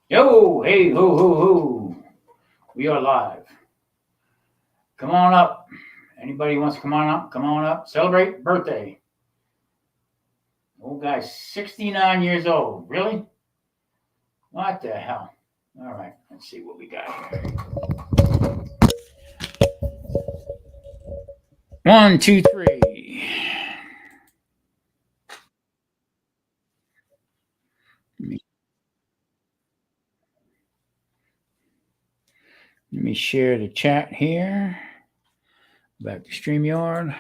Yo, hey, ho, ho, ho. We are live. Come on up. Anybody wants to come on up? Come on up. Celebrate birthday. Old guy, 69 years old. Really? What the hell? All right, let's see what we got here. One, two, three. Let me share the chat here. Back to StreamYard.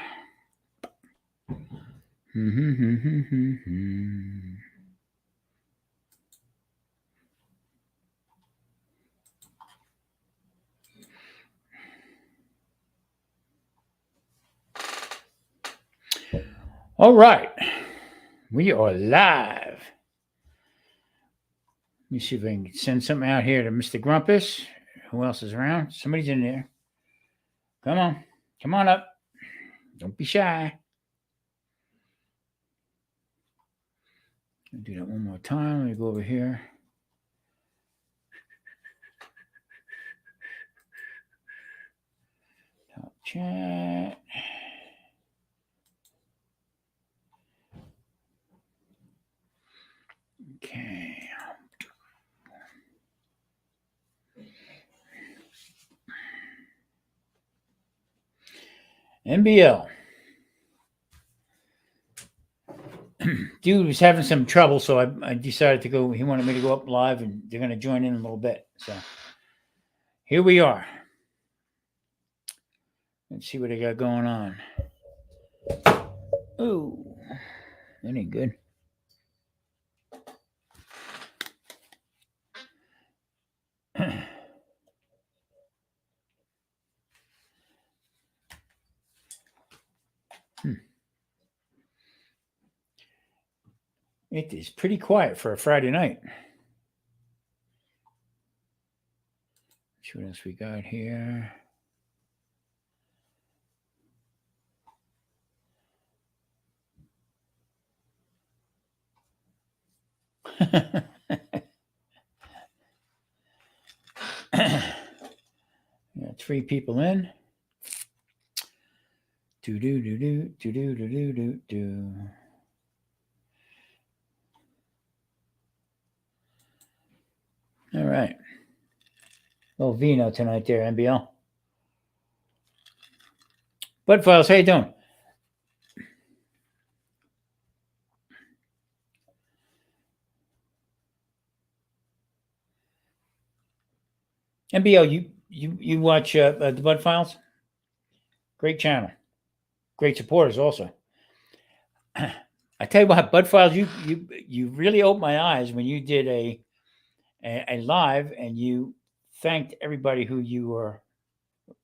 All right. We are live. Let me see if I can send something out here to Mr. Grumpus. Who else is around? Somebody's in there. Come on. Come on up. Don't be shy. I'll do that one more time. Let me go over here. Top chat. Okay. NBL. Dude was having some trouble, so I decided to go. He wanted me to go up live, and they're going to join in a little bit. So here we are. Let's see what they got going on. Oh, that ain't good. It is pretty quiet for a Friday night. Let's see what else we got here. Got 3 people in. Do do do do do do do do do. All right. Little vino tonight there, NBL. Bud Files, how you doing? NBL, you watch the Bud Files? Great channel. Great supporters also. I tell you what, Bud Files, you really opened my eyes when you did a live and you thanked everybody who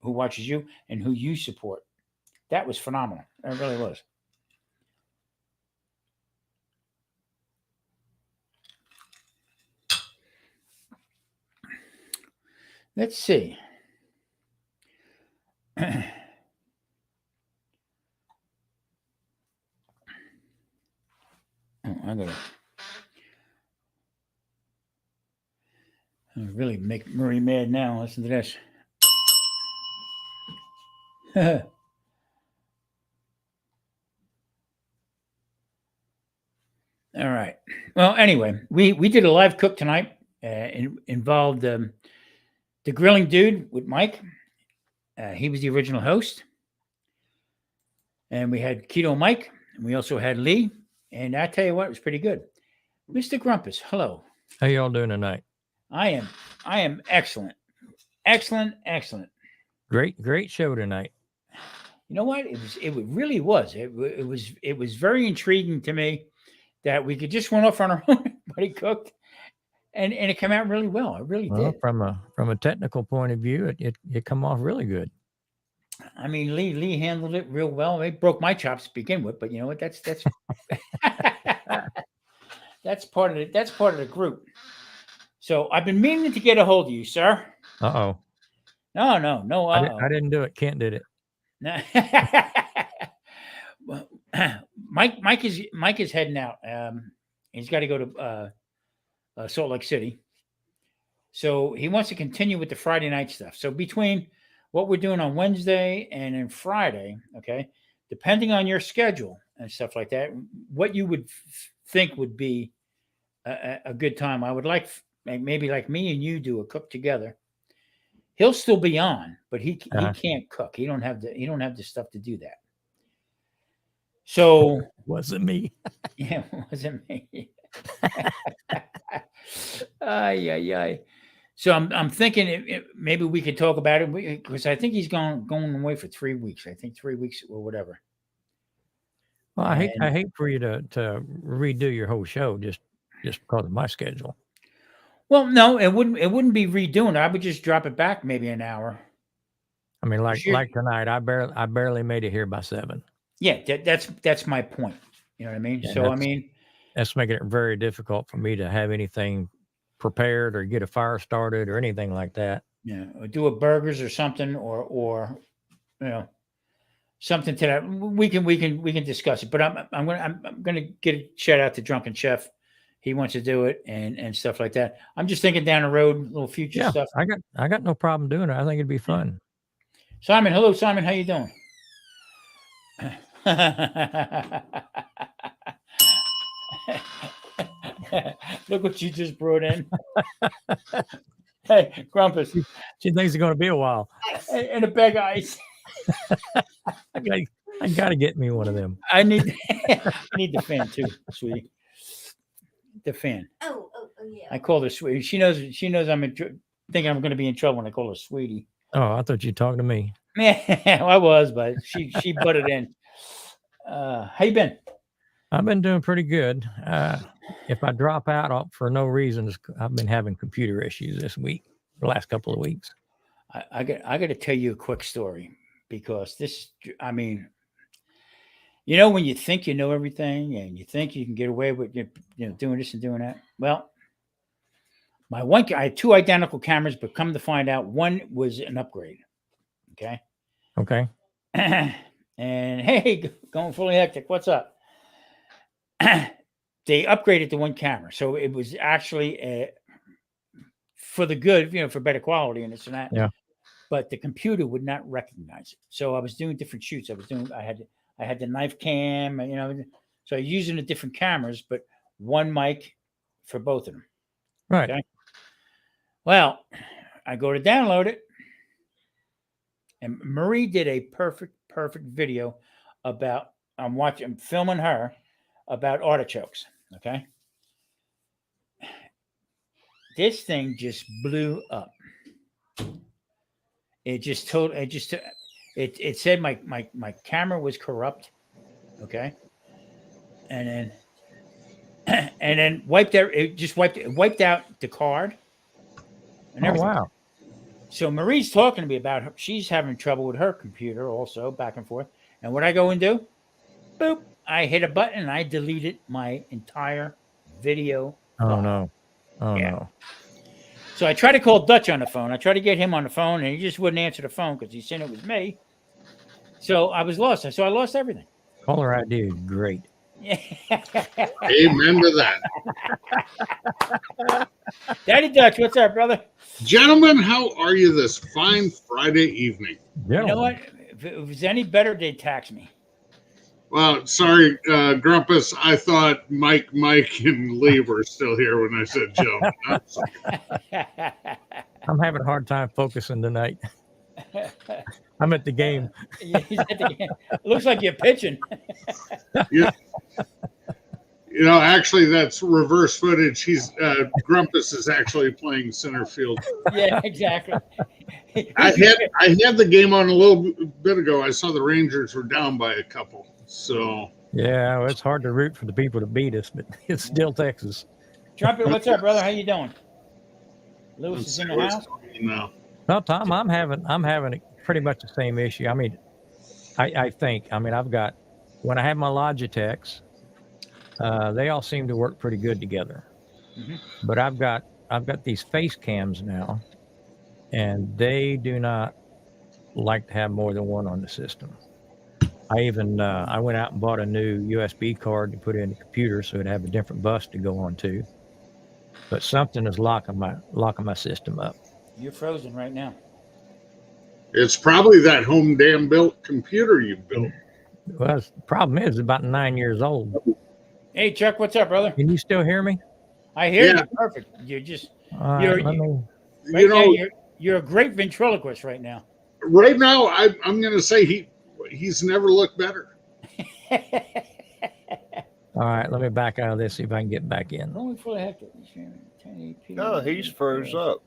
watches you and who you support. That was phenomenal. It really was. Let's see. I gotta really make Murray mad now. Listen to this. All right. Well, anyway, we did a live cook tonight. Involved the grilling dude with Mike. He was the original host. And we had Keto Mike. And we also had Lee. And I tell you what, it was pretty good. Mr. Grumpus, hello. How y'all doing tonight? I am excellent. Excellent. Great show tonight. You know what? It really was. It was very intriguing to me that we could just run off on our own. Everybody cooked, and it came out really well. It really did. From a technical point of view, it come off really good. I mean, Lee handled it real well. They broke my chops to begin with, but you know what? That's that's part of it. That's part of the group. So I've been meaning to get a hold of you, sir. Uh-oh. No. I didn't do it. Kent did it. No. Mike is heading out. He's got to go to Salt Lake City. So he wants to continue with the Friday night stuff. So between what we're doing on Wednesday and then Friday, okay, depending on your schedule and stuff like that, what you would think would be a good time. I would like maybe like me and you do a cook together. He'll still be on, but he can't cook. He don't have the stuff to do that. So Wasn't me. yeah, it wasn't me. Ay. So I'm thinking maybe we could talk about it because I think he's going away for 3 weeks. I think 3 weeks or whatever. Well, I hate for you to redo your whole show just because of my schedule. Well, no, it wouldn't be redoing it. I would just drop it back maybe an hour. I mean, like tonight, I barely made it here by 7. Yeah, that's my point. You know what I mean? Yeah, so I mean, that's making it very difficult for me to have anything prepared or get a fire started or anything like that. Yeah, or do a burgers or something, or something to that. We can discuss it. But I'm gonna get a shout out to Drunken Chef. He wants to do it and stuff like that. I'm just thinking down the road, little future stuff. I got no problem doing it. I think it'd be fun. Simon, hello, Simon. How you doing? Look what you just brought in. Hey, Grumpus. She thinks it's going to be a while. And a bag of ice. I got to get me one of them. I need the fan too, sweetie. The fan. Oh, yeah. I called her sweetie. She knows I'm thinking I'm going to be in trouble when I call her sweetie. Oh, I thought you were talking to me. Yeah, I was, but she butted in. How you been? I've been doing pretty good. If I drop out for no reason, I've been having computer issues the last couple of weeks. I got to tell you a quick story because when you think you know everything and you think you can get away with doing this and doing that. Well, I had 2 identical cameras, but come to find out, one was an upgrade. Okay. And hey, going fully hectic. What's up? They upgraded to 1 camera, so it was actually for the good, for better quality and this and that. Yeah. But the computer would not recognize it. So I was doing different shoots. I had the knife cam, so I'm using the different cameras, but 1 mic for both of them. Right. Okay. Well, I go to download it, and Marie did a perfect video about. I'm filming her about artichokes. Okay. This thing just blew up. It said my camera was corrupt. Okay. And then wiped out the card. And everything. Wow. So Marie's talking to me about her. She's having trouble with her computer also, back and forth. And what I go and do? Boop. I hit a button and I deleted my entire video. Oh, no. Oh, yeah. no. So I tried to call Dutch on the phone. I tried to get him on the phone, and he just wouldn't answer the phone because he said it was me. So I was lost. So I lost everything. Caller ID is great. Amen to that. Daddy Dutch, what's up, brother? Gentlemen, how are you this fine Friday evening? You know what? If it was any better, they'd tax me. Well, sorry, Grumpus. I thought Mike, and Lee were still here when I said gentlemen. I'm having a hard time focusing tonight. I'm at the game. He's at the game. Looks like you're pitching. Actually, that's reverse footage. Grumpus is actually playing center field. Yeah, exactly. I had the game on a little bit ago. I saw the Rangers were down by a couple. So yeah, well, it's hard to root for the people to beat us, but it's still Texas. Trumpet, what's up, brother? How you doing? Lewis is in the house. No. Well, Tom, I'm having pretty much the same issue. I mean, I think. I mean, when I have my Logitechs, they all seem to work pretty good together. Mm-hmm. But I've got these face cams now, and they do not like to have more than one on the system. I went out and bought a new USB card to put in the computer so it'd have a different bus to go on to. but something is locking my system up. You're frozen right now. It's probably that home damn built computer you built. Well, the problem is, it's about 9 years old. Hey, Chuck, what's up, brother? Can you still hear me? I hear Yeah. you perfect. You're just All right, You're- let me. right You now, know, you're a great ventriloquist right now. right now I'm going to say he's never looked better. All right, let me back out of this, see if I can get back in. Only for the heck of it. 1080p. Oh, he's froze up.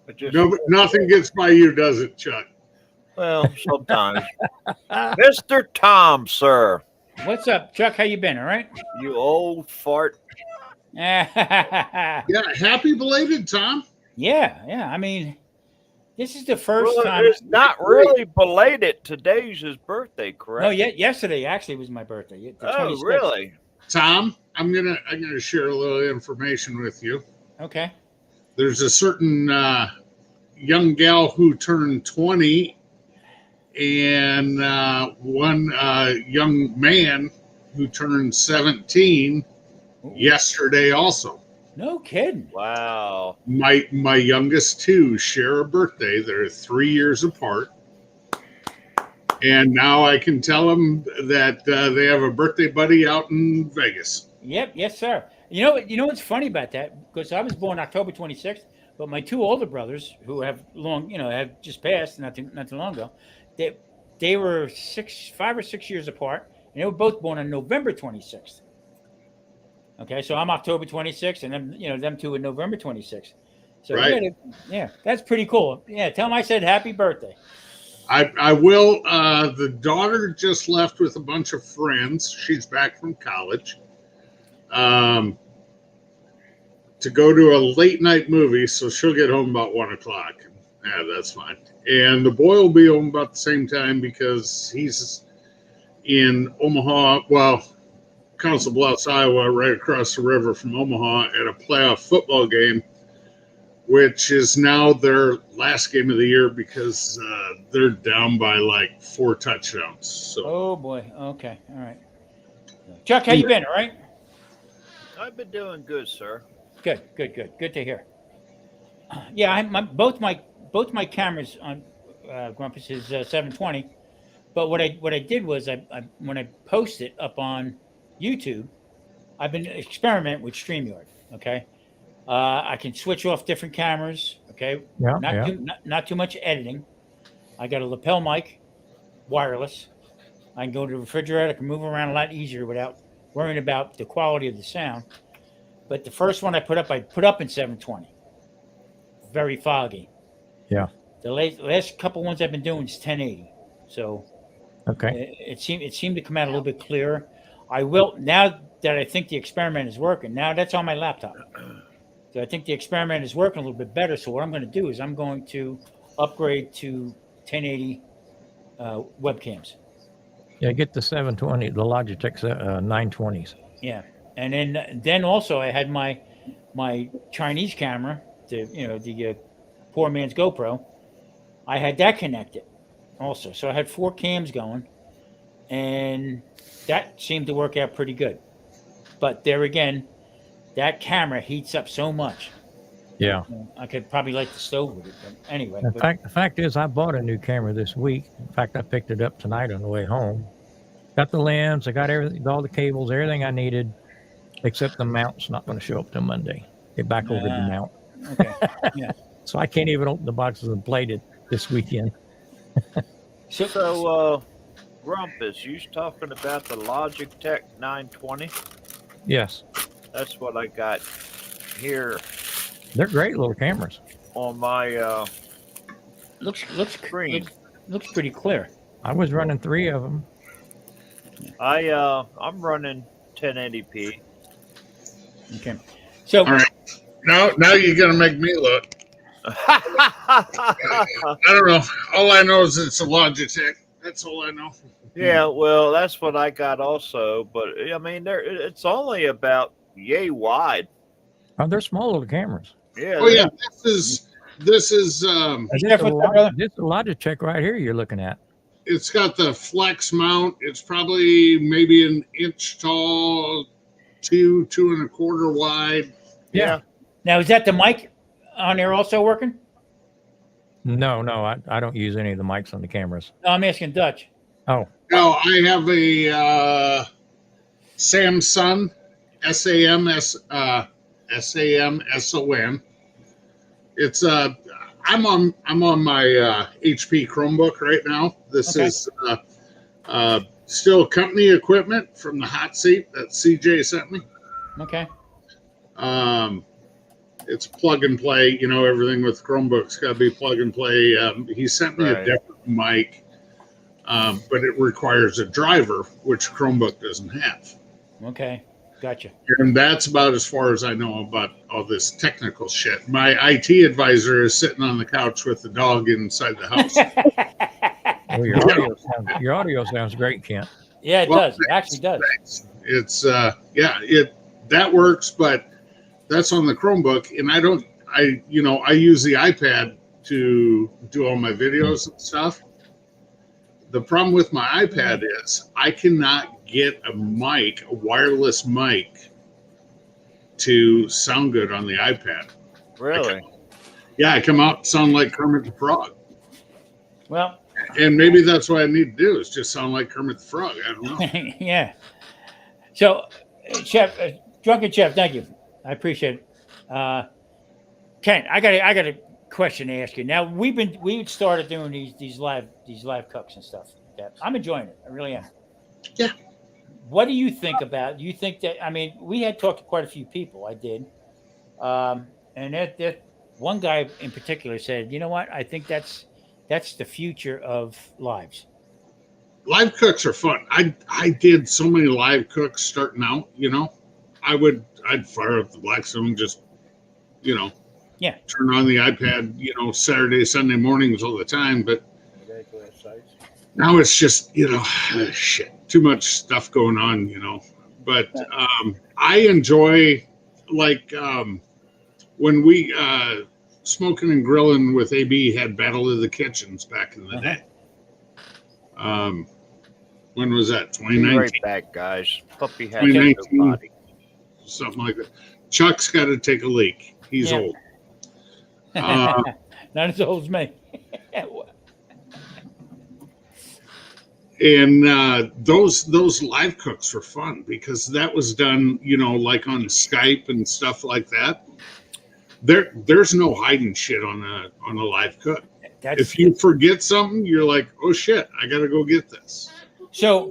It just, No, nothing gets by you, does it, Chuck? well, sometimes. Mr. Tom, sir, What's up, Chuck? How you been? All right. you old fart. yeah, Yeah, happy belated, Tom. yeah. I mean, this is the first Well, time. it's not really belated. Today's his birthday, correct? No, yesterday actually was my birthday. The Oh, 26th. really? Tom, I'm gonna share a little information with you. Okay. There's a certain young gal who turned 20, and one young man who turned 17 yesterday. Also, No kidding. Wow. my youngest two share a birthday. They're 3 years apart, and now I can tell them that they have a birthday buddy out in Vegas. Yep. Yes, sir. You know what's funny about that? Because I was born October 26th, but my two older brothers, who have have just passed not too long ago, they were 5 or 6 years apart, and they were both born on November 26th. Okay, so I'm October 26th, and them two are November 26th. So Right. yeah, that's pretty cool. Yeah, tell them I said happy birthday. I will. The daughter just left with a bunch of friends. She's back from college. To go to a late night movie, so she'll get home about 1:00. Yeah, that's fine. And the boy will be home about the same time because he's in Omaha. Well, Council Bluffs, Iowa, right across the river from Omaha, at a playoff football game, which is now their last game of the year because they're down by like 4 touchdowns. So Oh boy. Okay. All right. Chuck, how you been? All right. I've been doing good, sir. Good. Good to hear. Yeah, both my cameras on Grumpus is 720, but what I did was I when I post it up on YouTube, I've been experimenting with StreamYard. Okay, I can switch off different cameras. Okay, Yeah, not yeah. not too much editing. I got a lapel mic, wireless. I can go to the refrigerator. I can move around a lot easier without worrying about the quality of the sound. But the first one I put up in 720. Very foggy. Yeah. The last couple ones I've been doing is 1080. So Okay. it seemed to come out a little bit clearer. I will, now that I think the experiment is working. Now that's on my laptop. So I think the experiment is working a little bit better. So what I'm going to do is I'm going to upgrade to 1080 webcams. Yeah, get the 720, the Logitech 920s. Yeah, and then also I had my Chinese camera, the poor man's GoPro. I had that connected also, so I had 4 cams going, and that seemed to work out pretty good. But there again, that camera heats up so much. Yeah. I could probably light the stove with it. But anyway, The fact is, I bought a new camera this week. In fact, I picked it up tonight on the way home. Got the lens, I got everything, all the cables, everything I needed, except the mount's not going to show up till Monday. Get back over the mount. okay. So I can't even open the boxes and plate it this weekend. So, Grumpus, you was talking about the Logitech 920? Yes, That's what I got here they're great little cameras. on my looks screen. looks pretty clear. I was running 3 of them. I'm running 1080p. Okay, so All right. Now you're gonna make me look. I don't know. All I know is it's a Logitech. That's all I know. Yeah, well, that's what I got also. But I mean, it's only about yay wide. Oh, they're small little cameras. Yeah. Oh yeah, this is This Jeff, is what's up, brother? this is a Logitech right here you're looking at. it's got the flex mount. It's probably maybe an inch tall, 2, 2.25 wide. Yeah. Now, is that the mic on there also working? No, I don't use any of the mics on the cameras. No, I'm asking Dutch. Oh, No, I have a Samsung SAMSON. It's I'm on my HP Chromebook right now. This Okay. is still company equipment from the hot seat that CJ sent me. Okay. It's plug and play. You know, everything with Chromebooks got to be plug and play. He sent me a Right. different mic, but it requires a driver, which Chromebook doesn't have. Okay. Gotcha. And that's about as far as I know about all this technical shit. My IT advisor is sitting on the couch with the dog inside the house. well, your audio sounds great, Kent. Yeah, it Well, does. It actually does. It's that works, but that's on the Chromebook, and I use the iPad to do all my videos and stuff. The problem with my iPad is I cannot get a wireless mic to sound good on the iPad. Really? Yeah, I come out and sound like Kermit the Frog. Well, And maybe that's what I need to do is just sound like Kermit the Frog. I don't know. yeah. So, Chef, Drunken Chef, thank you. I appreciate it. Ken, I got a question to ask you. Now we started doing these live cooks and stuff like that. I'm enjoying it. I really am. Yeah. What do you think about? Do you think that? I mean, we had talked to quite a few people. I did, and that one guy in particular said, "You know what? I think that's the future of lives." Live cooks are fun. I did so many live cooks starting out, you know. I'd fire up the Blackstone, just, you know, Yeah. turn on the iPad, you know, Saturday, Sunday mornings all the time. But now it's just, you know, shit, too much stuff going on, you know. But I enjoy, like, when we smoking and grilling with AB had Battle of the Kitchens back in the day. When was that? Be 2019, right back, guys. Puppy has no 2019. body. Something like that. Chuck's got to take a leak. He's Yeah. old. Not as old as me. And those live cooks were fun because that was done, you know, like on Skype and stuff like that. There's no hiding shit on a live cook. If you forget something, you're like, oh shit, I got to go get this. So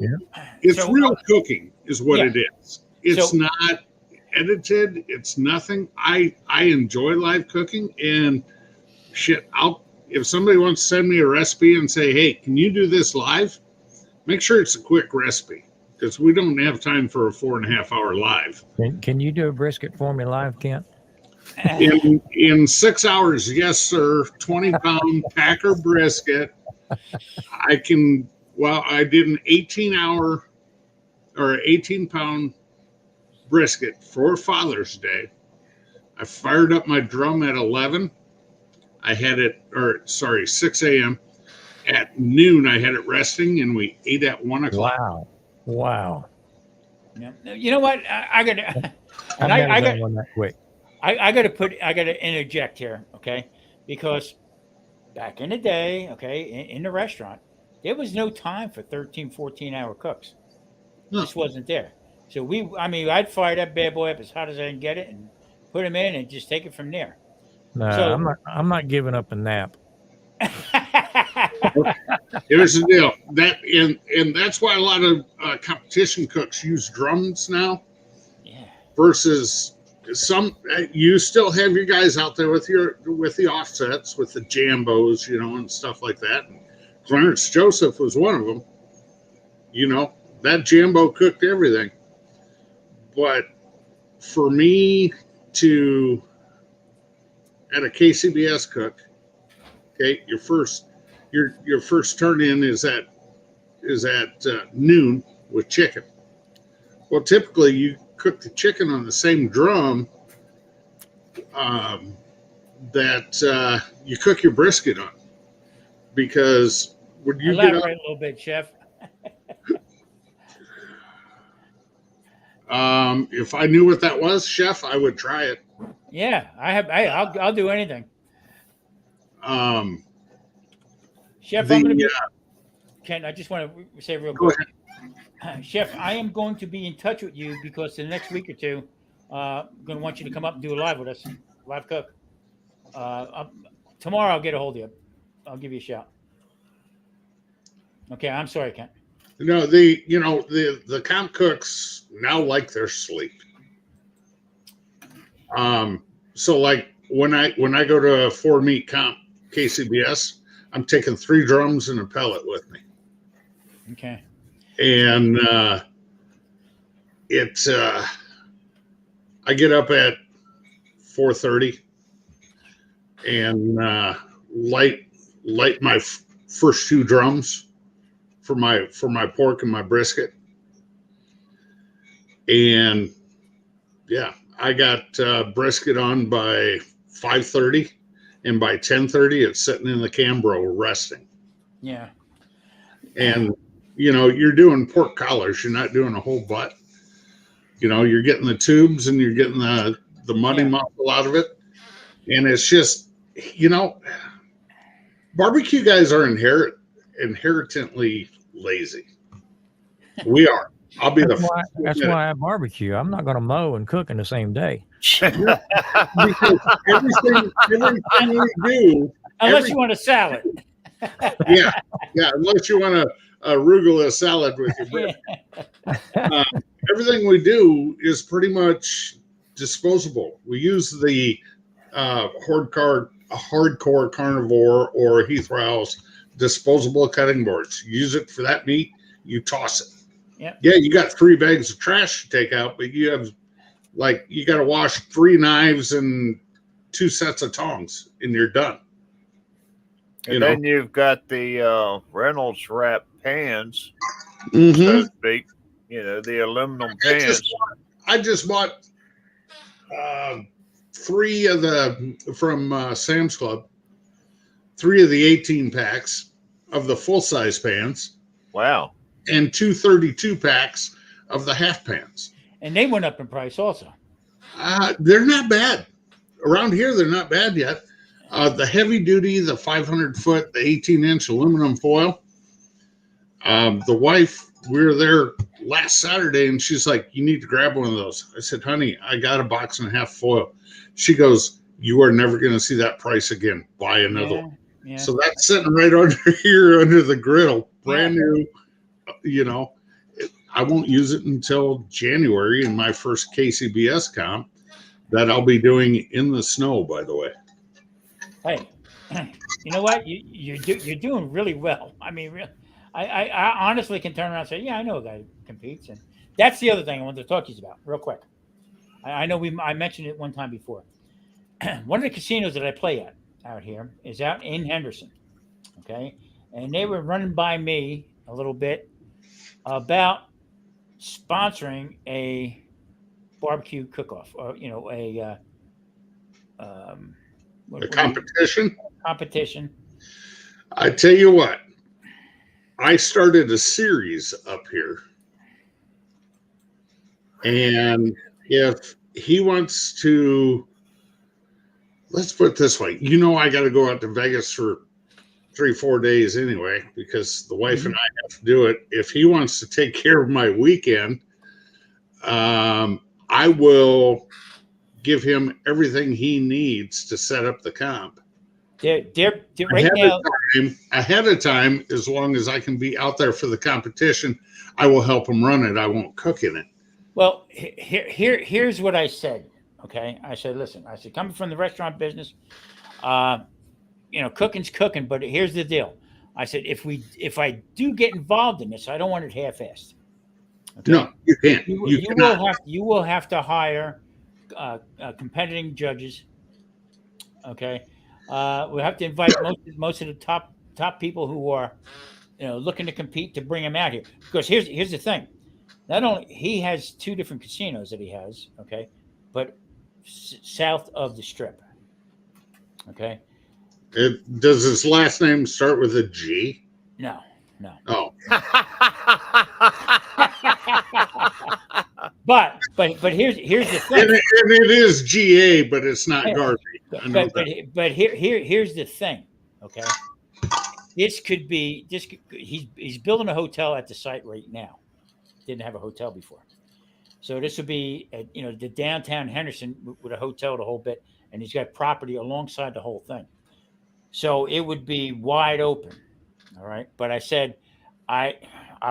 It's So- real cooking, is what Yeah. it is. It's So- not edited. It's nothing. I enjoy live cooking, and shit. If somebody wants to send me a recipe and say, hey, can you do this live? Make sure it's a quick recipe because we don't have time for a 4.5 hour live. Can you do a brisket for me live, Kent? In 6 hours, yes, sir. 20-pound packer brisket. I can. Well, I did an 18-pound brisket for Father's Day. I fired up my drum at 11. I had it, 6 a.m. At noon, I had it resting, and we ate at 1 o'clock. Wow. Yeah. You know what? I got to. I've I never got- done one that quick. I got to interject here, okay? Because back in the day, okay, in the restaurant, there was no time for 13, 14-hour cooks. No. This wasn't there. So I'd fire that bad boy up as hot as I can get it and put him in and just take it from there. No, So- I'm not giving up a nap. Here's the deal. And that's why a lot of competition cooks use drums now Yeah. versus some. You still have your guys out there with the offsets, with the jambos, you know, and stuff like that. Clarence Joseph was one of them. You know, that jambo cooked everything. But for me to, at a KCBS cook, okay, your first turn in is at noon with chicken. Well, typically you cook the chicken on the same drum that you cook your brisket on, because when you get Elaborate up, a little bit, Chef. If I knew what that was, chef, I would try it. Yeah, I have. I'll do anything. Um, Chef, the, I'm going to be. Ken, I just want to say real Go quick. Chef, I am going to be in touch with you because the next week or two, I'm going to want you to come up and do a live with us, live cook. Tomorrow I'll get a hold of you. I'll give you a shout. Okay, I'm sorry, Ken. the comp cooks now like their sleep. So like when I go to a 4-meat comp KCBS, I'm taking 3 drums and a pellet with me. Okay. And I get up at 4:30 and light my first 2 drums for my pork and my brisket. And yeah, I got brisket on by 5:30, and by 10:30 it's sitting in the Cambro resting. Yeah. And you're doing pork collars. You're not doing a whole butt. You're getting the tubes and you're getting the muddy muscle out of it. And it's just, barbecue guys are inherently lazy. We are. I'll be That's why I barbecue. I'm not going to mow and cook in the same day. because everything we do. Unless you want a salad. Yeah. Unless you want a arugula salad with your bread. Everything we do is pretty much disposable. We use the hardcore carnivore or Heath Rouse disposable cutting boards. You use it for that meat, you toss it. Yeah, you got 3 bags of trash to take out, but you have you got to wash 3 knives and 2 sets of tongs, and you're done. And then you've got the Reynolds wrap pans, Mm-hmm. so to speak. The aluminum pans. I just bought 3 of from Sam's Club, 3 of the 18 packs of the full size pans. Wow. And 2 32 packs of the half pans. And they went up in price also. They're not bad. Around here, they're not bad yet. The heavy duty, the 500-foot, the 18-inch aluminum foil. The wife, we were there last Saturday, and she's like, "You need to grab one of those." I said, "Honey, I got a box and a half foil." She goes, "You are never going to see that price again. Buy another one." Yeah. So that's sitting right under here under the griddle, brand new. I won't use it until January in my first KCBS comp that I'll be doing in the snow, by the way. Hey, you know what? You're doing really well. I mean, I honestly can turn around and say, yeah, I know a guy who competes. And that's the other thing I wanted to talk to you about real quick. I know I mentioned it one time before. One of the casinos that I play at out here is out in Henderson. Okay. And they were running by me a little bit about sponsoring a barbecue cook-off, or a competition. Competition. I tell you what, I started a series up here, and if he wants to, let's put it this way, I got to go out to Vegas for 3-4 days anyway, because the wife and I have to do it. If he wants to take care of my weekend, I will give him everything he needs to set up the comp. They're right now. Ahead of time, as long as I can be out there for the competition, I will help him run it. I won't cook in it. Well, here's what I said. Okay, I said, listen. I said, coming from the restaurant business, cooking's cooking, but here's the deal. I said, if I do get involved in this, I don't want it half-assed. Okay? No, you can't. You will have to hire competing judges. Okay, we have to invite most of the top people who are, looking to compete to bring them out here. Because here's the thing. Not only he has 2 different casinos that he has, okay, but south of the Strip. Okay. Does his last name start with a G? No. Oh. but here's the thing. And it is GA, but it's not Garvey. I know that. But here's the thing. Okay, this could be he's building a hotel at the site right now. Didn't have a hotel before, so this would be at, the downtown Henderson with a hotel the whole bit, and he's got property alongside the whole thing. So it would be wide open. All right, but I said I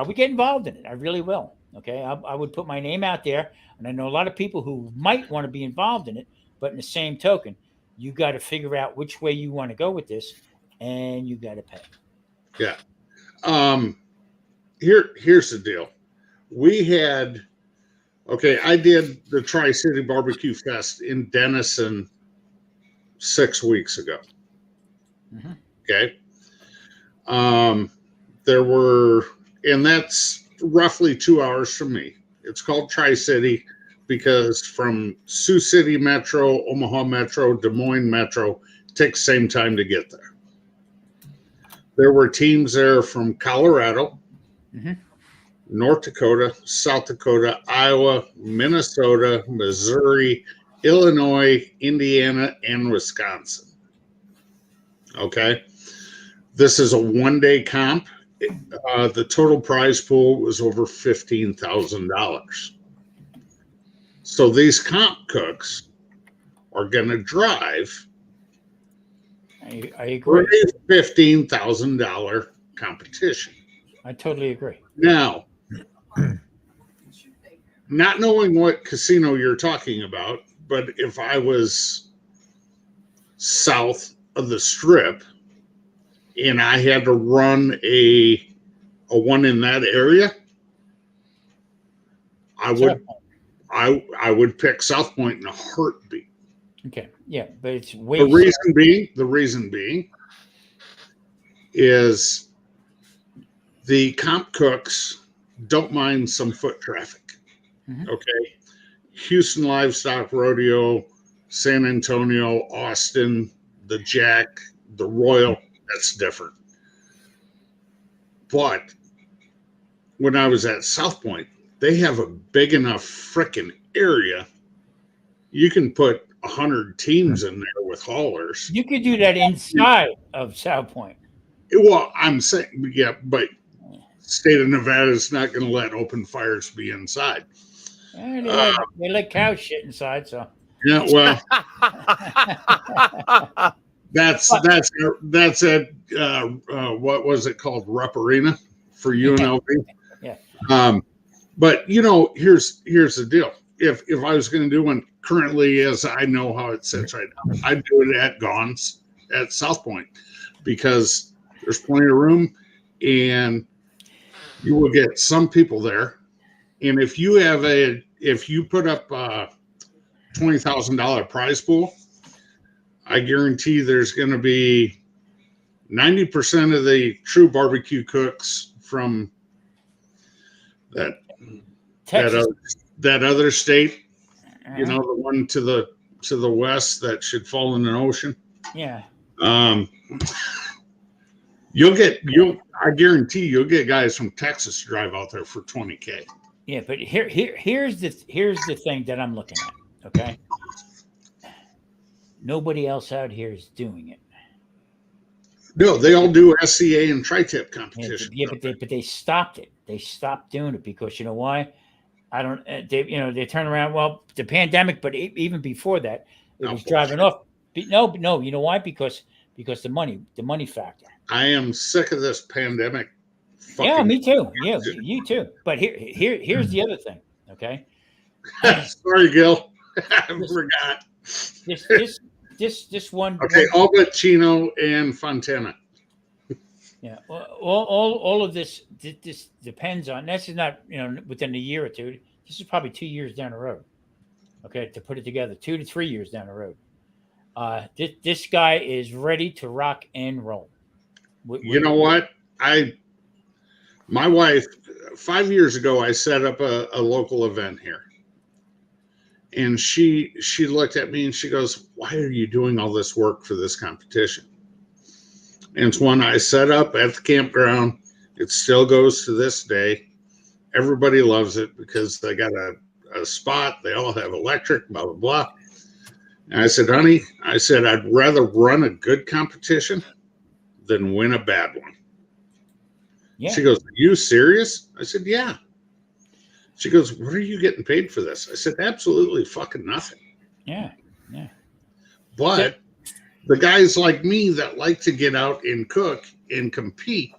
would get involved in it. I really will. Okay, I would put my name out there, and I know a lot of people who might want to be involved in it. But in the same token, you got to figure out which way you want to go with this, and you got to pay. Yeah. Here's the deal. I did the Tri-City Barbecue Fest in Denison 6 weeks ago. Mm-hmm. Okay. And that's roughly 2 hours from me. It's called Tri-City because from Sioux City Metro, Omaha Metro, Des Moines Metro, it takes the same time to get there. There were teams there from Colorado, Mm-hmm. North Dakota, South Dakota, Iowa, Minnesota, Missouri, Illinois, Indiana, and Wisconsin. Okay. This is a one-day comp. The total prize pool was over $15,000. So these comp cooks are going to drive I agree. a $15,000 competition. I totally agree. Now, not knowing what casino you're talking about, but if I was south of the Strip and I had to run a one in that area, I would pick South Point in a heartbeat. Okay. Yeah, but it's way. The reason being is the comp cooks don't mind some foot traffic. Mhm. Okay. Houston Livestock Rodeo, San Antonio, Austin, the Jack, the Royal, that's different. But when I was at South Point, they have a big enough frickin' area. You can put 100 teams in there with haulers. You could do that inside of South Point. Well, I'm saying, yeah, but state of Nevada is not going to let open fires be inside. They let cows shit inside, so. Yeah, well, that's at what was it called, Rupp Arena for UNLV. Yeah. But here's the deal. If I was going to do one currently, as I know how it sits right now, I'd do it at Gons at South Point because there's plenty of room and you will get some people there. And if you put up a $20,000 prize pool, I guarantee there's going to be 90% of the true barbecue cooks from that other state, the one to the west that should fall in an ocean. Yeah. I guarantee you'll get guys from Texas to drive out there for $20K. Yeah, but here's the thing that I'm looking at. Okay. Nobody else out here is doing it. No, they all do SCA and tri-tip competition. Yeah, but they stopped it. They stopped doing it because you know why? I don't. They turn around. Well, the pandemic, but even before that, it was driving off. No. You know why? Because the money factor. I am sick of this pandemic. Yeah, me too. Yeah, you too. But here's the other thing. Okay. Sorry, Gil. I forgot. This one. Okay, all but Chino and Fontana. Yeah, all of this depends on. This is not within a year or two. This is probably 2 years down the road. Okay, to put it together, 2 to 3 years down the road. This guy is ready to rock and roll. You know what? My wife, 5 years ago, I set up a local event here. And she looked at me and she goes, "Why are you doing all this work for this competition?" And it's one I set up at the campground. It still goes to this day. Everybody loves it because they got a a spot. They all have electric, blah, blah, blah. And I said, honey, I said, I'd rather run a good competition than win a bad one. Yeah. She goes, are you serious? I said, yeah. She goes, what are you getting paid for this? I said, absolutely fucking nothing. Yeah. But the guys like me that like to get out and cook and compete,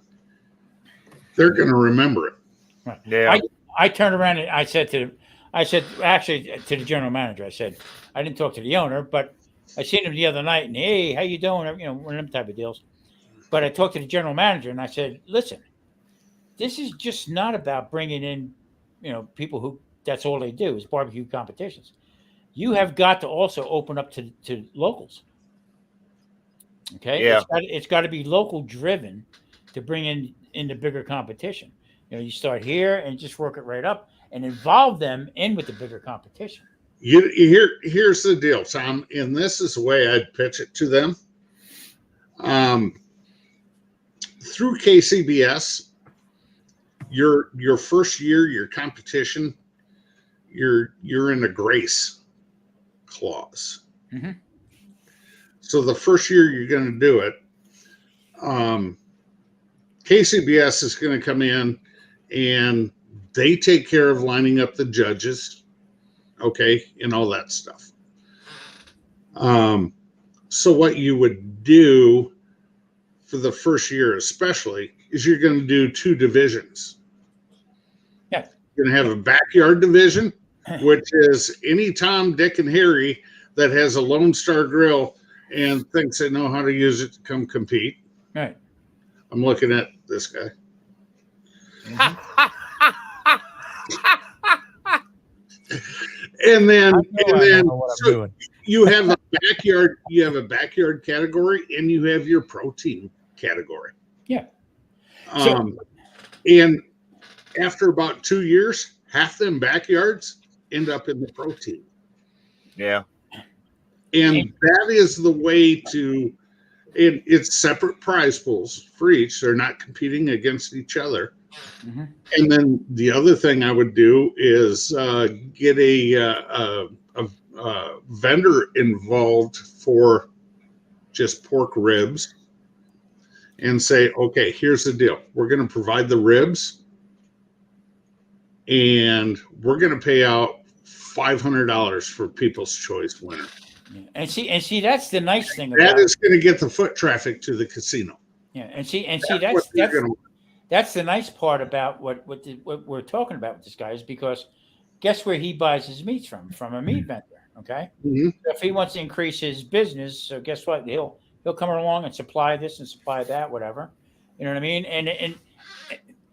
they're going to remember it. Right. Yeah. I turned around and I said actually to the general manager, I said, I didn't talk to the owner, but I seen him the other night and, hey, how you doing? You know, one of them type of deals. But I talked to the general manager and I said, listen, this is just not about bringing in, you know, people who that's all they do is barbecue competitions. You have got to also open up to locals. Okay. Yeah. It's got to be local driven to bring in the bigger competition. You know, you start here and just work it right up and involve them in with the bigger competition. Here's the deal, Tom, and this is the way I'd pitch it to them. Through KCBS, your first year, your competition, you're in a grace clause. Mm-hmm. So the first year you're going to do it, KCBS is going to come in and they take care of lining up the judges, okay, and all that stuff. So what you would do for the first year especially is you're going to do 2 divisions. Yeah. You're going to have a backyard division, which is any Tom, Dick, and Harry that has a Lone Star grill and thinks they know how to use it to come compete. Right. I'm looking at this guy. And then what I'm doing. you have a backyard category and you have your protein category. Yeah. And after about 2 years, half them backyards end up in the protein. Yeah. And that is the way to, it's separate prize pools for each. They're not competing against each other. Mm-hmm. And then the other thing I would do is get a vendor involved for just pork ribs and say, okay, here's the deal. We're going to provide the ribs and we're going to pay out $500 for People's Choice winner. And see, that's the nice thing about That is going to get the foot traffic to the casino. Yeah, and see, That's that's the nice part about what we're talking about with this guy is because guess where he buys his meats from a meat vendor. Okay, Mhm. so if he wants to increase his business, so guess what? He'll come along and supply this and supply that, whatever. You know what I mean? And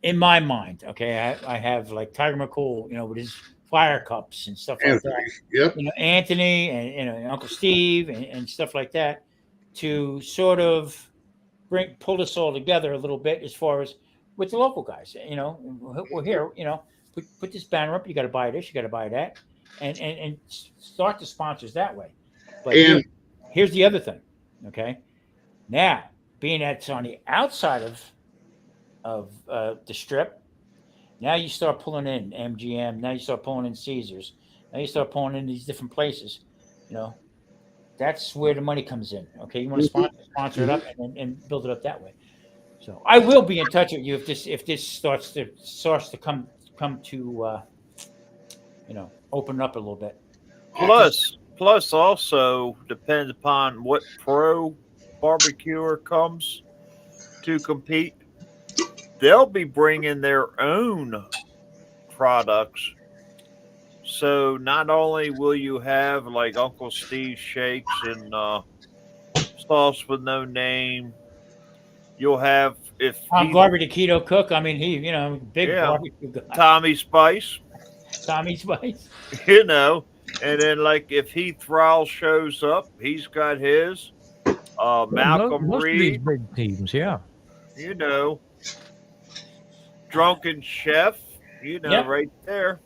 in my mind, okay, I have like Tiger McCool, you know, with his fire cups and stuff like that. Yep. You know, Anthony and you know Uncle Steve and stuff like that to sort of pull this all together a little bit as far as with the local guys. You know, we're here. You know, put this banner up. You got to buy this. You got to buy that, and start the sponsors that way. But here's the other thing. Okay, now being that it's on the outside of the strip. Now you start pulling in MGM. Now you start pulling in Caesars. Now you start pulling in these different places. You know, that's where the money comes in. Okay, you want to sponsor it up and build it up that way. So I will be in touch with you if this starts to come to you know, open up a little bit. Plus also depends upon what pro barbecuer comes to compete. They'll be bringing their own products. So not only will you have like Uncle Steve shakes and sauce with no name, you'll have Tom Garvey, the keto cook. I mean, he, you know, big barbecue guy. Tommy Spice, you know, and then like if Heath Rowell shows up, he's got his. Malcolm most Reed, of these big teams, yeah. You know. Drunken Chef, you know, right there.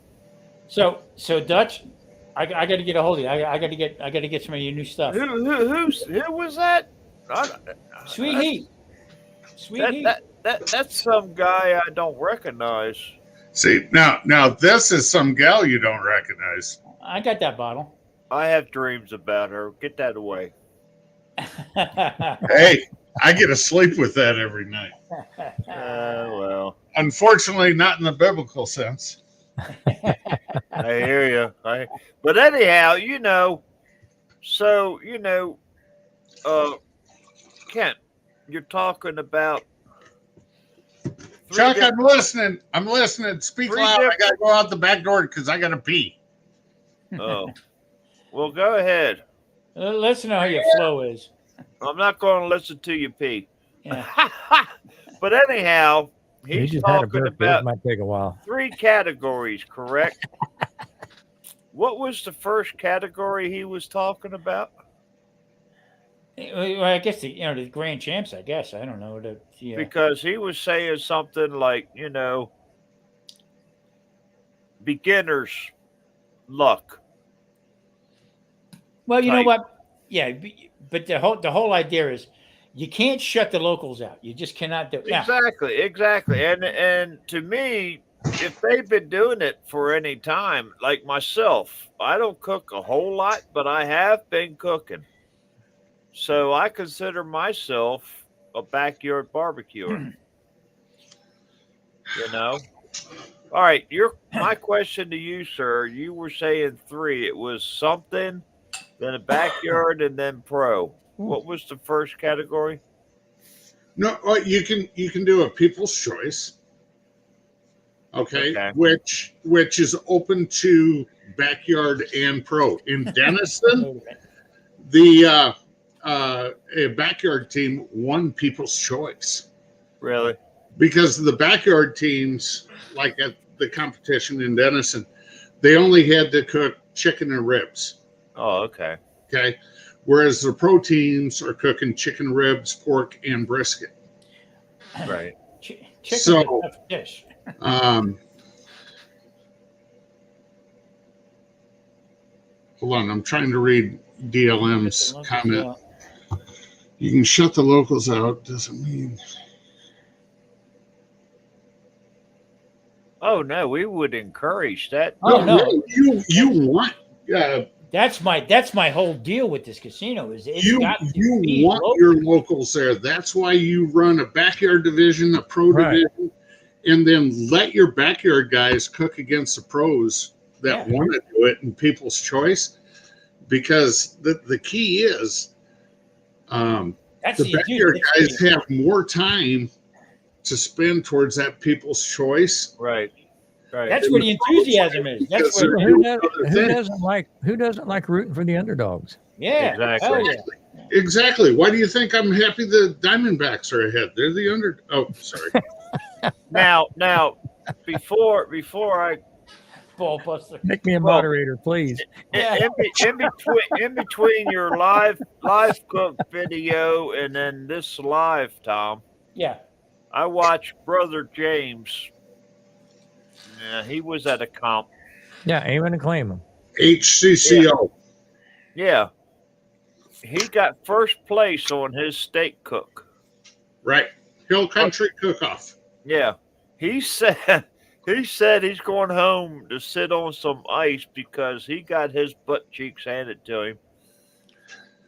So Dutch, I got to get a hold of you. I got to get some of your new stuff. Who was that? Sweet Heat. That's some guy I don't recognize. See, now this is some gal you don't recognize. I got that bottle. I have dreams about her. Get that away. Hey, I get to sleep with that every night. Well, Unfortunately, not in the biblical sense. I hear you. But anyhow, so Kent, you're talking about Chuck, I'm listening. I'm listening. Speak Three loud. I different- got to go out the back door because I got to pee. Oh, well, go ahead. Let's know how your flow is. I'm not going to listen to you pee. Yeah. But anyhow, He he's just had a talking burp. It about might take a while. 3 categories, correct? What was the first category he was talking about? Well, I guess the grand champs. I guess I don't know Because he was saying something like, beginner's luck. Well, you know type. what? Yeah, but the whole idea is you can't shut the locals out. You just cannot do it. Now, Exactly. And to me, if they've been doing it for any time, like myself, I don't cook a whole lot, but I have been cooking. So I consider myself a backyard barbecuer. All right, my question to you, sir, you were saying 3. It was something, then a backyard, and then pro. What was the first category? No, you can do a people's choice. Okay. Which is open to backyard and pro. In Denison, the a backyard team won people's choice. Really? Because the backyard teams, like at the competition in Denison, they only had to cook chicken and ribs. Oh, okay. Okay. Whereas the pro teams are cooking chicken ribs, pork, and brisket. Right. Chicken So- is a tough dish. Hold on, I'm trying to read DLM's Locals comment. out. You can shut the locals out. Doesn't mean. Oh no, we would encourage that. Oh, no. You want That's my whole deal with this casino is it's you got to you be want local. your locals there. That's why you run a backyard division, a pro Right. division, and then let your backyard guys cook against the pros that Yeah. want to do it in people's choice. Because the key is That's the backyard guys have more time to spend towards that people's choice. Right. That's where the enthusiasm is. That's Because where they're Who, doing does, other who things. doesn't like rooting for the underdogs? yeah, Exactly. hell yeah. Exactly. Why do you think I'm happy the Diamondbacks are ahead? They're the under. Oh, sorry. Now, before I Ball buster. Make me a Well- moderator, please. Yeah. in between your live cook video and then this live, Tom, Yeah. I watched Brother James. Yeah, he was at a comp. Yeah, aim and claim them. HCCO. Yeah, he got first place on his steak cook. Right. Hill Country Cook-Off. Yeah, he said he's going home to sit on some ice because he got his butt cheeks handed to him.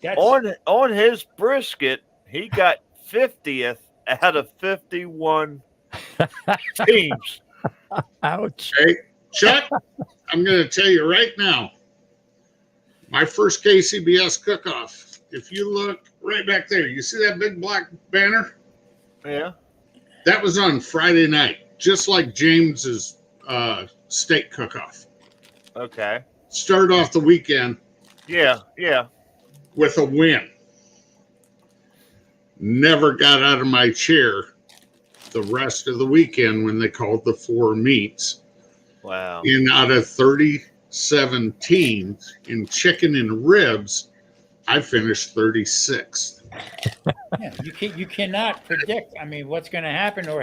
That's On his brisket, he got 50th out of 51 teams. Ouch. Hey, Chuck, I'm going to tell you right now, my first KCBS cook-off, if you look right back there, you see that big black banner? Yeah. That was on Friday night, just like James's steak cook-off. Okay. Started off the weekend Yeah. with a win. Never got out of my chair the rest of the weekend when they called the 4 meats. Wow. And out of 37 teams in chicken and ribs, I finished 36th. yeah. You cannot predict. I mean, what's going to happen or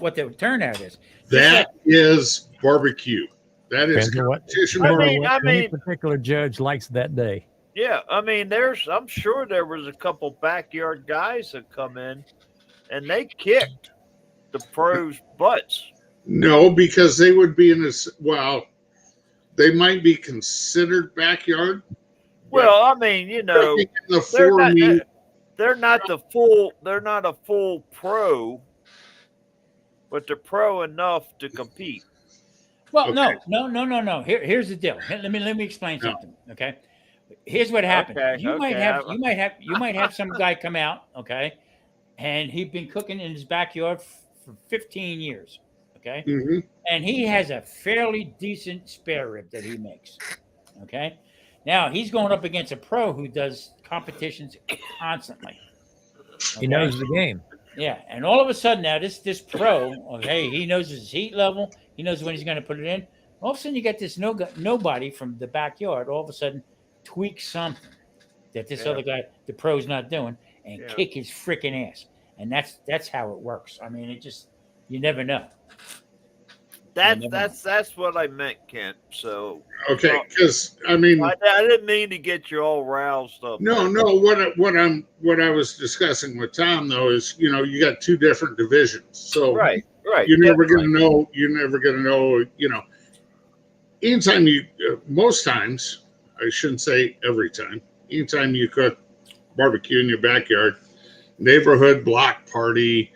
what the turnout is. That is barbecue. That is Depends on what- competition I barbecue. mean- what any particular judge likes that day. Yeah. I mean, I'm sure there was a couple backyard guys that come in and they kicked the pros' butts. No, because they would be in a well, they might be considered backyard. Well, I mean, you know, In the they're four not meat, they're not the full they're not a full pro, but they're pro enough to compete. Well, Okay. no. Here's the deal. Let me explain No. something. Okay. Here's what happened. Okay, You might okay, have some guy come out, okay, and he'd been cooking in his backyard for 15 years, okay, Mhm. and he has a fairly decent spare rib that he makes, okay. Now he's going up against a pro who does competitions constantly. He okay? knows the game. Yeah, and all of a sudden now this pro, okay, he knows his heat level. He knows when he's going to put it in. All of a sudden, you get this nobody from the backyard. All of a sudden, tweak something that this Yeah. other guy, the pro's not doing, and Yeah. kick his freaking ass. And that's how it works. I mean, it just you never know. That's what I meant, Kent. So Okay, because I mean, I didn't mean to get you all roused up. no, no. What I was discussing with Tom though is, you got two different divisions, so Right. you're never definitely. gonna know. You're never gonna know. Anytime most times, I shouldn't say every time. Anytime you cook barbecue in your backyard, neighborhood block party.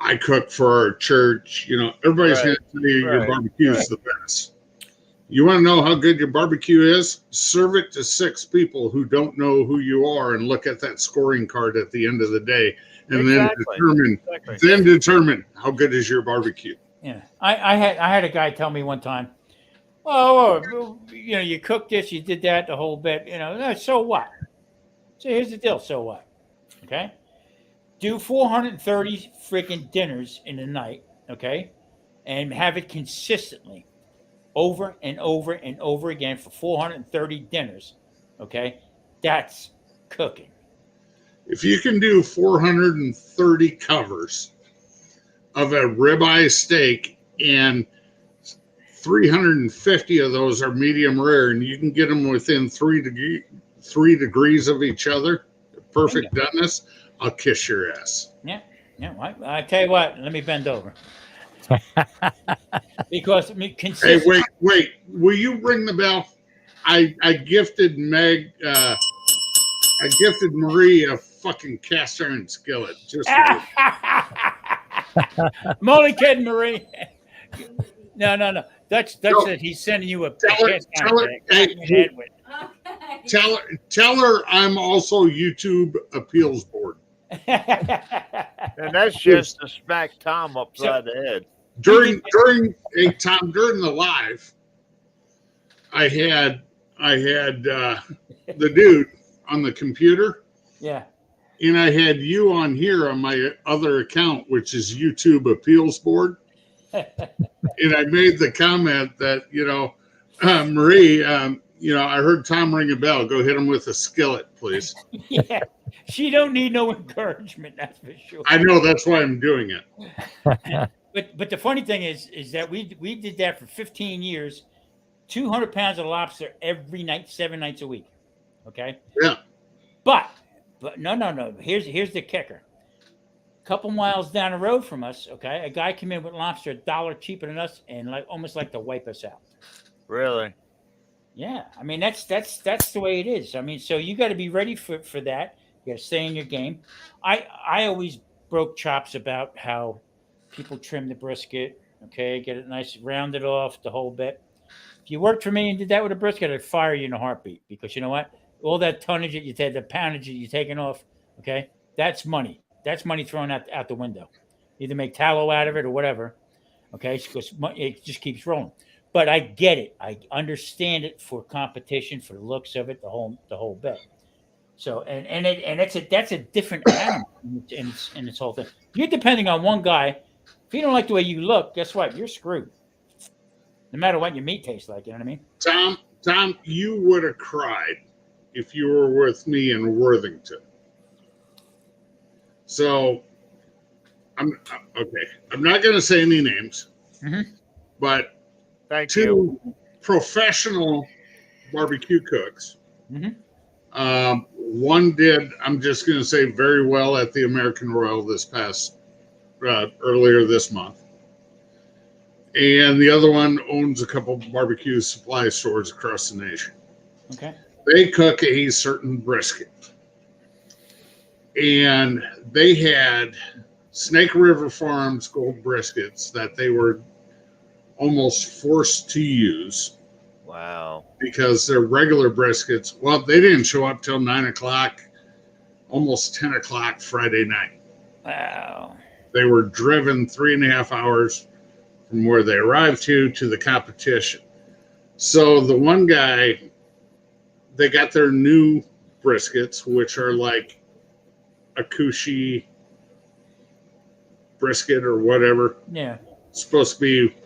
I cook for our church. Everybody's Right, going to tell you your right, barbecue is the best. You want to know how good your barbecue is? Serve it to 6 people who don't know who you are and look at that scoring card at the end of the day, and Exactly. then determine how good is your barbecue. Yeah, I had a guy tell me one time, oh, you cooked this, you did that, the whole bit, so what? So here's the deal. So what? Okay. Do 430 freaking dinners in a night, okay, and have it consistently over and over and over again for 430 dinners, okay. That's cooking. If you can do 430 covers of a ribeye steak and 350 of those are medium rare, and you can get them within 3 degrees of each other, perfect doneness, I'll kiss your ass. Yeah. I tell you what. Let me bend over. Because Hey, consistent. wait. Will you ring the bell? I gifted I gifted Marie a fucking cast iron skillet. Just for you. I'm only kidding, Marie. No. That's No. it. He's sending you a Tell her- cast tell her- iron hey, bag. Your head with. Tell her I'm also YouTube appeals board. And that's just to smack Tom upside the head. During the live, I had the dude on the computer, Yeah. and I had you on here on my other account, which is YouTube appeals board. And I made the comment that, Marie, I heard Tom ring a bell. Go hit him with a skillet, please. Yeah. She don't need no encouragement, that's for sure. I know, that's why I'm doing it. But the funny thing is that we did that for 15 years, 200 pounds of lobster every night, 7 nights a week. Okay. Yeah. But no. Here's the kicker. A couple miles down the road from us, okay, a guy came in with lobster $1 cheaper than us and almost like to wipe us out. Really? Yeah, I mean that's the way it is. I mean, so you got to be ready for that. You got to stay in your game. I always broke chops about how people trim the brisket. Okay, get it nice, rounded off the whole bit. If you worked for me and did that with a brisket, I'd fire you in a heartbeat because you know what? All that tonnage that you take, the poundage that you're taking off, okay, that's money. That's money thrown out the window. Either make tallow out of it or whatever. Okay, because it just keeps rolling. But I get it. I understand it for competition, for the looks of it, the whole bit. So that's a different animal in its whole thing. You're depending on one guy. If you don't like the way you look, guess what? You're screwed. No matter what your meat tastes like, you know what I mean? Tom, you would have cried if you were with me in Worthington. So, I'm not going to say any names, but Thank you. 2 professional barbecue cooks. One did, I'm just going to say, very well at the American Royal this past earlier this month. And the other one owns a couple barbecue supply stores across the nation. Okay. They cook a certain brisket. And they had Snake River Farms gold briskets that they were almost forced to use Wow. because their regular briskets, well, they didn't show up till 9 o'clock, almost 10 o'clock Friday night. Wow. They were driven 3.5 hours from where they arrived to the competition. So the one guy, they got their new briskets, which are like a Kushi brisket or whatever. Yeah. It's supposed to be,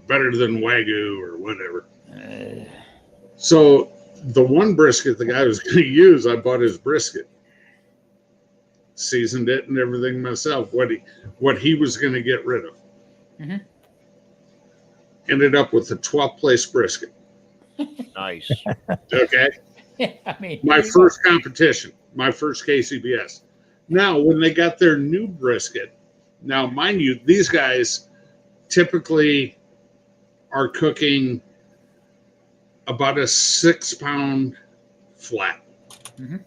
better than Wagyu or whatever. So the one brisket the guy was going to use, I bought his brisket, seasoned it and everything myself. What he was going to get rid of. Mhm. Ended up with a 12th place brisket. Nice. Okay. Yeah, I mean, My first competition, my first KCBS. Now, when they got their new brisket, now, mind you, these guys typically are cooking about a 6-pound flat. Mhm.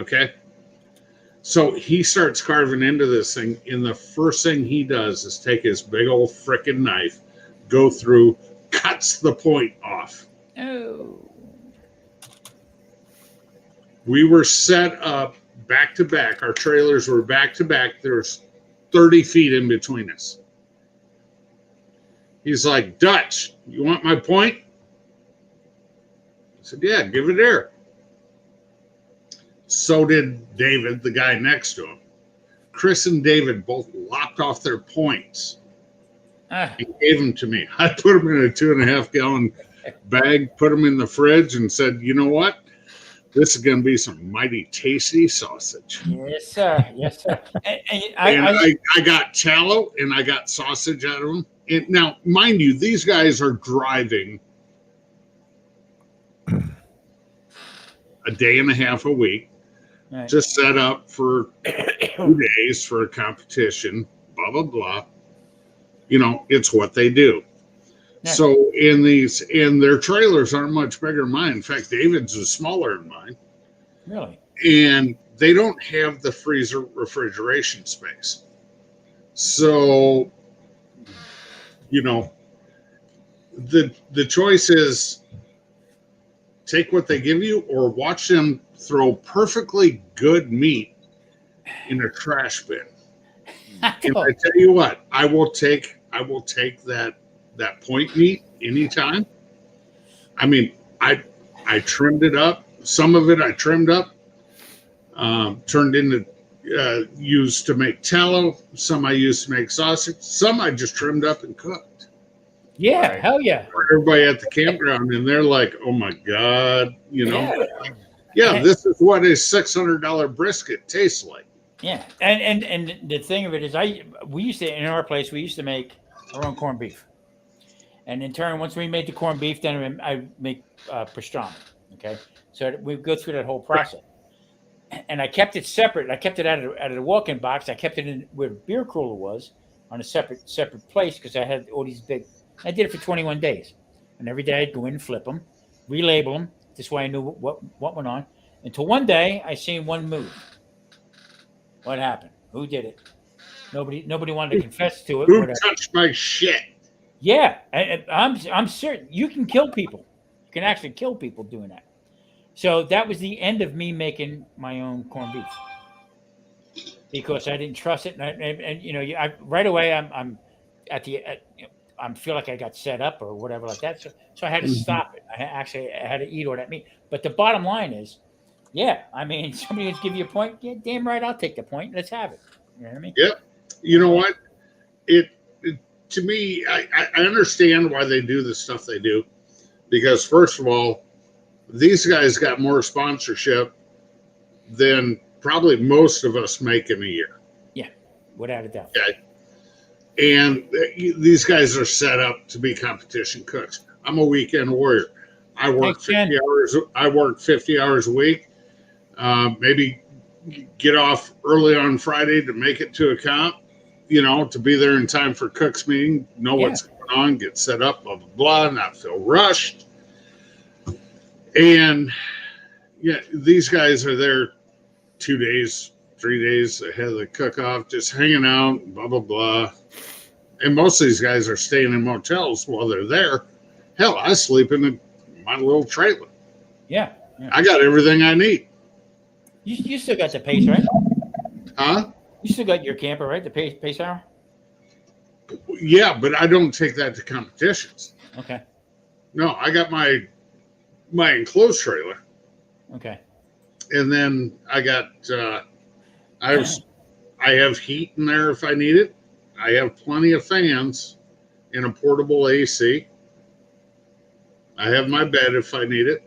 Okay. So he starts carving into this thing, and the first thing he does is take his big old frickin' knife, go through, cuts the point off. Oh. We were set up back to back. Our trailers were back to back. There's 30 feet in between us. He's like, Dutch, you want my point? I said, yeah, give it here. So did David, the guy next to him. Chris and David both lopped off their points Ah. and gave them to me. I put them in a 2.5 gallon bag, put them in the fridge, and said, you know what? This is going to be some mighty tasty sausage. Yes, sir. Yes, sir. And I got tallow and I got sausage out of them. And now, mind you, these guys are driving a day and a half a week right. to set up for 2 days for a competition, blah, blah, blah. It's what they do. Yeah. So and their trailers aren't much bigger than mine. In fact, David's is smaller than mine. Really? And they don't have the freezer refrigeration space. So, the choice is take what they give you or watch them throw perfectly good meat in a trash bin. And I tell you what, I will take that point meat anytime. I mean, I trimmed it up. Some of it I trimmed up, turned into used to make tallow. Some I used to make sausage. Some I just trimmed up and cooked. Yeah, Right. hell yeah. For everybody at the campground, and they're like, "Oh my god!" Yeah. This is what a $600 brisket tastes like. Yeah, and the thing of it is, we used to in our place we used to make our own corned beef, and in turn, once we made the corned beef, then I make pastrami. Okay, so we go through that whole process, and I kept it separate. I kept it out of the walk-in box. I kept it in where the beer cooler was on a separate place because I had all these big. I did it for 21 days, and every day I'd go in and flip them, relabel them. This way I knew what went on. Until one day I seen one move. What happened? Who did it? Nobody wanted to confess to it. Who Whatever. touched my shit? Yeah, I'm certain you can kill people. You can actually kill people doing that. So that was the end of me making my own corned beef because I didn't trust it, and right away I'm I feel like I got set up or whatever like that. So I had to stop it. I had to eat all that meat. But the bottom line is, yeah, I mean, somebody would give you a point. Yeah, damn right, I'll take the point. Let's have it. You know what I mean? Yep. You know what? It to me, I understand why they do the stuff they do, because first of all, these guys got more sponsorship than probably most of us make in a year. Yeah, without a doubt. Okay. And these guys are set up to be competition cooks. I'm a weekend warrior. I work 50 hours. I work 50 hours a week. Maybe get off early on Friday to make it to a comp. to be there in time for Cook's meeting, know Yeah. what's going on, get set up, blah, blah, blah, not feel rushed. And yeah, these guys are there 2 days, 3 days ahead of the cook-off, just hanging out, blah, blah, blah. And most of these guys are staying in motels while they're there. Hell, I sleep in my little trailer. Yeah. I got everything I need. You still got the pace, right? Huh? You still got your camper, right? The pace hour? Yeah, but I don't take that to competitions. Okay. No, I got my enclosed trailer. Okay. And then I got I have heat in there if I need it. I have plenty of fans and a portable AC. I have my bed if I need it.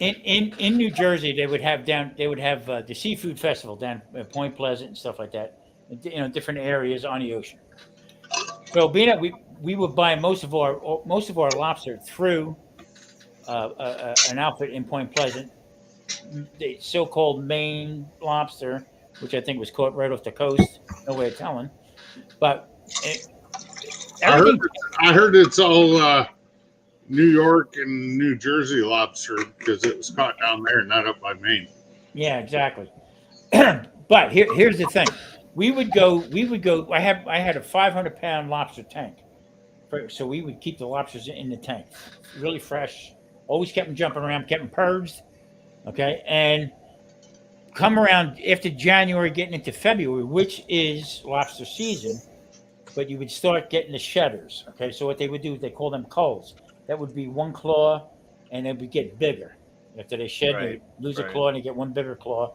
In New Jersey, they would have the seafood festival down at Point Pleasant and stuff like that. Different areas on the ocean. So being that we would buy most of our lobster through an outfit in Point Pleasant, the so-called Maine lobster, which I think was caught right off the coast. No way of telling, but everything. I heard it's all New York and New Jersey lobster because it was caught down there, not up by Maine. Yeah, exactly. But here's the thing: we would go. I had a 500-pound lobster tank, so we would keep the lobsters in the tank, really fresh. Always kept them jumping around, kept them purged. Okay, and come around after January, getting into February, which is lobster season, but you would start getting the shedders. Okay, so what they would do is they call them culls. That would be one claw, and they would get bigger. After they shed, Right, they lose a right. claw, and they get one bigger claw.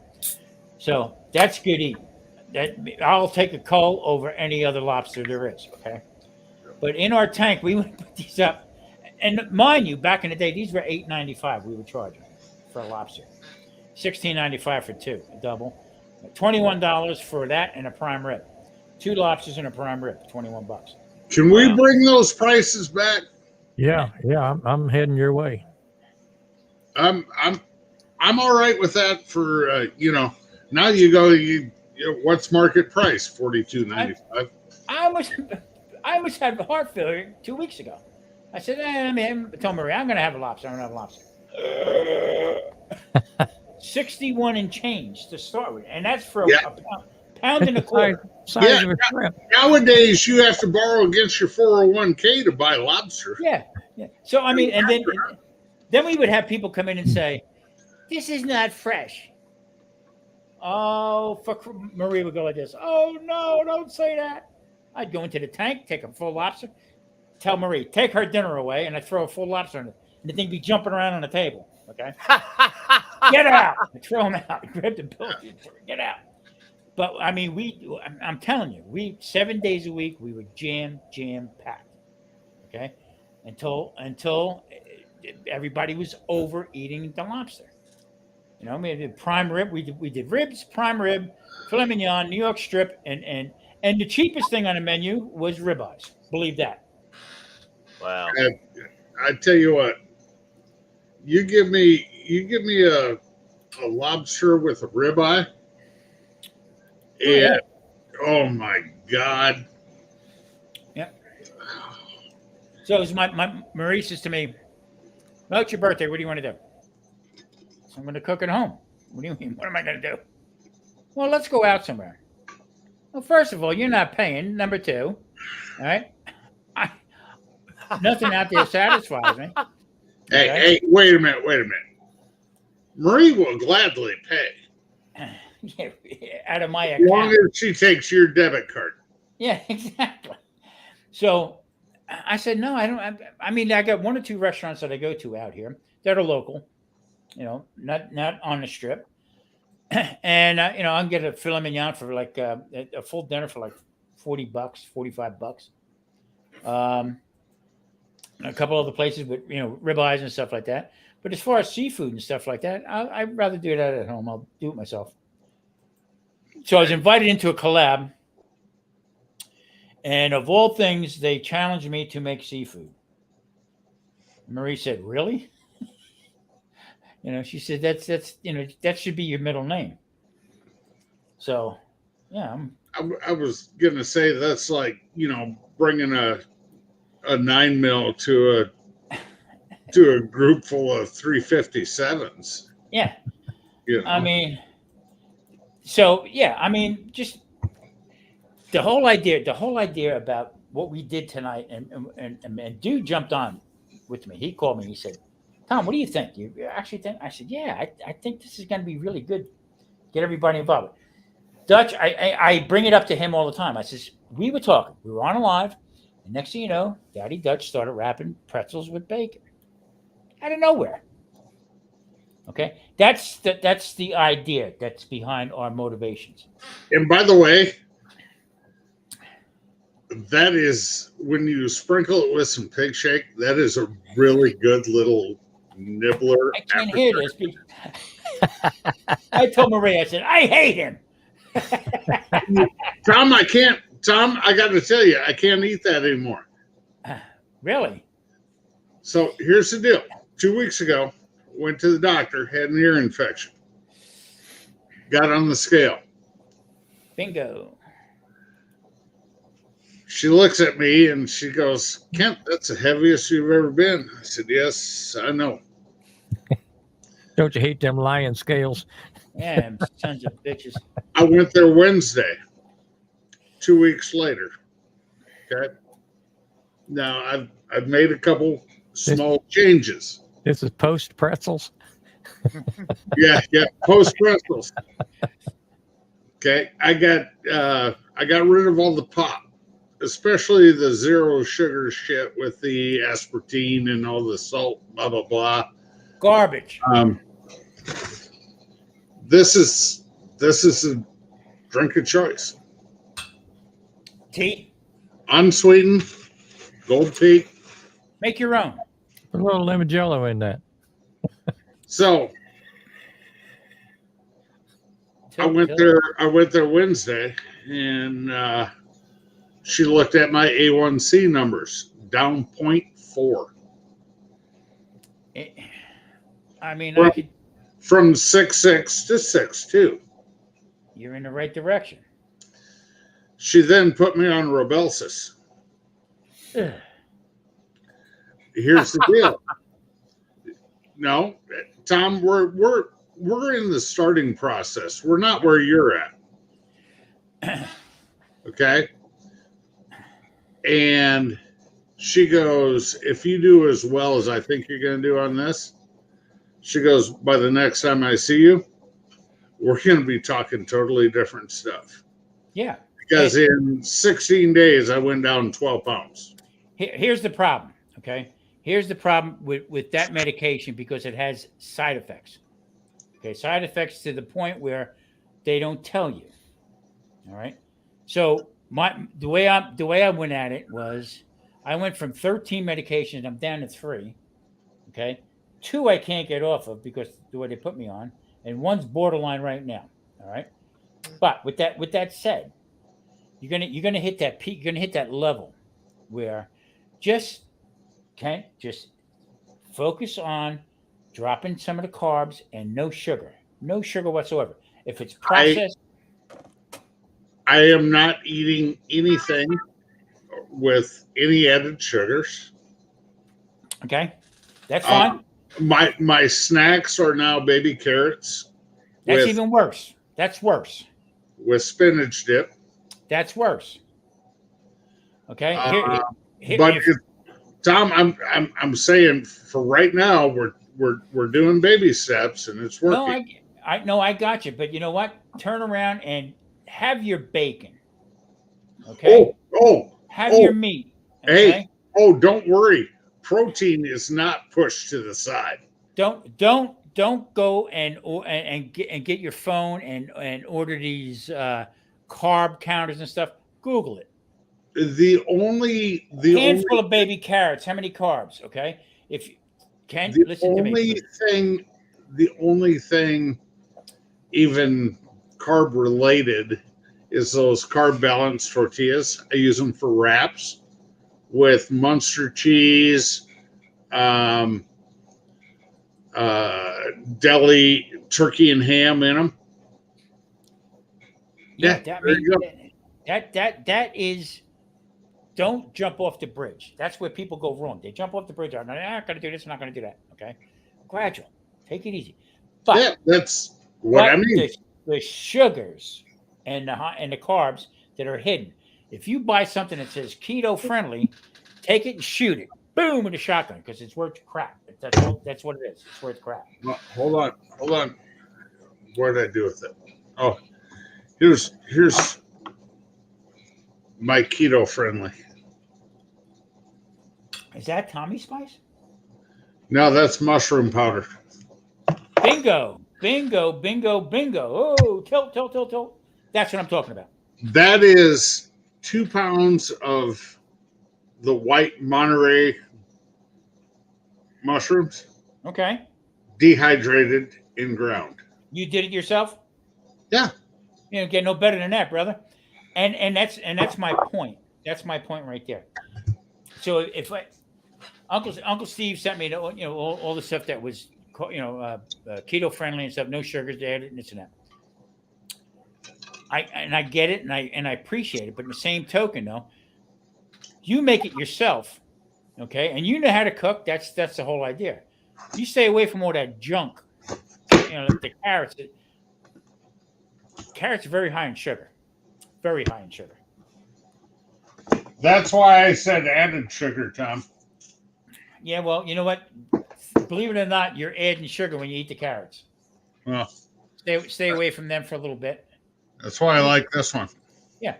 So that's good eating. I'll take a cull over any other lobster there is. Okay, but in our tank, we would put these up, and mind you, back in the day, these were $8.95. We would charge them for a lobster, $16.95 for two, a double, $21 for that and a prime rib. 2 lobsters and a prime rib, $21. Can we Wow. bring those prices back? Yeah, I'm heading your way. I'm all right with that for now you go what's market price $42.95. I almost had heart failure 2 weeks ago. I said, I told Maria, I'm going to have a lobster. I'm going to have a lobster. 61 and change to start with, and that's for Yeah. a pound and a quarter. Size Yeah. of a shrimp. Nowadays you have to borrow against your 401k to buy lobster. Yeah. So I mean, and then we would have people come in and say, "This is not fresh." Oh, Maria would go like this. Oh no, don't say that. I'd go into the tank, take a full lobster, tell Marie, take her dinner away, and I throw a full lobster in it, and the thing be jumping around on the table. Okay, get out! I throw him out. Grab the bill. Get out. But I mean, I'm telling you, 7 days a week we were jam packed. Okay, until everybody was overeating the lobster. I did prime rib. We did ribs, prime rib, filet mignon, New York strip, and the cheapest thing on the menu was ribeyes. Believe that. Wow. I tell you what, you give me a lobster with a ribeye, yeah. and oh my god. So it was my Marie says to me, "Well, it's your birthday. What do you want to do?" So I'm going to cook at home. What do you mean? What am I going to do? Well, let's go out somewhere. Well, first of all, you're not paying. Number 2, all right? Nothing out there satisfies me. Hey, wait a minute. Marie will gladly pay. Yeah, out of my As long account. as she takes your debit card. Yeah, exactly. So I said, no, I don't. I mean, I got 1 or 2 restaurants that I go to out here that are local, not on the strip. And, I can get a filet mignon for like a full dinner for like $40, $45. A couple other places with, ribeyes and stuff like that. But as far as seafood and stuff like that, I'd rather do that at home. I'll do it myself. So I was invited into a collab. And of all things, they challenged me to make seafood. Marie said, "Really?" She said, "That's that should be your middle name." So, yeah, I was gonna say that's like, bringing a 9 mil to a group full of 357s. Yeah. You know? I mean, so yeah, I mean, just the whole idea about what we did tonight, and dude jumped on with me. He called me. He said, "Tom, what do you think? You actually think?" I said, "Yeah, I think this is going to be really good. Get everybody involved." Dutch, I bring it up to him all the time. I says, "We were talking. We were on a live, and next thing you know, Daddy Dutch started wrapping pretzels with bacon out of nowhere." Okay, that's the idea that's behind our motivations. And by the way, that is when you sprinkle it with some pig shake. That is a really good little nibbler. I can't hear this. I told Maria, I said, I hate him. Tom, I can't. Tom, I got to tell you, I can't eat that anymore. Really? So here's the deal. 2 weeks ago, went to the doctor, had an ear infection. Got on the scale. Bingo. She looks at me and she goes, "Kent, that's the heaviest you've ever been." I said, "Yes, I know." Don't you hate them lion scales? Yeah, sons of bitches. I went there Wednesday, 2 weeks later. Okay. Now I've made a couple small changes. This is post pretzels. Yeah, post pretzels. Okay. I got rid of all the pop, especially the zero sugar shit with the aspartame and all the salt, blah blah blah. Garbage. This is a drink of choice. Tea. Unsweetened, Gold Peak. Make your own. Put a little lemon jello in that. So I went there Wednesday, and she looked at my A1C numbers, down 0.4. I mean, Well, I could. From 6.6 to 6.2. You're in the right direction. She then put me on Rybelsus. Ugh. Here's the deal. No, Tom, we're in the starting process. We're not where you're at. Okay? And she goes, "If you do as well as I think you're going to do on this," she goes, "by the next time I see you, we're going to be talking totally different stuff." Yeah. Because in 16 days, I went down 12 pounds. Here's the problem. Okay. Here's the problem with that medication, because it has side effects. Okay. Side effects to the point where they don't tell you. All right. So the way I went at it was, I went from 13 medications. I'm down to 3. Okay. 2 I can't get off of because the way they put me on, and 1's borderline right now. All right. But with that said, you're gonna hit that peak. You're gonna hit that level where just focus on dropping some of the carbs and no sugar whatsoever. If it's processed, I am not eating anything with any added sugars. okay, that's fine. My snacks are now baby carrots. That's even worse. That's worse. With spinach dip. That's worse. Okay. But Tom, I'm saying for right now we're doing baby steps and it's working. No, I got you. But you know what? Turn around and have your bacon. Okay. Have your meat. Okay? Hey. Don't worry. Protein is not pushed to the side. Don't go and get your phone and order these carb counters and stuff. Google it. The handful of baby carrots. How many carbs? Okay. If you can listen to me. The only thing even carb related is those carb balanced tortillas. I use them for wraps with Munster cheese, deli turkey and ham in them. Yeah, there you go. That is. Don't jump off the bridge. That's where people go wrong. They jump off the bridge. I'm not going to do this. I'm not going to do that. Okay, gradual. Take it easy. But Yeah, that's what I mean. the sugars and the carbs that are hidden. If you buy something that says keto friendly, take it and shoot it. Boom with a shotgun because it's worth crap. That's what it is. It's worth crap. Well, hold on. What did I do with it? Oh, here's my keto friendly. Is that Tommy Spice? No, that's mushroom powder. Bingo, bingo, bingo, bingo. Oh, tilt. That's what I'm talking about. That is 2 pounds of the white Monterey mushrooms, Okay. dehydrated and ground. You did it yourself? Yeah. You don't get no better than that, brother. And that's my point. That's my point right there. So if Uncle Steve sent me all the stuff that was keto friendly and stuff, no sugars added, and this and that. I get it and I appreciate it, but in the same token, though, you make it yourself, okay, and you know how to cook. That's the whole idea. You stay away from all that junk. Like the carrots. Carrots are very high in sugar. Very high in sugar. That's why I said added sugar, Tom. Yeah, well, you know what? Believe it or not, you're adding sugar when you eat the carrots. Well, Stay away from them for a little bit. that's why I like this one. Yeah,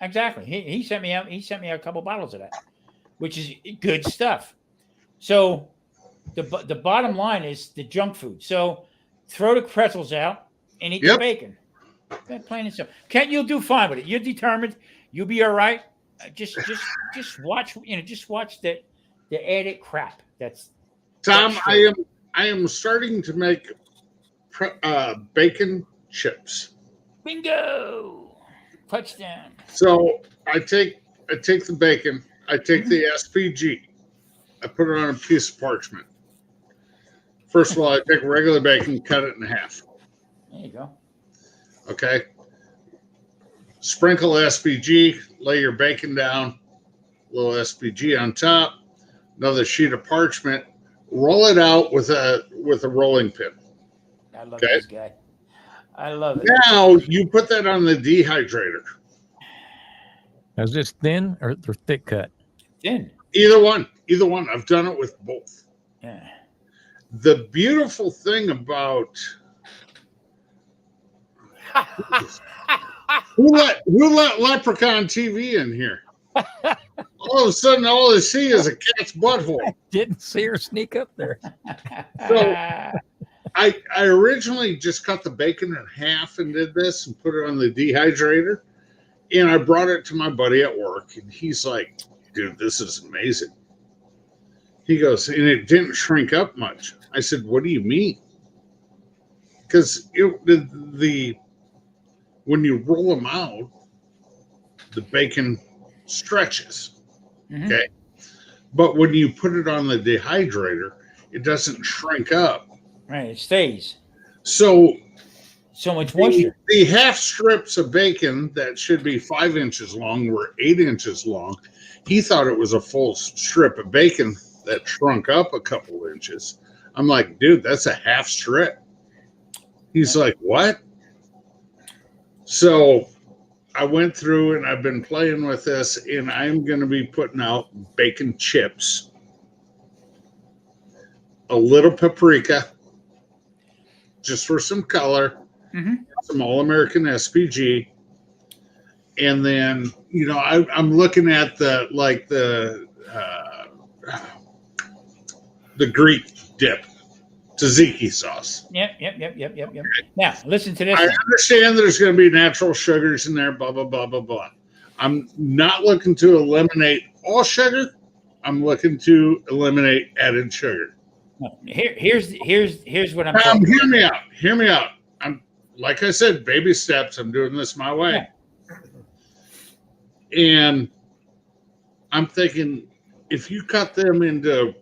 exactly. He sent me out. He sent me out a couple bottles of that, which is good stuff. So the bottom line is the junk food. So throw the pretzels out and eat the bacon. That plain and simple. Kent, you'll do fine with it. You're determined. You'll be all right. Just watch. Just watch the added crap. That's Tom. that's true. I am starting to make bacon chips. Bingo! Touchdown. So I take the bacon. I take the SPG. I put it on a piece of parchment. First of all, I take regular bacon, cut it in half. There you go. Okay. Sprinkle SPG, lay your bacon down, little SPG on top, another sheet of parchment, roll it out with a rolling pin. I love this guy. I love it. Now you put that on the dehydrator. Is this thin or thick cut? Thin. Either one. I've done it with both. Yeah. The beautiful thing about who let Leprechaun TV in here? All of a sudden, all I see is a cat's butthole. Didn't see her sneak up there. So I originally just cut the bacon in half and did this and put it on the dehydrator, and I brought it to my buddy at work, and he's like, "Dude, this is amazing." He goes, and it didn't shrink up much. I said, "What do you mean?" Because when you roll them out, the bacon stretches. Mhm. Okay. But when you put it on the dehydrator, it doesn't shrink up. Right. It stays. So So much moisture. the half strips of bacon that should be 5 inches long were 8 inches long. He thought it was a full strip of bacon that shrunk up a couple inches. I'm like, dude, that's a half strip. He's like, what? So I went through and I've been playing with this, and I'm going to be putting out bacon chips, a little paprika, just for some color, some All-American SPG, and then I'm looking at the Greek dip, tzatziki sauce. Yep. Now, listen to this. I understand there's going to be natural sugars in there, blah, blah, blah, blah, blah. I'm not looking to eliminate all sugar. I'm looking to eliminate added sugar. No, here's what I'm Tom, talking hear about. me out. I'm, like I said, baby steps. I'm doing this my way. Yeah. And I'm thinking, if you cut them into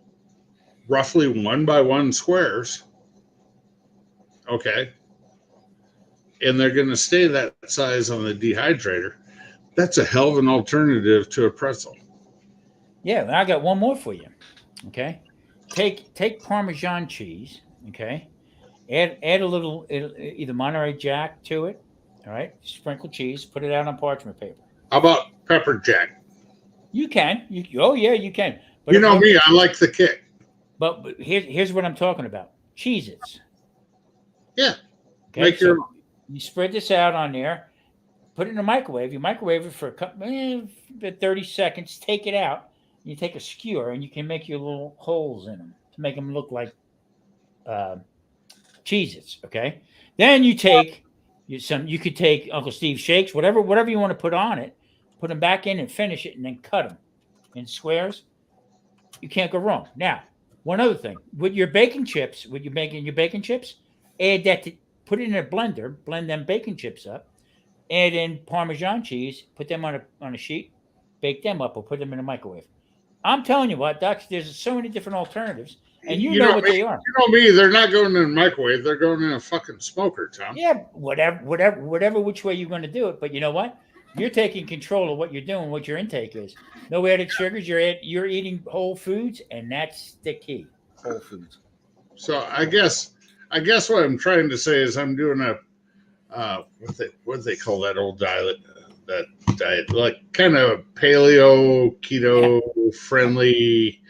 roughly 1 by 1 squares, okay, and they're going to stay that size on the dehydrator, That's a hell of an alternative to a pretzel. Yeah, and I got one more for you. Okay, take Parmesan cheese. Okay, add a little either Monterey Jack to it. All right, sprinkle cheese. Put it out on parchment paper. How about pepper jack? You can. Oh yeah, you can. But You know me, I like the kick. But here's what I'm talking about. Cheez-Its. Yeah. Okay, Make so your you spread this out on there. Put it in the microwave. You microwave it for a couple, 30 seconds. Take it out. You take a skewer and you can make your little holes in them to make them look like Cheez-Its. Okay. Then you take you could take Uncle Steve shakes, whatever you want to put on it, put them back in and finish it and then cut them in squares. You can't go wrong. Now, one other thing with your bacon chips, when you're making your bacon chips, add that to put it in a blender, blend them bacon chips up, add in Parmesan cheese, put them on a sheet, bake them up, or put them in a microwave. I'm telling you what, Doc, there's so many different alternatives, and you know what they are. You know me, they're not going in a microwave, they're going in a fucking smoker, Tom. Yeah, whatever which way you're going to do it. But you know what? You're taking control of what you're doing, what your intake is. No added sugars. You're eating whole foods, and that's the key. Whole foods. So I guess what I'm trying to say is I'm doing a what do they call that old diet? That diet, like kind of paleo, keto friendly,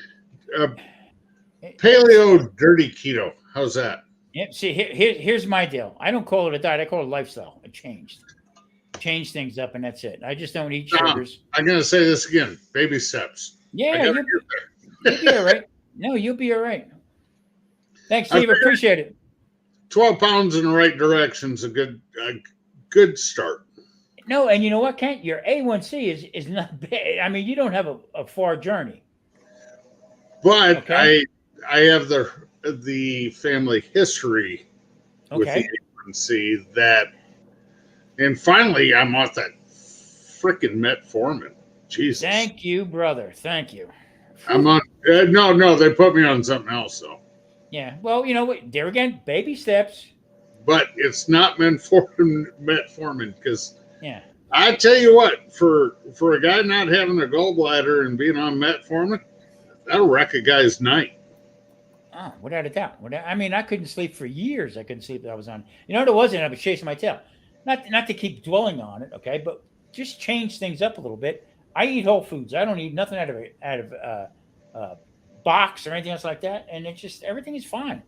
paleo dirty keto. How's that? Yeah. See, here's my deal. I don't call it a diet. I call it a lifestyle. I change things up, and that's it. I just don't eat sugars. I'm gonna say this again. Baby steps. Yeah, you'll be all right. No, you'll be all right. Thanks, Steve. Appreciate it. 12 pounds in the right direction is a good start. No, and you know what, Kent? Your A1C is not bad. I mean, you don't have a far journey. But okay. I have the family history with the A1C that, and finally I'm off that freaking metformin. Jesus. Thank you, brother. Thank you. I'm on. No, they put me on something else though. Yeah. Well, you know what? There again, baby steps. But it's not metformin because. Yeah. I tell you what, for a guy not having a gallbladder and being on metformin, that'll wreck a guy's night. Oh, without a doubt. I mean, I couldn't sleep for years. I couldn't sleep that I was on. You know what it was? And I was chasing my tail. Not to keep dwelling on it, okay, but just change things up a little bit. I eat whole foods. I don't eat nothing out of box or anything else like that, and it's just everything is fine.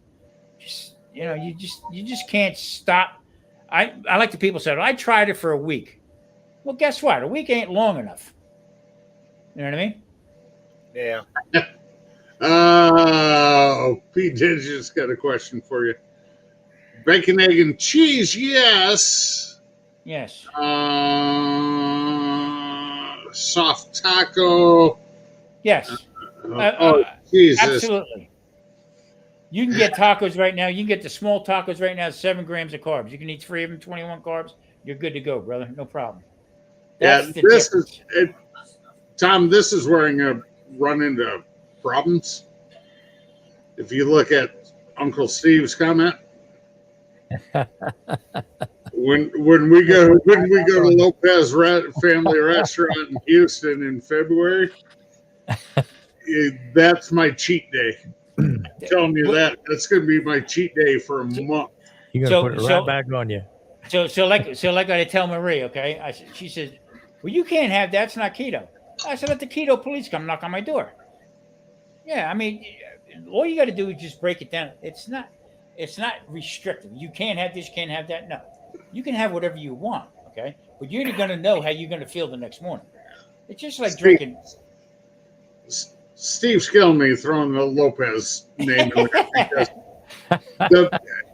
Just you just can't stop. I like the people said, I tried it for a week. Well, guess what? A week ain't long enough. You know what I mean? Yeah. Pete Digits got a question for you. Bacon, egg, and cheese, yes. Yes. Soft taco. Yes. Jesus. Absolutely. You can get tacos right now. You can get the small tacos right now, 7 grams of carbs. You can eat 3 of them, 21 carbs. You're good to go, brother. No problem. That's Tom, this is where I'm going to run into problems. If you look at Uncle Steve's comment, when we go to Lopez Family Restaurant in Houston in February, that's my cheat day. I'm telling you that's going to be my cheat day for a month. You're going to put it right back on you. So like I tell Marie, okay? She says, well, you can't have that. It's not keto. I said, let the keto police come knock on my door. Yeah, I mean, all you got to do is just break it down. It's not restrictive. You can't have this, can't have that. No, you can have whatever you want, okay? But you're going to know how you're going to feel the next morning. It's just like drinking. Steve's killing me throwing the Lopez name in there because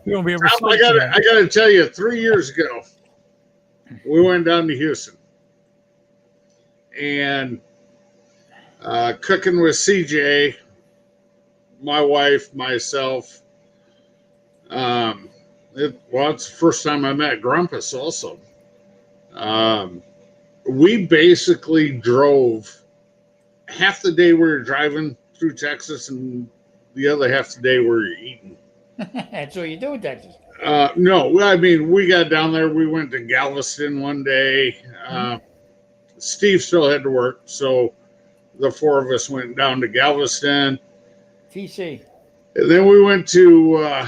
you won't be able to I got to tell you, 3 years ago, we went down to Houston and cooking with CJ, my wife, myself. It's the first time I met Grumpus also. We basically drove half the day we were driving through Texas and the other half the day we were eating. That's what you do in Texas. No, I mean, we got down there. We went to Galveston one day. Steve still had to work, so the four of us went down to Galveston. TC. And then we went to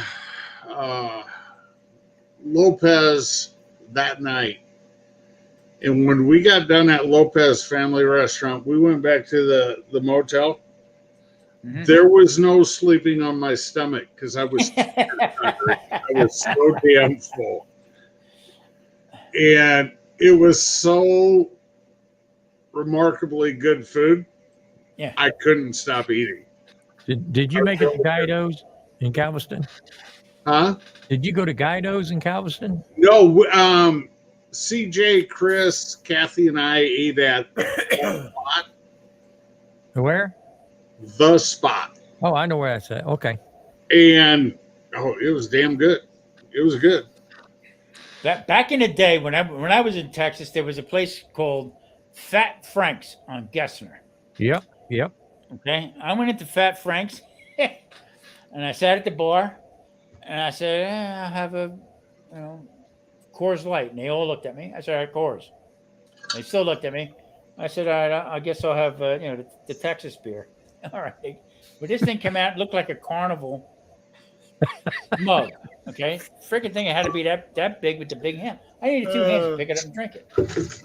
Lopez that night. And when we got done at Lopez Family Restaurant, we went back to the motel. Mhm. There was no sleeping on my stomach because I was hungry. I was so damn full. And it was so remarkably good food. Yeah. I couldn't stop eating. Did you make it to Guido's in Galveston? Huh? Did you go to Guido's in Galveston? No, CJ, Chris, Kathy, and I ate at the spot. Where? The Spot. Oh, I know where that's at. Okay. And it was damn good. It was good. Back in the day when I was in Texas, there was a place called Fat Frank's on Gessner. Yep. Okay, I went into Fat Frank's and I sat at the bar and I said, I'll have a Coors Light, and they all looked at me. I said, all right, Coors. They still looked at me. I said, all right, I guess I'll have the Texas beer. All right, but this thing came out, looked like a carnival mug. Okay, freaking thing, it had to be that big with the big hand. I needed two hands to pick it up and drink it.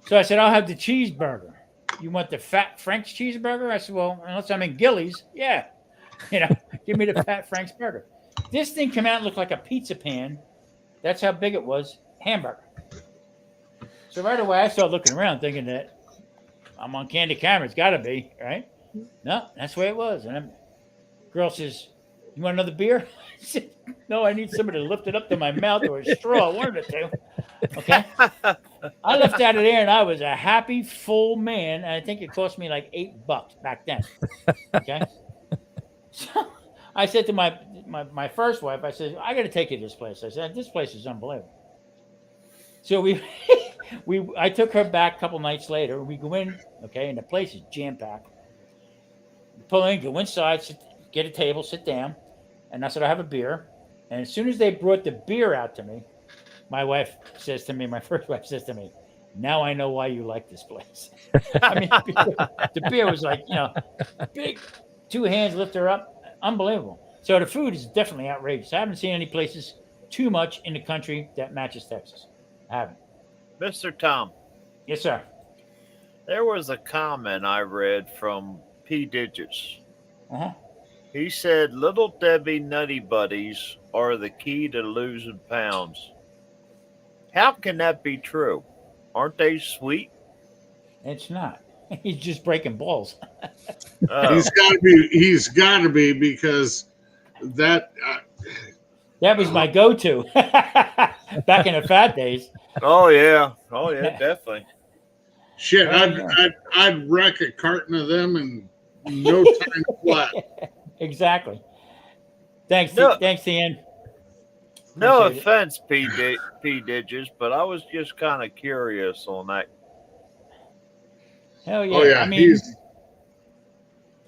So I said, I'll have the cheeseburger. You want the Fat Frank's cheeseburger? I said, well, unless I'm in Gillies, yeah. Give me the Fat Frank's burger. This thing came out and looked like a pizza pan. That's how big it was. Hamburger. So right away, I started looking around thinking that I'm on candid camera. It's got to be, right? No, that's the way it was. And girl says, you want another beer? I said, no, I need somebody to lift it up to my mouth or a straw. I wanted it to. Okay. I left out of there and I was a happy, full man. And I think it cost me like $8 back then. Okay. So I said to my first wife, I said, I got to take you to this place. I said, this place is unbelievable. So I took her back a couple nights later. We go in, okay, and the place is jam-packed. Pull in, go inside, get a table, sit down. And I said, I have a beer. And as soon as they brought the beer out to me, my first wife says to me, now I know why you like this place. I mean, the beer was like, big, two hands lift her up. Unbelievable. So the food is definitely outrageous. I haven't seen any places too much in the country that matches Texas. I haven't. Mr. Tom, Yes, sir. there was a comment I read from P. Digits. Uh-huh. He said, Little Debbie Nutty Buddies are the key to losing pounds. How can that be true? Aren't they sweet? It's not. He's just breaking balls. Oh, He's got to be because that. That was my go-to back in the fat days. oh yeah, definitely. Shit, Oh, I'd wreck a carton of them in no time flat. Exactly. Thanks, No. thanks, Ian. No Appreciate it. offense, P. Digits, but I was just kind of curious on that. Hell yeah. Oh yeah, I mean,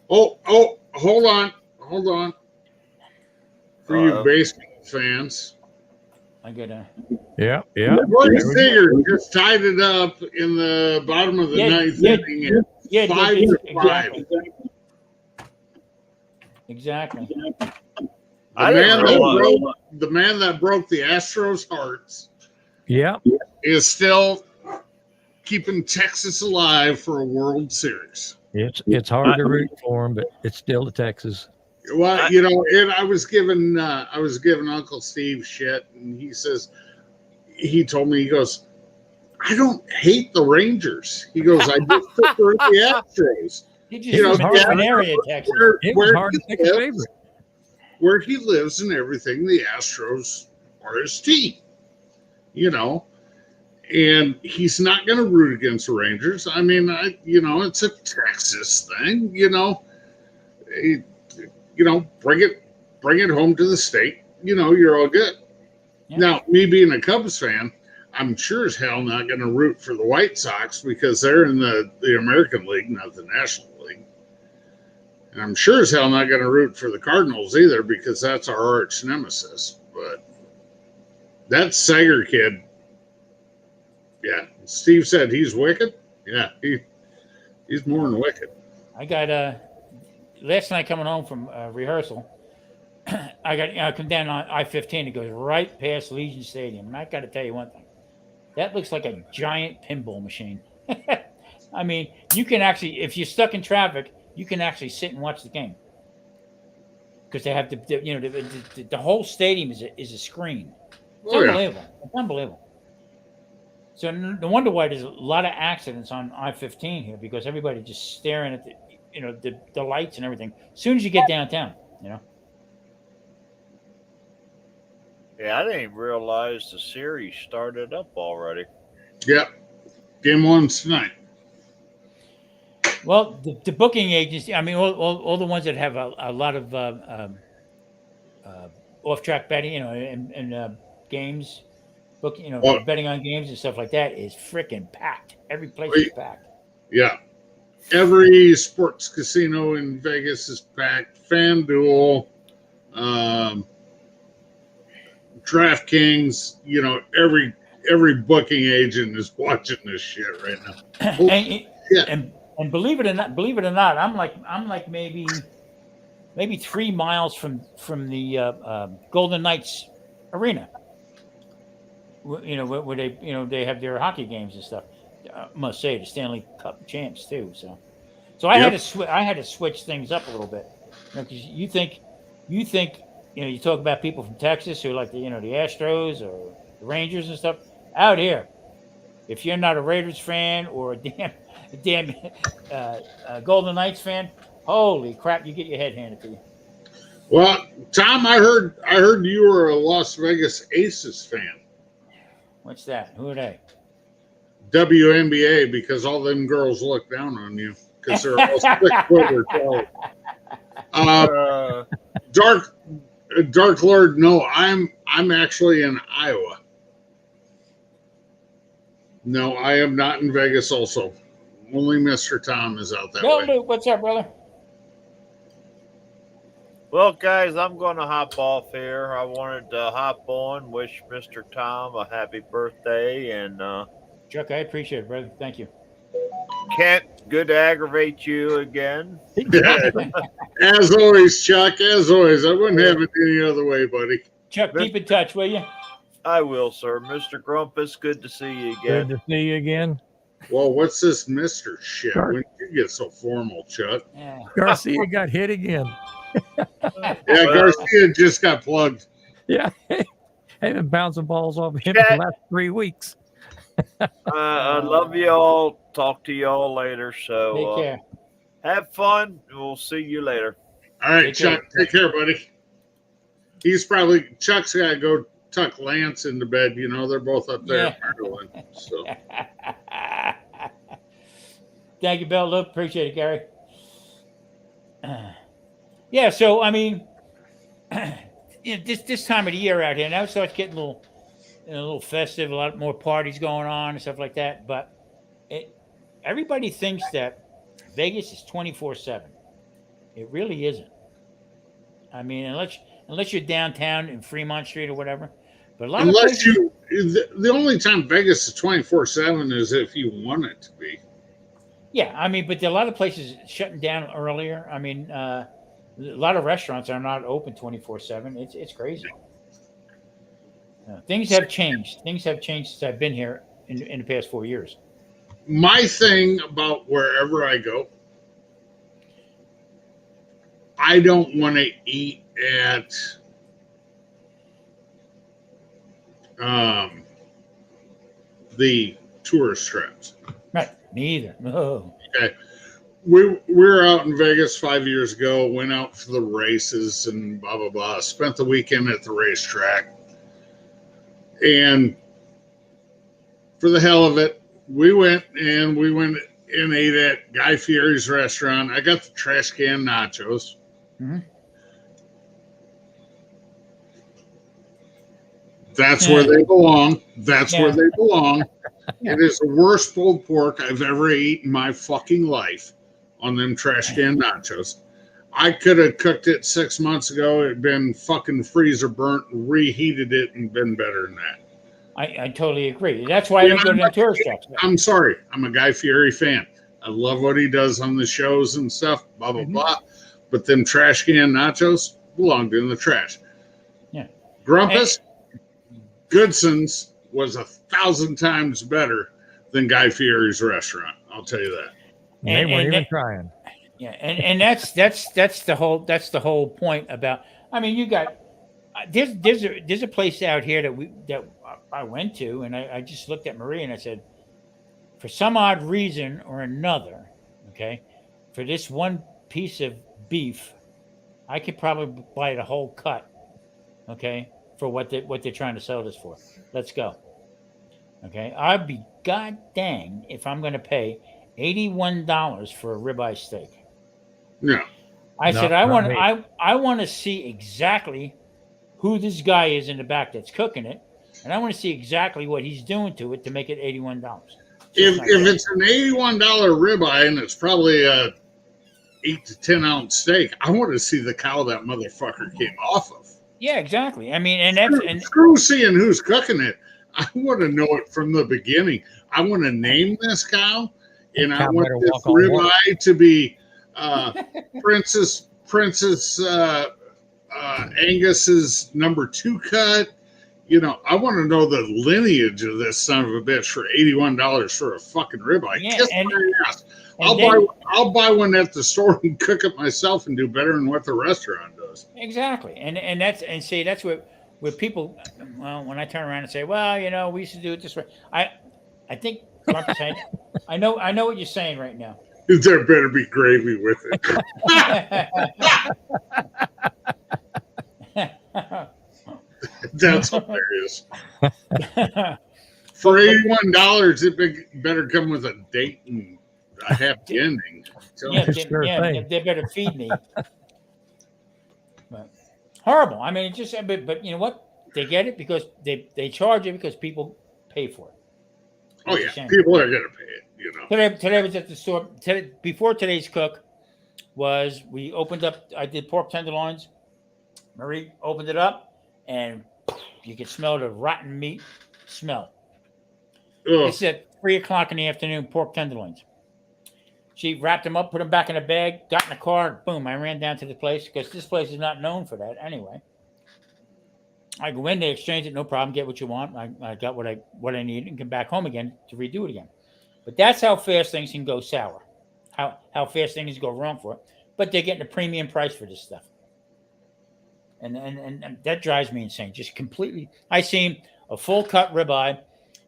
hold on. For you Uh-oh. baseball fans, I get a. Yeah. Buddy Seager just tied it up in the bottom of the ninth inning. Yeah, 5-5. Exactly. The man that broke the Astros' hearts Yeah. is still keeping Texas alive for a World Series. It's hard to root for him, but it's still the Texas. Well, and I was giving Uncle Steve shit, and he told me, he goes, I don't hate the Rangers. He goes, I just prefer the Astros. He just from a different area of Texas. It was hard to pick a favorite. Where he lives and everything, the Astros are his team. And he's not going to root against the Rangers. I mean, it's a Texas thing. Bring it home to the state. You're all good. Yeah. Now, me being a Cubs fan, I'm sure as hell not going to root for the White Sox because they're in the American League, not the National League. And I'm sure as hell not going to root for the Cardinals either because that's our arch nemesis. But that Sager kid, yeah, Steve said he's wicked. Yeah, he's more than wicked. I got last night coming home from rehearsal. I come down on I-15. It goes right past Legion Stadium, and I got to tell you one thing. That looks like a giant pinball machine. I mean, you can actually, if you're stuck in traffic, you can actually sit and watch the game because they have the whole stadium is a screen. It's Oh, yeah. unbelievable. It's unbelievable. So no wonder why there's a lot of accidents on I-15 here because everybody just staring at the lights and everything. As soon as you get downtown, Yeah, I didn't even realize the series started up already. Yep. Game 1's tonight. Well, the booking agency, I mean, all the ones that have a lot of off-track betting, and games, betting on games and stuff like that is freaking packed. Every place is packed. Yeah. Every sports casino in Vegas is packed. FanDuel, DraftKings, every booking agent is watching this shit right now. And believe it or not, I'm like maybe 3 miles from the Golden Knights arena. Where they have their hockey games and stuff. I must say the Stanley Cup champs too. So I had to switch things up a little bit because you think you talk about people from Texas who like the Astros or the Rangers and stuff out here. If you're not a Raiders fan or a damn Golden Knights fan, holy crap, you get your head handed to you. Well, Tom, I heard you were a Las Vegas Aces fan. What's that? Who are they? WNBA, because all them girls look down on you because they're all 6 foot. Dark Lord, no, I'm actually in Iowa. No, I am not in Vegas. Also, only Mr. Tom is out that way. Luke, what's up, brother? Well, guys, I'm going to hop off here. I wanted to hop on, wish Mr. Tom a happy birthday, and Chuck, I appreciate it, brother. Thank you. Kent, good to aggravate you again. As always, Chuck. As always, I wouldn't have it any other way, buddy. Chuck, keep in touch, will you? I will, sir. Mr. Grumpus, good to see you again. Good to see you again. Well, what's this Mr. shit? Sure. When did you get so formal, Chuck? Yeah. Garcia got hit again. Yeah, Garcia just got plugged. Yeah. They've been bouncing balls off him for the last 3 weeks. I love you all. Talk to you all later. So Take care. have fun. We'll see you later. All right, Take Chuck. care. Take care, buddy. Chuck's got to go tuck Lance into bed. They're both up there in Maryland. So. Thank you, Bill. Look, appreciate it, Gary. Yeah, so I mean, this time of the year out here now it starts getting a little festive, a lot more parties going on and stuff like that. But everybody thinks that Vegas is 24/7. It really isn't. I mean, unless you're downtown in Fremont Street or whatever. But a lot of places, the only time Vegas is 24/7 is if you want it to be. yeah, I mean, but a lot of places shutting down earlier. I mean, a lot of restaurants are not open 24/7. It's crazy. Things have changed. Things have changed since I've been here in the past 4 years. My thing about wherever I go, I don't want to eat at the tourist traps. Right. Me either. No. Okay. We were out in Vegas 5 years ago, went out for the races and blah, blah, blah. Spent the weekend at the racetrack. And for the hell of it, we went and ate at Guy Fieri's restaurant. I got the trash can nachos. Mhm. That's where they belong. That's Yeah. where they belong. Yeah. It is the worst pulled pork I've ever eaten in my fucking life on them trash can nachos. I could have cooked it 6 months ago. It'd been fucking freezer burnt, reheated it, and been better than that. I totally agree. That's why I don't go to the tourist traps. I'm sorry. I'm a Guy Fieri fan. I love what he does on the shows and stuff, blah, blah, Mhm. blah. But them trash can nachos belonged in the trash. Yeah. Grumpus, Goodson's was 1,000 times better than Guy Fieri's restaurant. I'll tell you that. They And- weren't and even that- trying. Yeah, and that's the whole point about. I mean, you got there's a place out here that I went to, and I just looked at Marie and I said, for some odd reason or another, okay, for this one piece of beef, I could probably buy the whole cut, okay, for what they're trying to sell this for. Let's go. Okay, I'd be god dang if I'm going to pay $81 for a ribeye steak. No. I No, said I not want me. I want to see exactly who this guy is in the back that's cooking it, and I want to see exactly what he's doing to it to make it $81. If it's an $81 ribeye and it's probably a 8 to 10 ounce steak, I want to see the cow that motherfucker came off of. Yeah, exactly. I mean, and that's and Screw seeing who's cooking it. I want to know it from the beginning. I want to name this cow, and I Cow want better this walk on water. ribeye to be Princess Angus's number 2 cut. You know, I want to know the lineage of this son of a bitch for $81 for a fucking ribeye. Yeah, Kiss and- my ass. and then- I'll buy one at the store and cook it myself and do better than what the restaurant does. exactly, and that's and see that's what people. Well, when I turn around and say, well, you know, we used to do it this way. I think Grumpus, I know what you're saying right now. There better be gravy with it. That's hilarious. For $81, it better come with a date and a happy ending. So, Yeah, Sure yeah, thing. they better feed me. But horrible. I mean, but you know what? They get it because they charge it because people pay for it. oh It's a yeah, shame. people are gonna pay it. You know. Today I was at the store. Before today's cook was we opened up. I did pork tenderloins. Marie opened it up, and you could smell the rotten meat smell. Ugh. It's at 3:00 in the afternoon. Pork tenderloins. She wrapped them up, put them back in a bag, got in the car, boom. I ran down to the place because this place is not known for that anyway. I go in, they exchange it, no problem. Get what you want. I got what I need, and come back home again to redo it again. But that's how fast things can go sour. How fast things go wrong for it. But they're getting a premium price for this stuff, and that drives me insane. Just completely. I seen a full cut ribeye.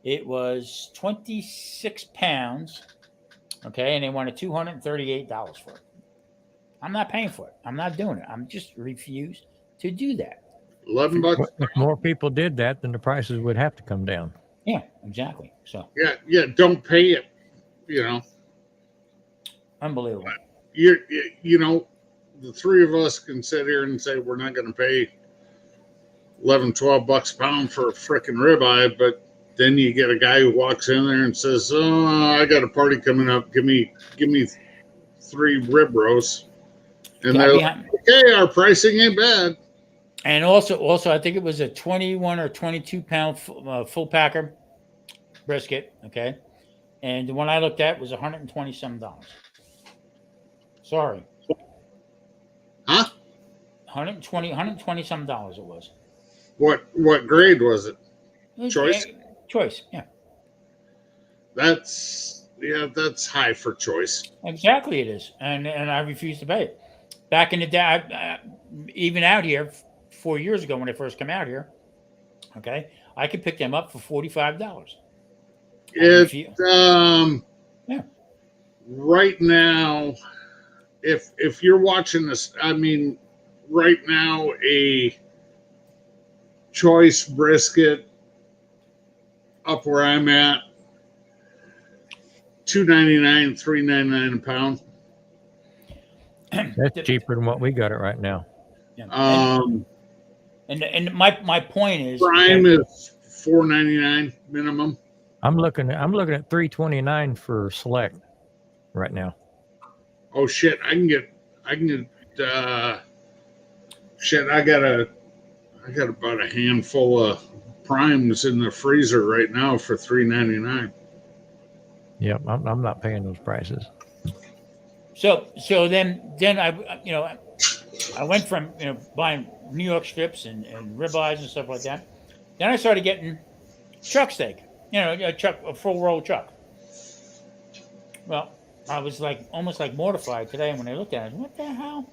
It was 26 pounds. Okay, and they wanted $238 for it. I'm not paying for it. I'm not doing it. I'm just refused to do that. $11. If more people did that, then the prices would have to come down. Yeah, exactly. So Yeah. Don't pay it. You know. unbelievable. You know, the three of us can sit here and say we're not going to pay $11-12 a pound for a frickin' ribeye, but then you get a guy who walks in there and says, "Oh, I got a party coming up. Give me 3 rib roasts," and Yeah, they're like, behind- "Okay, our pricing ain't bad." And also, I think it was a 21 or 22 pound full packer brisket. Okay, and the one I looked at was $120 some dollars. Sorry, Huh? 120 some dollars it was. What grade was it? Choice? Choice. Yeah, That's high for choice. exactly. It is, and I refuse to pay it. Back in the day, even out here 4 years ago when I first came out here, okay, I could pick them up for $45. It Yeah. Right now, if you're watching this, I mean, right now a choice brisket up where I'm at, $2.99, $3.99 a pound. That's cheaper than what we got it right now. Yeah. And And my point is, prime okay, is $4.99 minimum. I'm looking at $3.29 for select right now. Oh shit! I can get. Shit! I got about a handful of Primes in the freezer right now for $3.99. Yep, I'm not paying those prices. So then I went from buying New York strips and ribeyes and stuff like that. Then I started getting chuck steak, a full roll chuck. Well, I was almost mortified today when I looked at it. What the hell?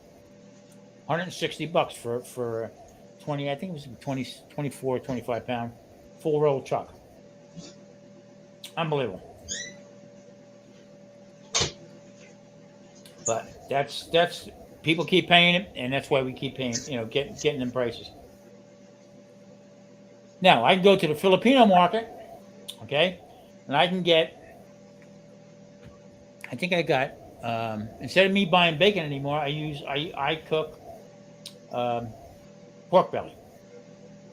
$160 for 20, I think it was 20, 24, 25 pound full roll chuck. Unbelievable. But that's people keep paying it, and that's why we keep paying, getting them prices. Now I can go to the Filipino market, okay, and I can get. I think I got instead of me buying bacon anymore, I cook pork belly.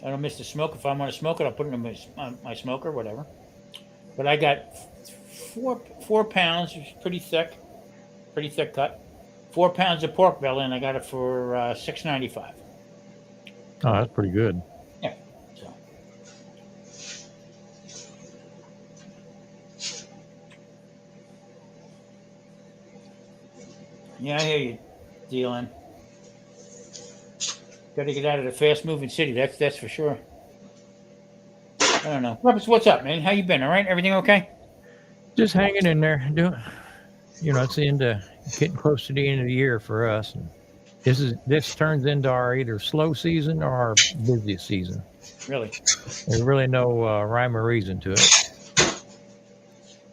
I don't miss the smoke. If I want to smoke it, I'll put it in my smoker, whatever. But I got 4 pounds, which is pretty thick cut. 4 pounds of pork belly, and I got it for $6.95. Oh, that's pretty good. Yeah. So. Yeah, I hear you, Dylan. Got to get out of the fast-moving city. That's for sure. I don't know. Rubbers, what's up, man? How you been? All right? Everything okay? Just hanging in there. It's getting close to the end of the year for us. And this turns into our either slow season or our busiest season. Really? There's really no rhyme or reason to it.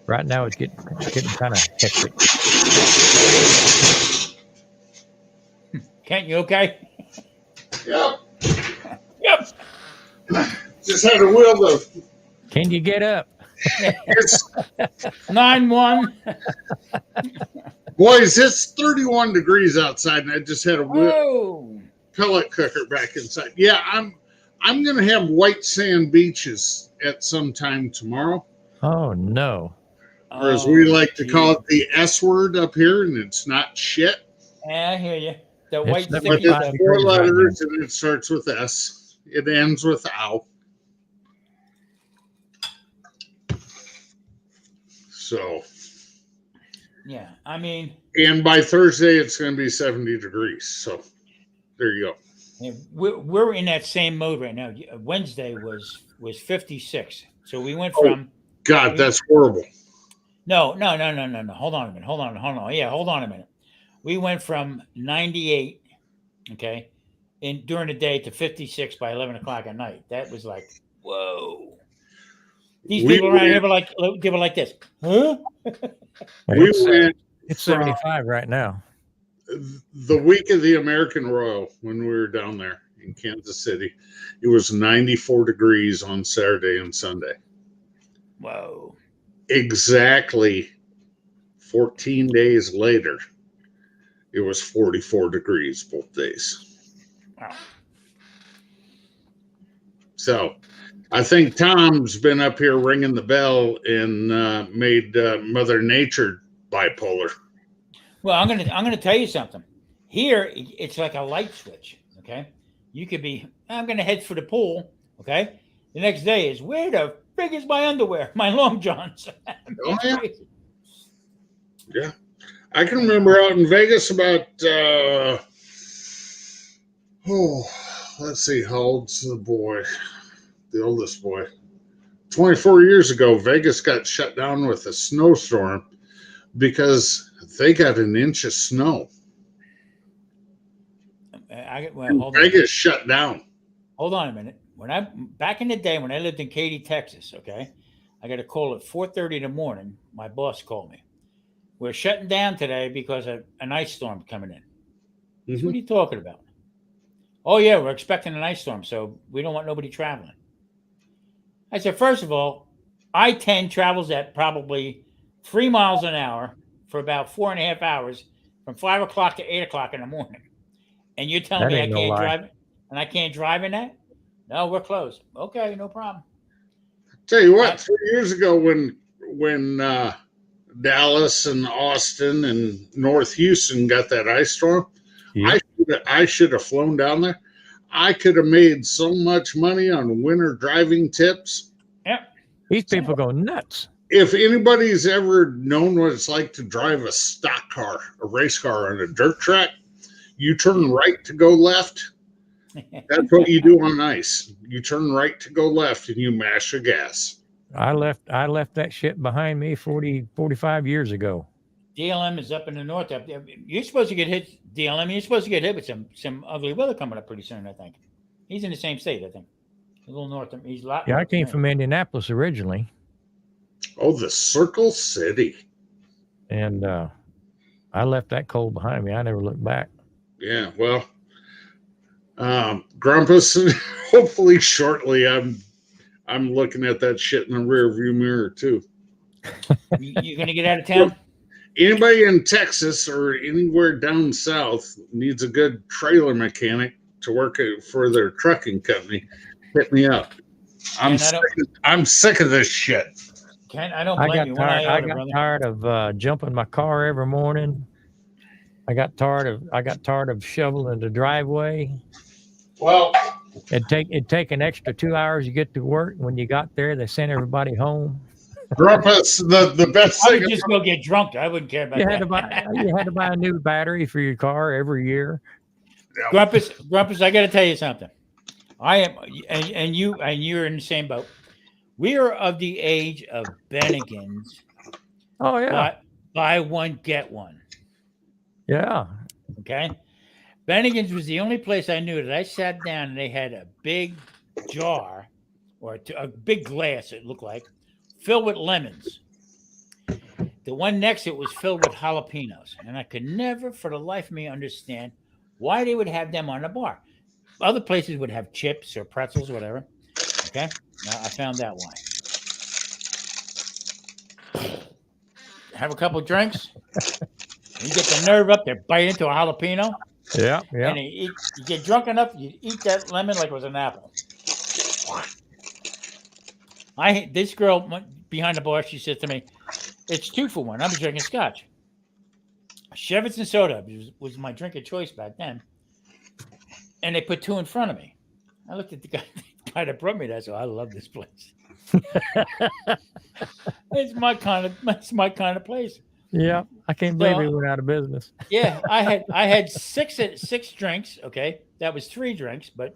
Right now, it's getting kind of hectic. Kent, you okay? Yep. Yep. Just had to wheel the. Can you get up? It's, 9-1. boys, it's 31 degrees outside, and I just had a Whoa. pellet cooker back inside. Yeah, I'm gonna have white sand beaches at some time tomorrow, Oh no! or as we like to call it, the S word up here, and it's not shit. Yeah, I hear you. The It's white never But sticky fine. stuff. it's 4 degrees right letters, and it starts with S. It ends with ow. So, Yeah, I mean, and by Thursday, it's going to be 70 degrees. So, there you go. yeah, we're in that same mode right now. Wednesday was 56. So we went from God, that's horrible. no. Hold on a minute. Hold on. Yeah, hold on a minute. We went from 98, okay, during the day to 56 by 11 o'clock at night. That was like, whoa. These We people around here went- were like this. Huh? We It's, went it's from 75 right now. the week of the American Royal when we were down there in Kansas City. It was 94 degrees on Saturday and Sunday. Whoa. Exactly 14 days later, it was 44 degrees both days. Wow. So I think Tom's been up here ringing the bell and made Mother Nature bipolar. Well, I'm gonna tell you something. Here, it's like a light switch. Okay, you could be. I'm gonna head for the pool. Okay, the next day is where the frig is my underwear, my long johns. Oh, yeah. I can remember out in Vegas about let's see, how old's the boy? The oldest boy. 24 years ago, Vegas got shut down with a snowstorm because they got an inch of snow. Hold on. Vegas shut down. Hold on a minute. Back in the day when I lived in Katy, Texas, okay, I got a call at 4:30 in the morning. My boss called me. We're shutting down today because of an ice storm coming in. So what are you talking about? Oh yeah, we're expecting an ice storm, so we don't want nobody traveling. I said, first of all, I-10 travels at probably 3 miles an hour for about 4.5 hours from 5 o'clock to 8 o'clock in the morning. And you're telling That me I ain't no can't lie. drive, and I can't drive in that? No, we're closed. Okay, no problem. Tell you what, 3 years ago when Dallas and Austin and North Houston got that ice storm, Yeah. I should have flown down there. I could have made so much money on winter driving tips. Yep. These people go nuts. If anybody's ever known what it's like to drive a stock car, a race car on a dirt track, you turn right to go left. That's what you do on ice. You turn right to go left and you mash the gas. I left that shit behind me 45 years ago. DLM is up in the north. Up there. You're supposed to get hit, DLM. You're supposed to get hit with some ugly weather coming up pretty soon, I think. He's in the same state, I think. A little north of he's a lot. Yeah, I north came of me. from Indianapolis originally, Oh, the Circle City. and I left that cold behind me. I never looked back. Yeah, well, Grumpus, hopefully shortly I'm looking at that shit in the rear view mirror too. You gonna get out of town? Anybody in Texas or anywhere down south needs a good trailer mechanic to work for their trucking company, hit me up. I'm sick of this shit. Ken, I don't I blame got you. tired. I got brother. tired of jumping my car every morning. I got tired of shoveling the driveway. Well, It'd take an extra 2 hours to get to work. When you got there, they sent everybody home. Grumpus, the best I thing. would just go get drunk. I wouldn't care about You that. had to buy a new battery for your car every year. Grumpus, I got to tell you something. I am, and you're in the same boat. We are of the age of Bennigan's. Oh yeah, Buy one, get one. yeah. Okay. Bennigan's was the only place I knew that I sat down and they had a big jar or a big glass, it looked like, filled with lemons. The one next to it was filled with jalapenos. And I could never, for the life of me, understand why they would have them on the bar. Other places would have chips or pretzels or whatever. Okay. Now, I found out why. Have a couple drinks. You get the nerve up there, bite into a jalapeno. Yeah, yeah. And you get drunk enough, you eat that lemon like it was an apple. This girl behind the bar, she said to me, "It's 2 for 1. I'm drinking scotch." Chevitz and soda was my drink of choice back then. And they put 2 in front of me. I looked at the guy that brought me that. So I love this place. It's my kind of place. Yeah, I can't believe we went out of business. Yeah, I had six drinks. Okay, that was 3 drinks, but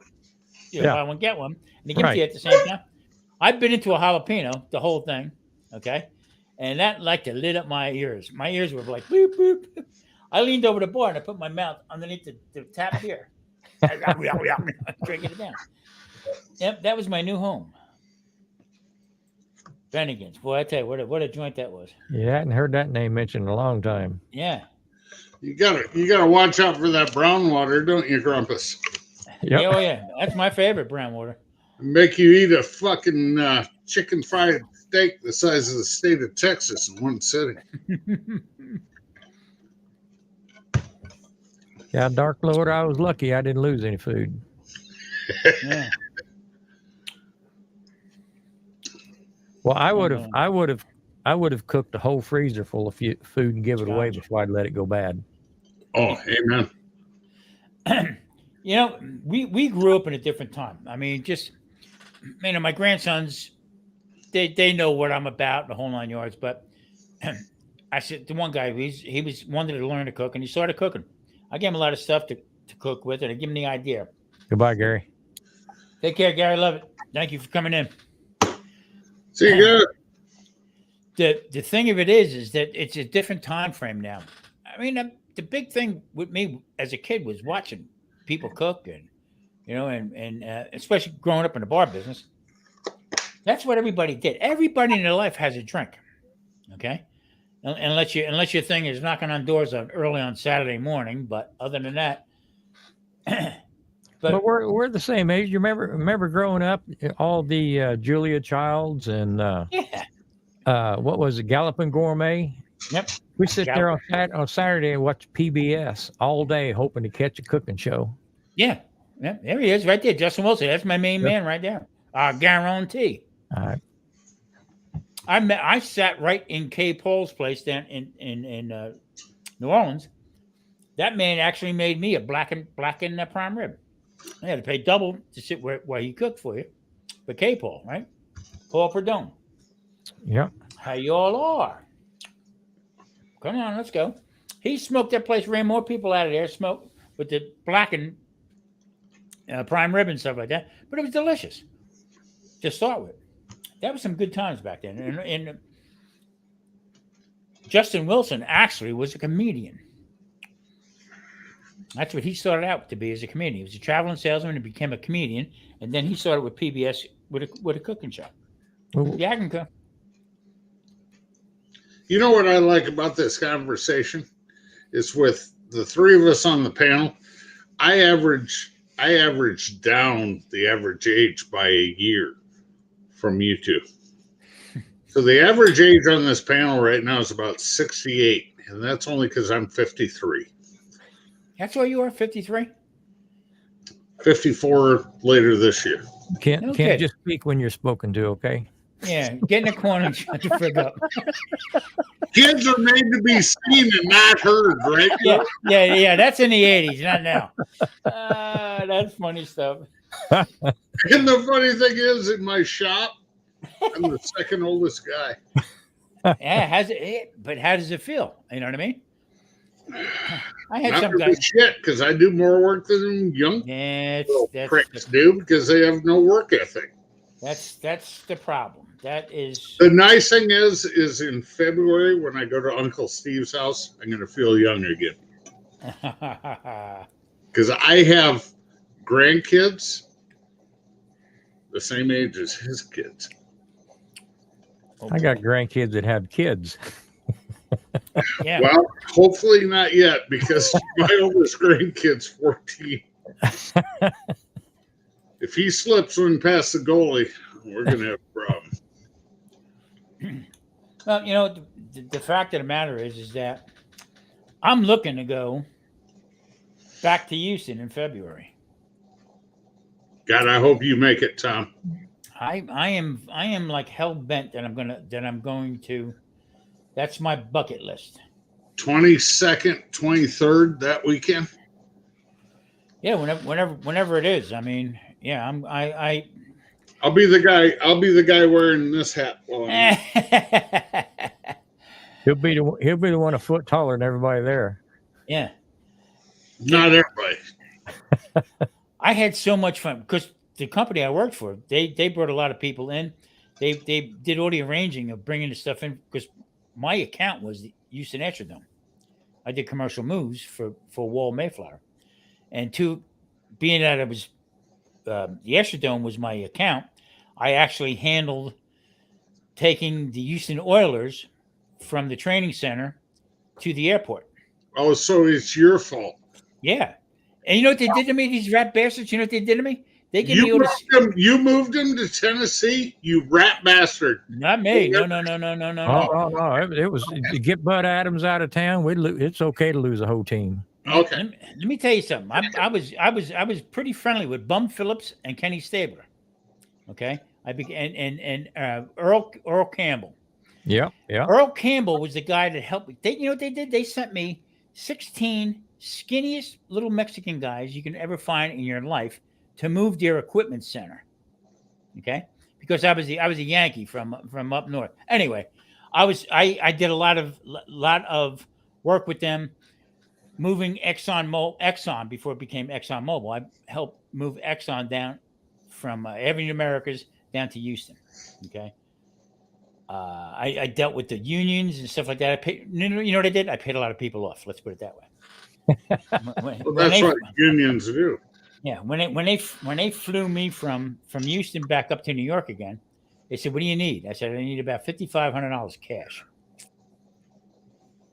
buy one get one, and they give it to you at the same time. I've been into a jalapeno, the whole thing. Okay, and that like to lit up my ears. My ears were like boop boop. I leaned over the bar and I put my mouth underneath the tap here, drinking it down. Yep, that was my new home. Bennigan's. Boy, I tell you, what a joint that was. Yeah, I hadn't heard that name mentioned in a long time. Yeah. You gotta watch out for that brown water, don't you, Grumpus? Yep. Yeah, oh yeah, that's my favorite brown water. Make you eat a fucking chicken fried steak the size of the state of Texas in one sitting. Yeah, Dark Lord, I was lucky I didn't lose any food. Yeah. Well, I would have cooked a whole freezer full of food and give it away before I'd let it go bad. Oh, amen. We grew up in a different time. I mean, my grandsons, they know what I'm about, the whole 9 yards. But I said to one guy, he wanted to learn to cook, and he started cooking. I gave him a lot of stuff to cook with, and I give him the idea. Goodbye, Gary. Take care, Gary. Love it. Thank you for coming in. See you good. The thing of it is that it's a different time frame now. I mean, the big thing with me as a kid was watching people cook, and especially growing up in the bar business. That's what everybody did. Everybody in their life has a drink. Okay, unless your thing is knocking on doors early on Saturday morning. But other than that. But we're the same age. You remember growing up, all the Julia Childs and what was it, Galloping Gourmet? Yep. We sit there on Saturday and watch PBS all day, hoping to catch a cooking show. Yeah, there he is, right there, Justin Wilson. That's my main man right there. Guarantee. All right. I sat right in Kay Paul's place down in New Orleans. That man actually made me a blackened prime rib. You had to pay double to sit where he cooked for you. But K-Paul, right? Paul Perdone. Yep. How you all are. Come on, let's go. He smoked that place, ran more people out of there, smoked with the blackened prime rib and stuff like that. But it was delicious to start with. That was some good times back then. And Justin Wilson actually was a comedian. That's what he started out to be, as a comedian. He was a traveling salesman and became a comedian. And then he started with PBS with a cooking show. Ooh. Yeah, I can cook. You know what I like about this conversation is with the three of us on the panel, I average down the average age by a year from you two. So the average age on this panel right now is about 68, and that's only because I'm 53. That's why you are 53? 54 later this year. Can't Okay. just speak when you're spoken to, okay? Yeah, get in the corner and shut the frig up. Kids are made to be seen and not heard, right? Yeah. That's in the 80s, not now. That's funny stuff. And the funny thing is, in my shop, I'm the second oldest guy. Yeah, but how does it feel? You know what I mean? I had Not some really guys. shit, because I do more work than young That's pricks do, because they have no work ethic. that's the problem. That is The nice thing is in February when I go to Uncle Steve's house, I'm going to feel young again. Because I have grandkids the same age as his kids. I got grandkids that have kids. yeah. Well, hopefully not yet, because my oldest grandkid's 14. If he slips one past the goalie, we're going to have a problem. Well, you know, the fact of the matter is that I'm looking to go back to Houston in February. God, I hope you make it, Tom. I am like hell bent that I'm going to. That's my bucket list. 22nd, 23rd that weekend. Yeah, whenever it is. I mean, yeah, I'll be the guy wearing this hat. While I'm He'll be the one a foot taller than everybody there. yeah. not everybody. I had so much fun because the company I worked for, they brought a lot of people in. They did all the arranging of bringing the stuff in because my account was the Houston Astrodome. I did commercial moves for Wall Mayflower, and being that it was the Astrodome was my account, I actually handled taking the Houston Oilers from the training center to the airport. Oh, so it's your fault. Yeah, and you know what they did to me? These rat bastards. You know what they did to me? They gave me all this. You moved him to Tennessee, you rat bastard. Not me. No. Oh, it was to get Bud Adams out of town. It's okay to lose a whole team. Okay. Let me tell you something. I was pretty friendly with Bum Phillips and Kenny Stabler. Okay, and Earl Campbell. Yeah. Earl Campbell was the guy that helped me. You know what they did? They sent me 16 skinniest little Mexican guys you can ever find in your life to move their equipment center. Okay, because I was a Yankee from up north. Anyway, I did a lot of work with them. Moving Exxon before it became ExxonMobil. I helped move Exxon down from Avenue Americas down to Houston. Okay. I dealt with the unions and stuff like that. You know what I did? I paid a lot of people off. Let's put it that way. Well, that's what unions do. Yeah. When they flew me from Houston back up to New York again, they said, "What do you need?" I said, "I need about $5,500 cash."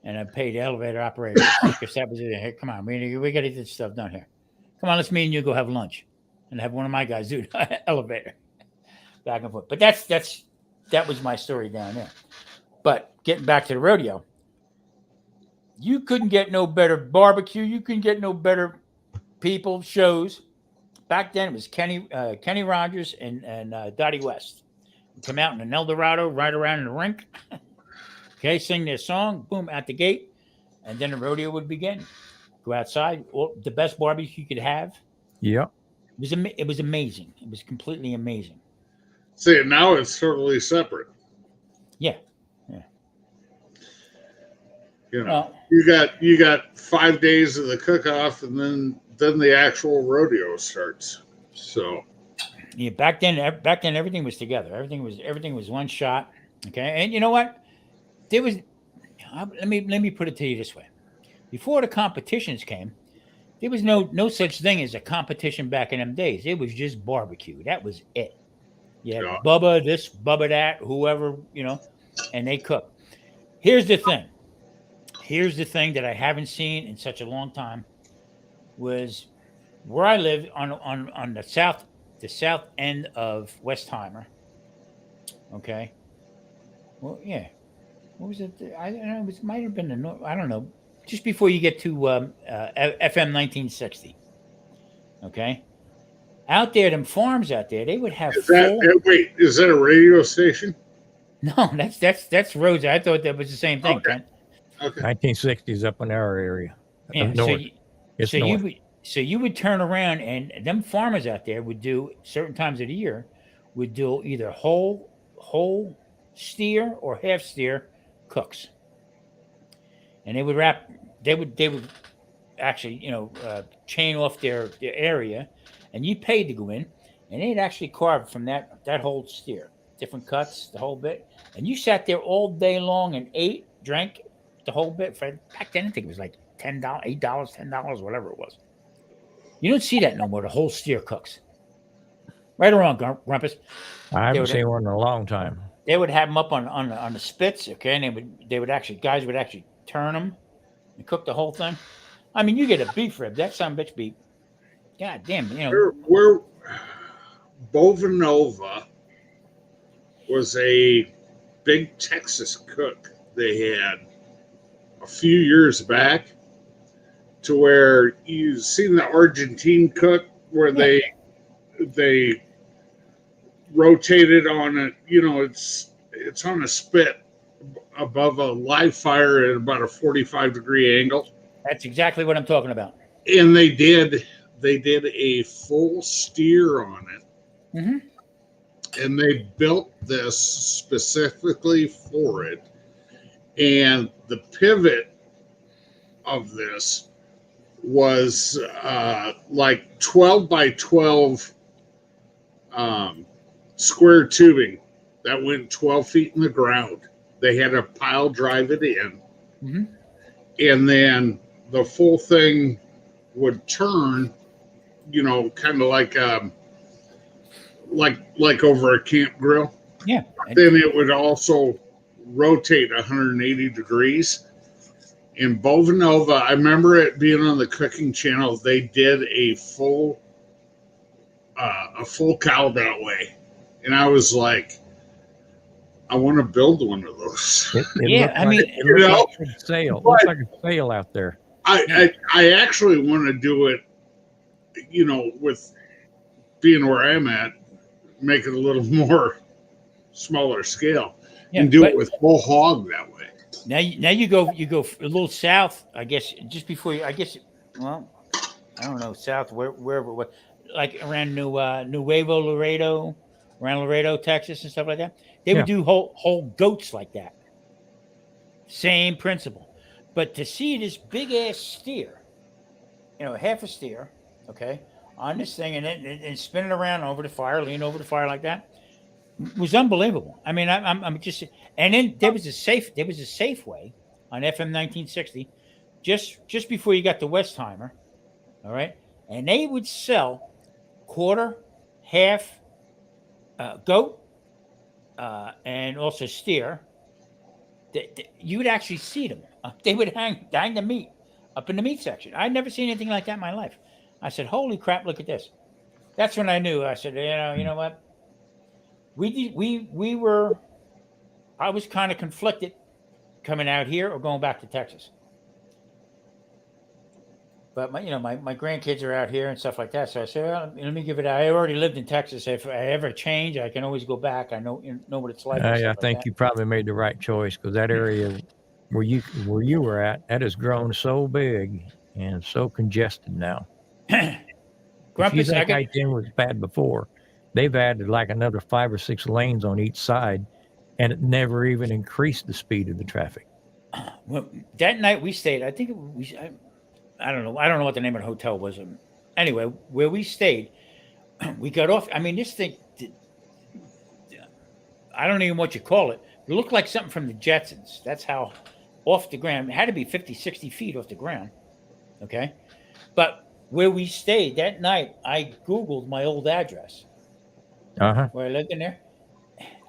And I paid elevator operators because that was it. Hey, come on, we got to get this stuff done here. Come on, let's me and you go have lunch, and have one of my guys do the elevator back and forth. But that was my story down there. But getting back to the rodeo, you couldn't get no better barbecue. You couldn't get no better people shows. Back then it was Kenny Rogers and Dottie West. Come out in an Eldorado, right around in the rink. Okay, sing their song, boom, out the gate, and then the rodeo would begin. Go outside, the best barbecue you could have. Yeah. It was amazing. It was completely amazing. See, now it's totally separate. Yeah. You know, Well, you got 5 days of the cook-off, and then the actual rodeo starts. So yeah, back then everything was together. Everything was one shot. Okay, and you know what? There was. Let me put it to you this way: before the competitions came, there was no such thing as a competition back in them days. It was just barbecue. That was it. Yeah, Yeah. Bubba this, Bubba that, whoever, and they cook. Here's the thing. Here's the thing that I haven't seen in such a long time was where I live on the south end of Westheimer. Okay. Well, yeah. What was it? I don't know. It might have been the north. I don't know. Just before you get to FM 1960. Okay. Out there, them farms out there, they would have is that a radio station? No, that's Rhodes. I thought that was the same thing. Okay. Ken. Okay. 1960s up in our area. Yeah. Up north. It's north. You would turn around and them farmers out there would do certain times of the year would do either whole steer or half steer cooks, and they would actually chain off their area, and you paid to go in, and they'd actually carve from that whole steer, different cuts, the whole bit, and you sat there all day long and ate, drank the whole bit. Back then, I think it was like $10, $8, $10, whatever it was. You don't see that no more. The whole steer cooks. Right or wrong, Grumpus? I haven't seen one in a long time. They would have them up on the spits, okay, and guys would actually turn them and cook the whole thing. I mean, you get a beef rib. That son of a bitch be, god damn, Where Bovinova was a big Texas cook they had a few years back, to where you've seen the Argentine cook where they rotated on it. It's on a spit above a live fire at about a 45-degree angle. That's exactly what I'm talking about. And they did a full steer on it. Mm-hmm. And they built this specifically for it. And the pivot of this was like 12 by 12 square tubing that went 12 feet in the ground. They had to pile drive it in. Mm-hmm. And then the full thing would turn, kind of like over a camp grill. Yeah. Then it would also rotate 180 degrees. In Bovinova, I remember it being on the cooking channel. They did a full cow that way, and I was like, I want to build one of those. It looks like a sail. Looks like a sail out there. I actually want to do it, with being where I'm at, make it a little more smaller scale, and do it with whole hog that way. Now you go a little south, I guess, just before you, I don't know, south, wherever it was, like around Nuevo Laredo, around Laredo, Texas and stuff like that. They would do whole goats like that. Same principle. But to see this big ass steer, half a steer, okay, on this thing and spin it around over the fire, lean over the fire like that, was unbelievable. I mean, I'm just, and then there was a Safeway on FM 1960, just before you got to Westheimer, all right, and they would sell quarter, half goat, and also steer. You would actually see them. They would hang the meat up in the meat section. I'd never seen anything like that in my life. I said, "Holy crap! Look at this." That's when I knew. I said, "You know what? I was kind of conflicted coming out here or going back to Texas. But my grandkids are out here and stuff like that. So I said, well, let me give it. I already lived in Texas. If I ever change, I can always go back. I know what it's like. I think you probably made the right choice, because that area where you were at, that has grown so big and so congested now. If you Grumpus, I think got I-10 was bad before, they've added like another 5 or 6 lanes on each side, and it never even increased the speed of the traffic. well, that night we stayed. I think I don't know. I don't know what the name of the hotel was. Anyway, where we stayed, we got off. I mean, this thing. I don't even know what you call it. It looked like something from the Jetsons. That's how off the ground. It had to be 50, 60 feet off the ground. Okay. But where we stayed that night, I Googled my old address Uh-huh. where I lived in there.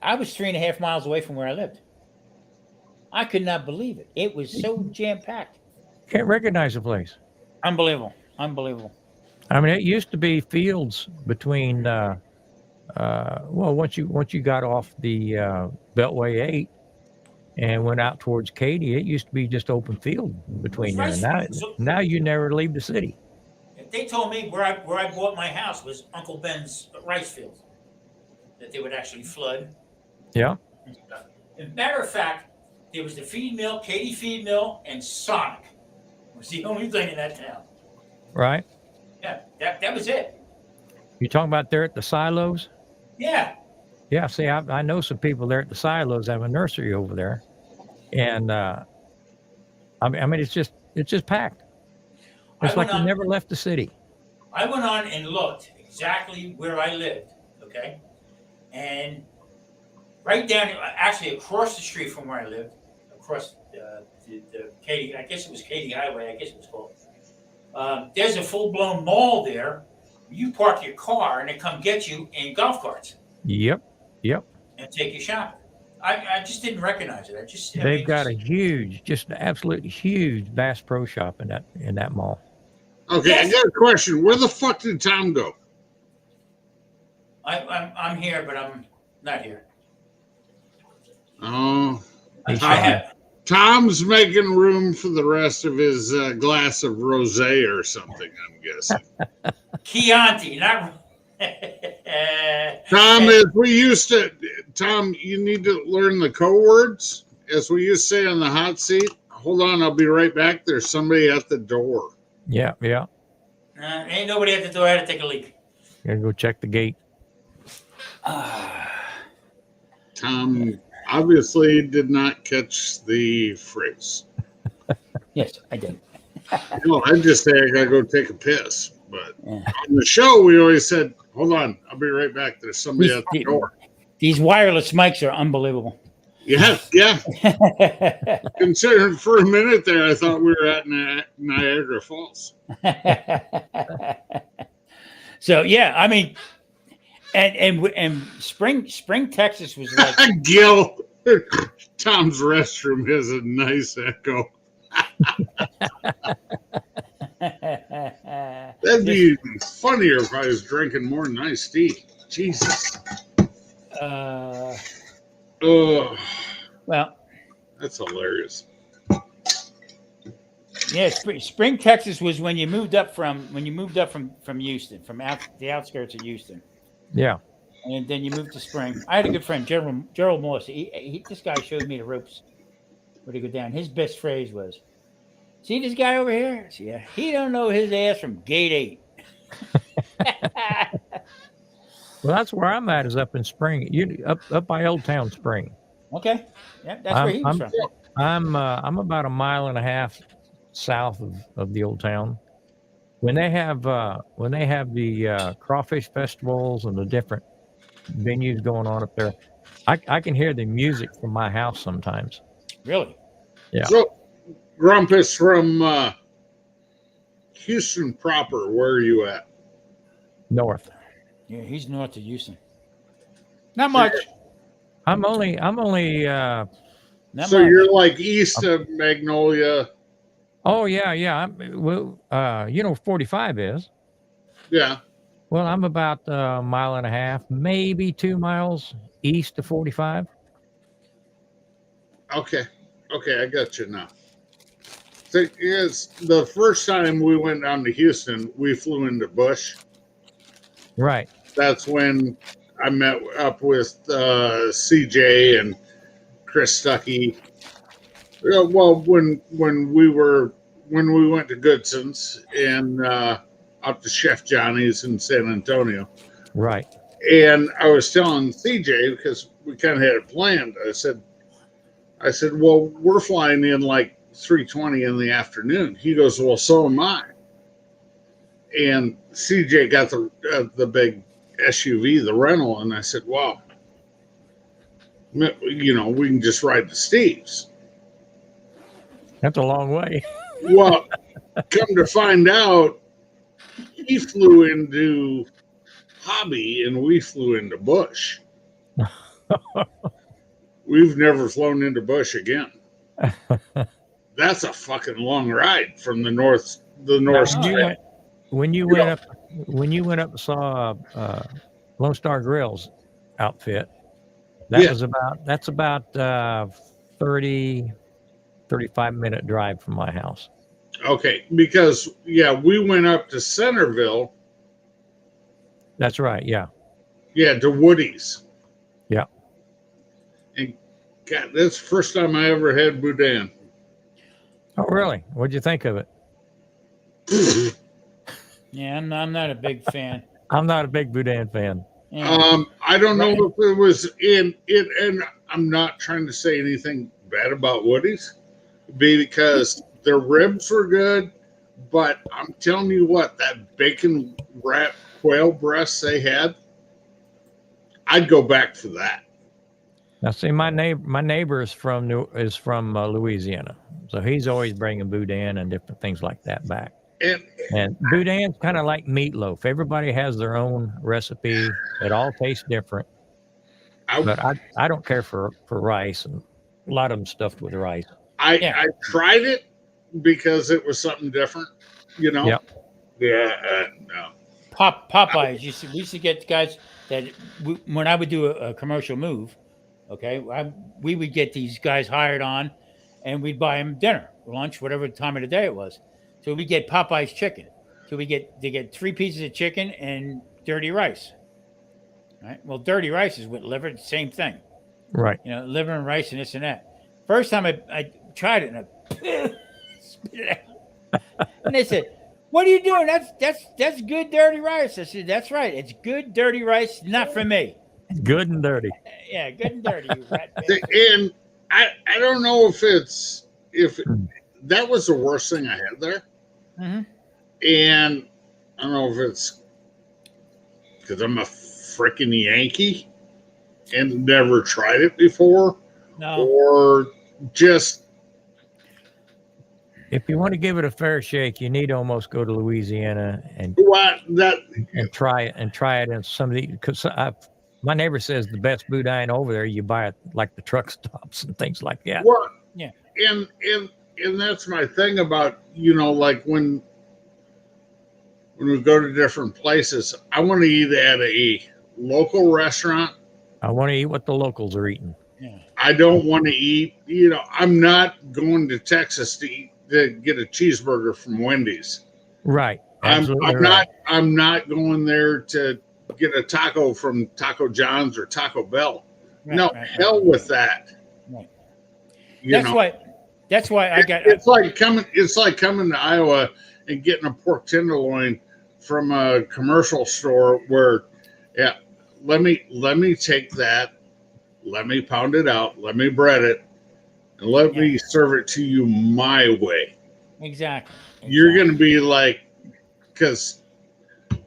I was 3.5 miles away from where I lived. I could not believe it. It was so jam packed. Can't recognize the place. Unbelievable. Unbelievable. I mean, it used to be fields between. Well, once you got off the Beltway 8 and went out towards Katy, it used to be just open field between there. Now you never leave the city. They told me where I bought my house was Uncle Ben's rice field, that they would actually flood. Yeah. As a matter of fact, there was the feed mill, Katy feed mill, and Sonic was the only thing in that town. Right. Yeah, that was it. You talking about there at the silos? Yeah. Yeah. See, I know some people there at the silos. I have a nursery over there, and I mean, it's just packed. It's like you never left the city. I went on and looked exactly where I lived, okay? And right down, actually across the street from where I lived, across the Katy, I guess it was Katy Highway, I guess it was called. There's a full-blown mall there. You park your car and they come get you in golf carts. Yep. And take you shopping. I just didn't recognize it. They've got a huge, just an absolutely huge Bass Pro Shop in that mall. Okay, Yes. I got a question. Where the fuck did Tom go? I'm here, but I'm not here. Oh, He I should have. Tom's making room for the rest of his glass of rosé or something, I'm guessing. Chianti, not. Tom, as we used to, Tom, you need to learn the code words. As we used to say on the hot seat, hold on, I'll be right back. There's somebody at the door. Yeah. Ain't nobody at the door. I had to take a leak. Gotta go check the gate. Tom obviously did not catch the phrase. Yes, I did. No, I just say I gotta go take a piss. But Yeah. on the show, we always said, hold on, I'll be right back. There's somebody at the door. These wireless mics are unbelievable. Yeah. Considering for a minute there, I thought we were at Niagara Falls. So yeah, I mean, and spring Texas was like Gil, Tom's restroom has a nice echo. That'd be funnier if I was drinking more nice tea. Jesus. Oh, well, that's hilarious. yeah, spring Texas was when you moved up from Houston, from the outskirts of Houston, Yeah. and then you moved to Spring. I had a good friend, Gerald Morse. This guy showed me the ropes where to go down. His best phrase was, "See this guy over here? Yeah, he don't know his ass from gate 8." Well, that's where I'm at. Is up in Spring. Up by Old Town Spring. Okay, yeah, that's where he was from. I'm about 1.5 miles south of the Old Town. When they have the crawfish festivals and the different venues going on up there, I can hear the music from my house sometimes. Really? Yeah. So, Grumpus from Houston proper, where are you at? North. Yeah, he's north of Houston. Not much. I'm only Not So much. you're like east of Magnolia. Oh yeah. Well, 45 is. Yeah. Well, I'm about 1.5 miles, maybe 2 miles east of 45. Okay, I got you now. So, yes, the first time we went down to Houston, we flew into Bush. Right. That's when I met up with CJ and Chris Stuckey. Well, when we went to Goodson's, and out to Chef Johnny's in San Antonio. Right. And I was telling CJ, because we kind of had it planned, I said, well, we're flying in like 3:20 in the afternoon. He goes, well, so am I. And CJ got the big SUV, the rental, and I said, well, you know, we can just ride to Steve's. That's a long way. Well, come to find out, he flew into Hobby and we flew into Bush. We've never flown into Bush again. That's a fucking long ride from the north. Side. When you went up and saw Lone Star Grill's outfit, that's about 30, 35-minute drive from my house. Okay, because we went up to Centerville. That's right. Yeah. Yeah, to Woody's. Yeah. And God, that's the first time I ever had boudin. Oh, really? What'd you think of it? Yeah, I'm not a big fan. I'm not a big boudin fan. Yeah. I don't know if it was in it, and I'm not trying to say anything bad about Woody's, because their ribs were good, but I'm telling you what, that bacon wrap quail breasts they had, I'd go back for that. Now, see, my neighbor is from Louisiana, so he's always bringing boudin and different things like that back. And boudin's kind of like meatloaf. Everybody has their own recipe. It all tastes different. But I don't care for rice, and a lot of them stuffed with rice. I tried it because it was something different, you know. Yep. Yeah. No. Popeyes. We used to get guys that when I would do a commercial move, okay, we would get these guys hired on, and we'd buy them dinner, lunch, whatever time of the day it was. So we get Popeye's chicken. So they get 3 pieces of chicken and dirty rice. Right. Well, dirty rice is with liver, same thing. Right. You know, liver and rice and this and that. First time I tried it and I spit it out. And they said, "What are you doing? That's good dirty rice." I said, "That's right. It's good dirty rice, not for me." Good and dirty. Yeah, good and dirty. You rat bastard. And I don't know if that was the worst thing I had there. Mm-hmm. And I don't know if it's because I'm a freaking Yankee and never tried it before, No. or just If you want to give it a fair shake, you need to almost go to Louisiana and try it in some of the, because my neighbor says the best boudin over there you buy it like the truck stops and things like that. Well, Yeah. And that's my thing about, you know, like when we go to different places, I want to eat at a local restaurant. I want to eat what the locals are eating. Yeah. I don't want to eat, you know, I'm not going to Texas to get a cheeseburger from Wendy's. Right. I'm right. not going there to get a taco from Taco John's or Taco Bell. Right, hell with that. Right. You know? That's why I got. It's like coming to Iowa and getting a pork tenderloin from a commercial store where, let me take that, let me pound it out, let me bread it, and let me serve it to you my way. Exactly. You're going to be like, because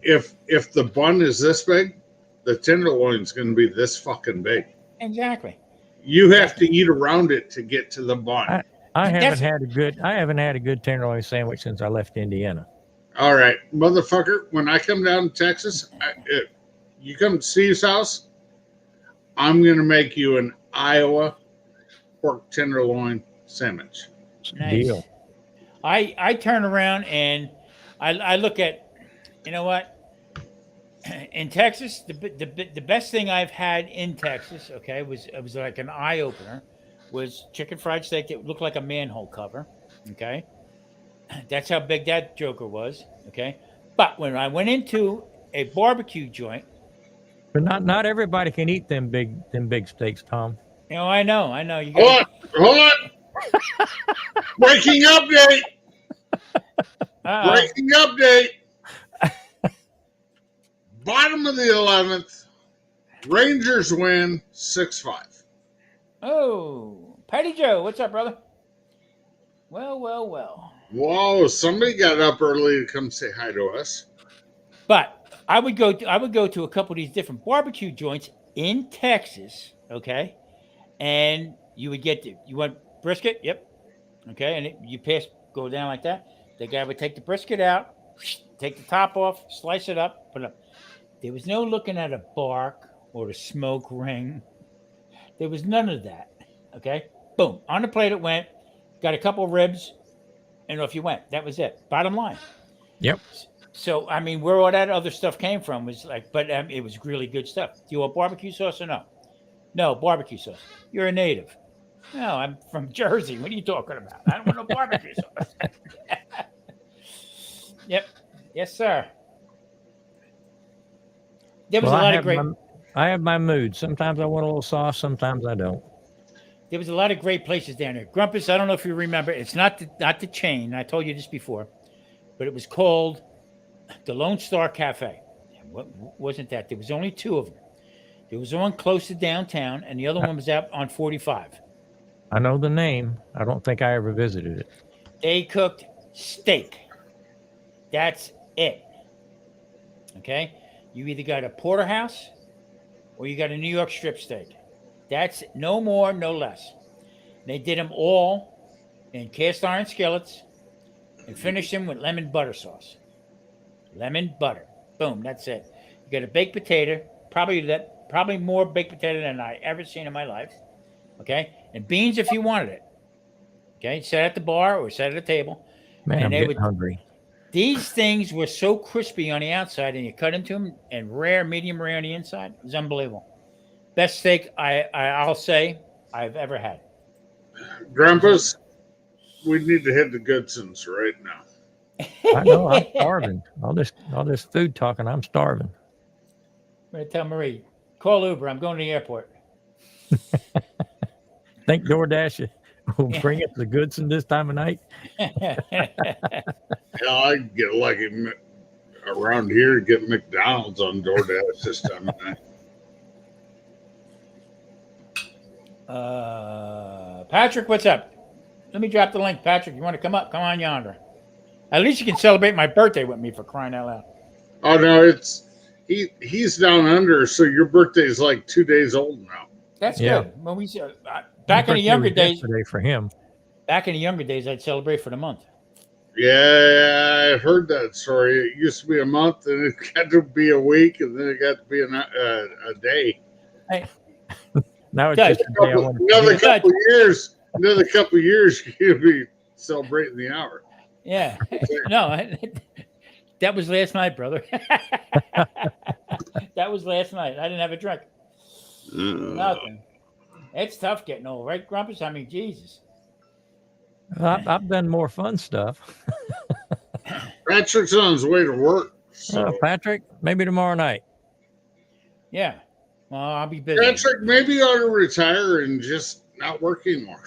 if the bun is this big, the tenderloin is going to be this fucking big. Exactly. You have to eat around it to get to the bun. I haven't had a good tenderloin sandwich since I left Indiana. All right, motherfucker. When I come down to Texas, you come to Steve's house, I'm going to make you an Iowa pork tenderloin sandwich. Nice. Deal. I turn around and I look at, you know what? In Texas, the best thing I've had in Texas, okay, was like an eye opener, was chicken fried steak that looked like a manhole cover, okay. That's how big that joker was, okay. But when I went into a barbecue joint, But not everybody can eat them big steaks, Tom. you know, I know, you Hold on. Breaking update. Uh-oh. Breaking update. Bottom of the 11th. Rangers win 6-5. Oh, Patty Joe, what's up, brother? Well, well, well. Whoa, somebody got up early to come say hi to us. But I would go to a couple of these different barbecue joints in Texas, okay? And you would get you want brisket? Yep. Okay, and you go down like that. The guy would take the brisket out, take the top off, slice it up, put it up. There was no looking at a bark or a smoke ring. There was none of that. Okay, boom, on the plate it went. Got a couple of ribs, and off you went. That was it. Bottom line. Yep. So I mean, where all that other stuff came from was like, but it was really good stuff. Do you want barbecue sauce or no? No, barbecue sauce. You're a native. No, I'm from Jersey. What are you talking about? I don't want no barbecue sauce. Yep. Yes, sir. There was a lot of great. I have my mood. Sometimes I want a little sauce. Sometimes I don't. There was a lot of great places down there. Grumpus, I don't know if you remember. It's not the chain. I told you this before, but it was called the Lone Star Cafe. What wasn't that? There was only two of them. There was one close to downtown, and the other one was out on 45. I know the name. I don't think I ever visited it. They cooked steak. That's it. Okay? You either got a porterhouse or you got a New York strip steak. That's no more, no less. They did them all in cast iron skillets and finished them with lemon butter sauce. Lemon butter. Boom, that's it. You got a baked potato, probably more baked potato than I ever seen in my life. Okay? And beans if you wanted it. Okay? Set at the bar or set at a table. Man, And I'm they getting hungry. These things were so crispy on the outside, and you cut into them, and medium rare on the inside. It was unbelievable. Best steak I'll say I've ever had. Grandpa's, we need to head to Goodson's right now. I know. I'm starving. All this food talking. I'm starving. I'm going to tell Marie, call Uber. I'm going to the airport. Think DoorDash will bring us the Goodson this time of night? Hell, I get lucky around here to get McDonald's on DoorDash this time of night. Patrick, what's up? Let me drop the link. Patrick, you want to come up? Come on yonder. At least you can celebrate my birthday with me, for crying out loud. Oh no, he's down under, so your birthday is like 2 days old now. That's Yeah. good. When we back in the younger days, Yesterday for him. back in the younger days, I'd celebrate for the month. Yeah, I heard that story. It used to be a month, and it got to be a week, and then it got to be a day. Hey, Now it's Judge, just a day I want to Another forget. couple years, you'll be celebrating the hour. yeah. No, that was last night, brother. That was last night. I didn't have a drink. Nothing. It's tough getting old, right, Grumpus? I mean, Jesus. I've done more fun stuff. Patrick's on his way to work. So. Patrick, maybe tomorrow night. Yeah. Well, I'll be busy. Patrick, maybe you ought to retire and just not work anymore.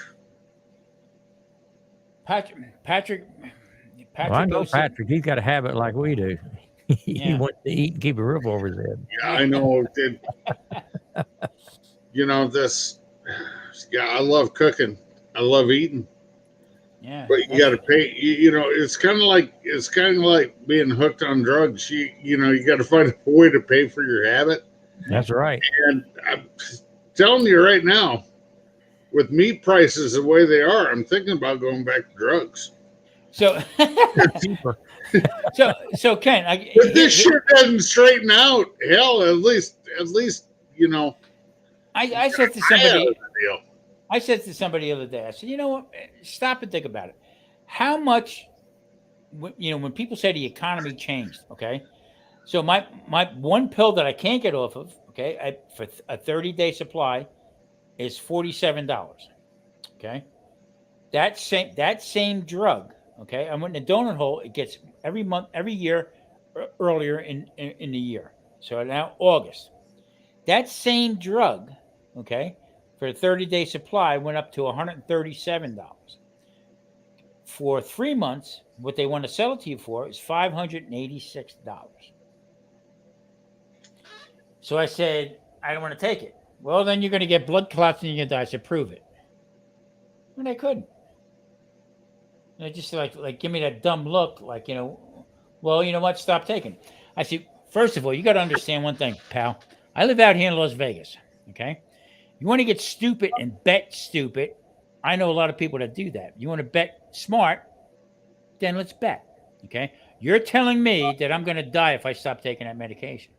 Patrick. Well, I know goes to- Patrick. He's got a habit like we do. He Yeah. wants to eat and keep a roof over his head. Yeah, I know. This. Yeah, I love cooking. I love eating. Yeah. But you got to pay. It's kind of like being hooked on drugs. You got to find a way to pay for your habit. That's right. And I'm telling you right now, with meat prices the way they are, I'm thinking about going back to drugs. So, Cheaper. so Ken, If this shit doesn't straighten out, hell, at least, I said to I have somebody, a deal. I said to somebody the other day, I said, you know what? Stop and think about it. How much, when people say the economy changed, okay? So my one pill that I can't get off of, okay, for a 30-day supply is $47, okay? That same drug, okay? I went in a donut hole. It gets every year earlier in the year. So now August. That same drug, okay, for a 30-day supply went up to $137. For 3 months, what they want to sell it to you for is $586. So I said, I don't want to take it. Well, then you're going to get blood clots and you're going to die. I said, prove it. And I couldn't. And they just like give me that dumb look, like, well, you know what? Stop taking it. I said, first of all, you got to understand one thing, pal. I live out here in Las Vegas. Okay. You want to get stupid and bet stupid. I know a lot of people that do that. You want to bet smart, then let's bet. Okay. You're telling me that I'm going to die if I stop taking that medication.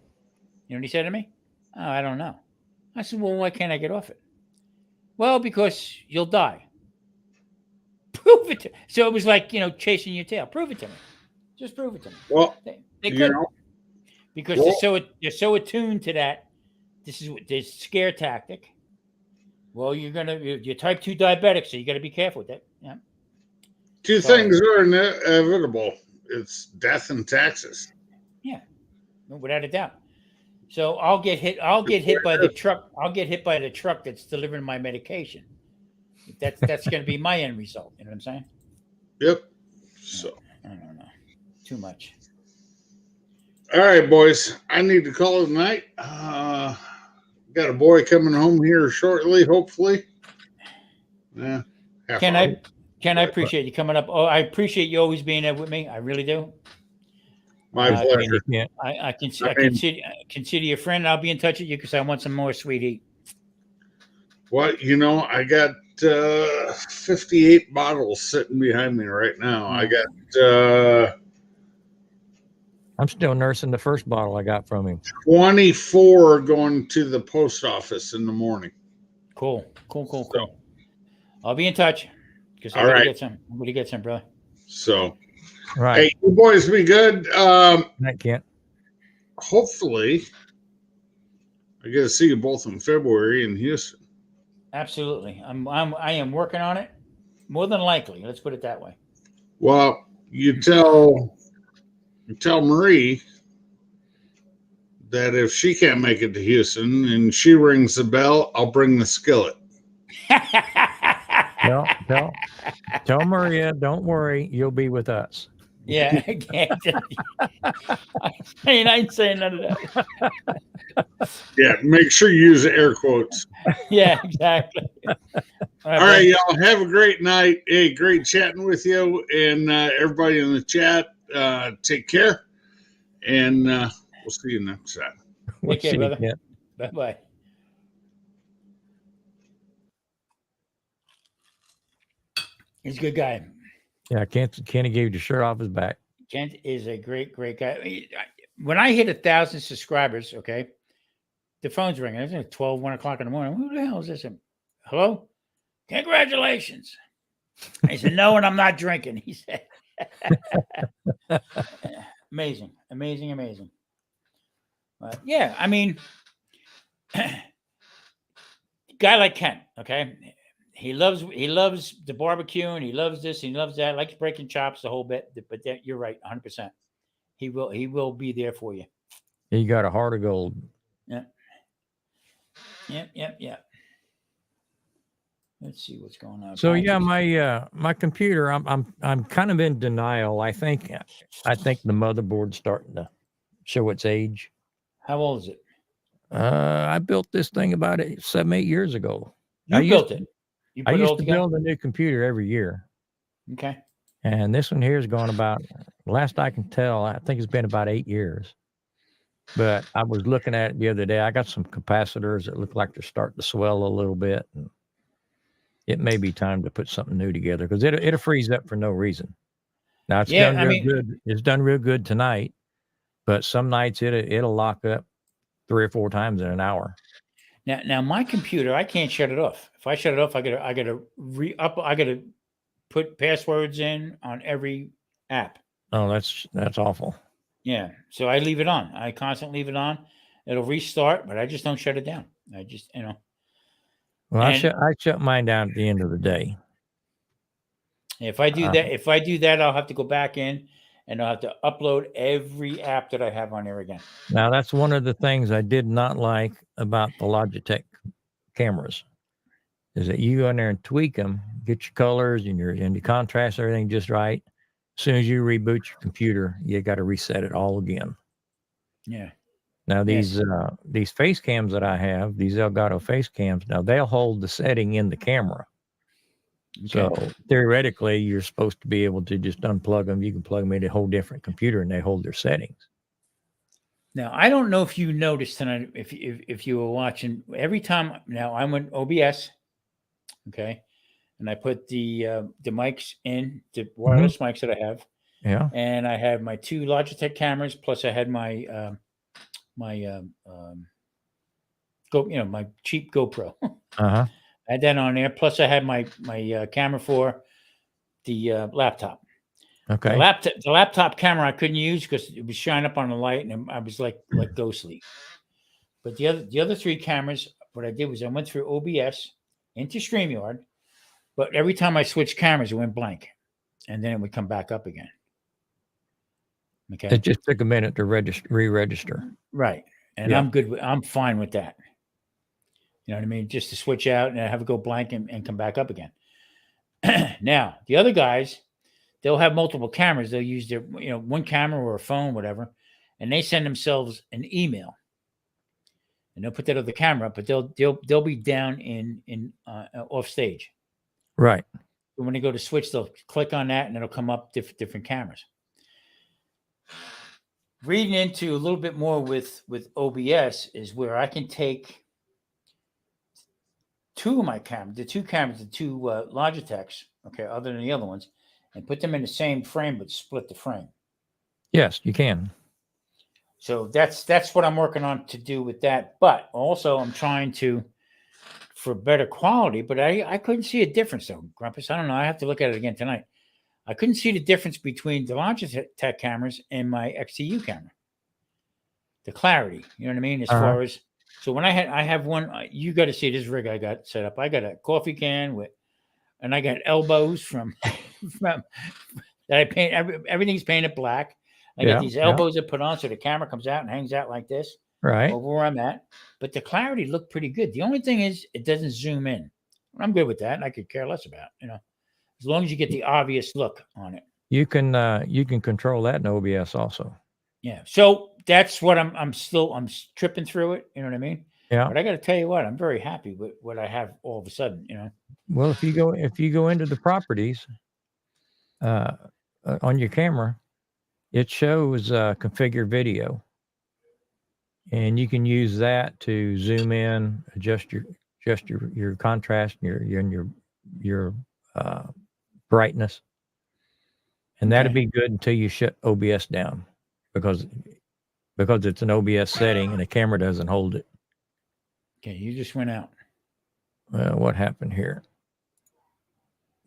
You know what he said to me? Oh, I don't know. I said, well, why can't I get off it? Well, because you'll die. Prove it. So it was like, chasing your tail. Prove it to me. Just prove it to me. Well, They you couldn't. know, Because well- they're so attuned to that. This is this scare tactic. Well, you're type 2 diabetic, so you got to be careful with that. Yeah. two Sorry. things are inevitable. It's death and taxes. No, without a doubt. So I'll get hit by the truck. I'll get hit by the truck that's delivering my medication. That's going to be my end result. You know what I'm saying? Yep. So, I don't know. Too much. all right, boys. I need to call it a night. Got a boy coming home here shortly, hopefully. Yeah. Ken, I appreciate you coming up. Oh, I appreciate you always being there with me. I really do. My I mean, pleasure. you can't- I I mean- consider you a friend. I'll be in touch with you because I want some more sweet heat. Well, I got 58 bottles sitting behind me right now. I got I'm still nursing the first bottle I got from him. 24 going to the post office in the morning. Cool. I'll be in touch because All I'm gonna right. get some. I'm gonna get some, brother. So, Right. hey, you boys be good. That can't. Hopefully, I get to see you both in February in Houston. Absolutely. I am working on it. More than likely. Let's put it that way. Well, you tell Marie that if she can't make it to Houston and she rings the bell, I'll bring the skillet. Tell Maria, don't worry, you'll be with us. Yeah. I ain't saying none of that. Yeah, make sure you use air quotes. Yeah, exactly. All All right, y'all have a great night. Hey, great chatting with you and everybody in the chat. Take care, and we'll see you next time. Take care, See you, brother. Kent. Bye-bye. He's a good guy. Yeah, Kenny gave the shirt off his back. Kent is a great guy. When I hit 1,000 subscribers, okay, the phone's ringing. It's like 12, 1 o'clock in the morning. Who the hell is this? Hello? Congratulations. I said, no, and I'm not drinking. He said, amazing. But yeah, I mean, guy like Kent, okay, he loves the barbecue and he loves this and he loves that. Likes breaking chops the whole bit. But you're right, 100%. He will be there for you. He got a heart of gold. Yep. Let's see what's going on. So yeah, my computer, I'm kind of in denial. I think the motherboard's starting to show its age. How old is it? I built this thing about 7-8 years ago. You built it. You I put it used all to together? build a new computer every year. Okay. And this one here is going about, last I can tell, I think it's been about 8 years. But I was looking at it the other day. I got some capacitors that look like they're starting to swell a little bit. And it may be time to put something new together because it'll freeze up for no reason. Now it's done real good. It's done real good tonight, but some nights it'll lock up 3 or 4 times in an hour. Now my computer, I can't shut it off. If I shut it off, I gotta put passwords in on every app. Oh, that's awful. Yeah. So I leave it on. I constantly leave it on. It'll restart, but I just don't shut it down. I just, Well, I shut mine down at the end of the day. If I do that, I'll have to go back in and I'll have to upload every app that I have on there again. Now, that's one of the things I did not like about the Logitech cameras is that you go in there and tweak them, get your colors and your contrast, everything just right. As soon as you reboot your computer, you got to reset it all again. Yeah. Now Yes. these face cams that I have, these Elgato face cams, now they'll hold the setting in the camera. So theoretically, you're supposed to be able to just unplug them. You can plug them in a whole different computer, and they hold their settings. Now, I don't know if you noticed tonight, if you were watching, every time now I'm in OBS, okay, and I put the mics in, the wireless mics that I have, Yeah. and I have my 2 Logitech cameras, plus I had my my cheap GoPro. Uh-huh. I had that on there. Plus, I had my camera for the laptop. Okay. The laptop camera I couldn't use because it was shining up on the light, and I was like ghostly. But the other 3 cameras, what I did was I went through OBS into StreamYard, but every time I switched cameras, it went blank, and then it would come back up again. Okay, It just took a minute to re-register. right, and Yeah. I'm fine with that. You know what I mean? Just to switch out and have it go blank and come back up again. Now, the other guys, they'll have multiple cameras. They'll use their, one camera or a phone, whatever, and they send themselves an email, and they'll put that other camera up, but they'll be down in off stage. Right. And when they go to switch, they'll click on that, and it'll come up different cameras. Reading into a little bit more with OBS is where I can take 2 of my cameras, the 2 Logitechs, okay, other than the other ones, and put them in the same frame, but split the frame. Yes, you can. So that's what I'm working on to do with that. But also I'm trying to, for better quality, but I couldn't see a difference though, Grumpus. I don't know. I have to look at it again tonight. I couldn't see the difference between the Logitech cameras and my XTU camera. The clarity, you know what I mean? As far as, so when I have one, you got to see this rig I got set up. I got a coffee can and I got elbows from that I paint. Everything's painted black. I got these elbows that put on so the camera comes out and hangs out like this. Right. Over where I'm at. But the clarity looked pretty good. The only thing is it doesn't zoom in. I'm good with that. And I could care less about, as long as you get the obvious look on it. You can control that in OBS also. Yeah. So that's what I'm tripping through it. You know what I mean? Yeah. But I got to tell you what, I'm very happy with what I have all of a sudden, Well, if you go into the properties on your camera, it shows configure video, and you can use that to zoom in, adjust your contrast, and your brightness, and that'd be good until you shut OBS down, because it's an OBS setting and the camera doesn't hold it. Okay, you just went out. Well, what happened here?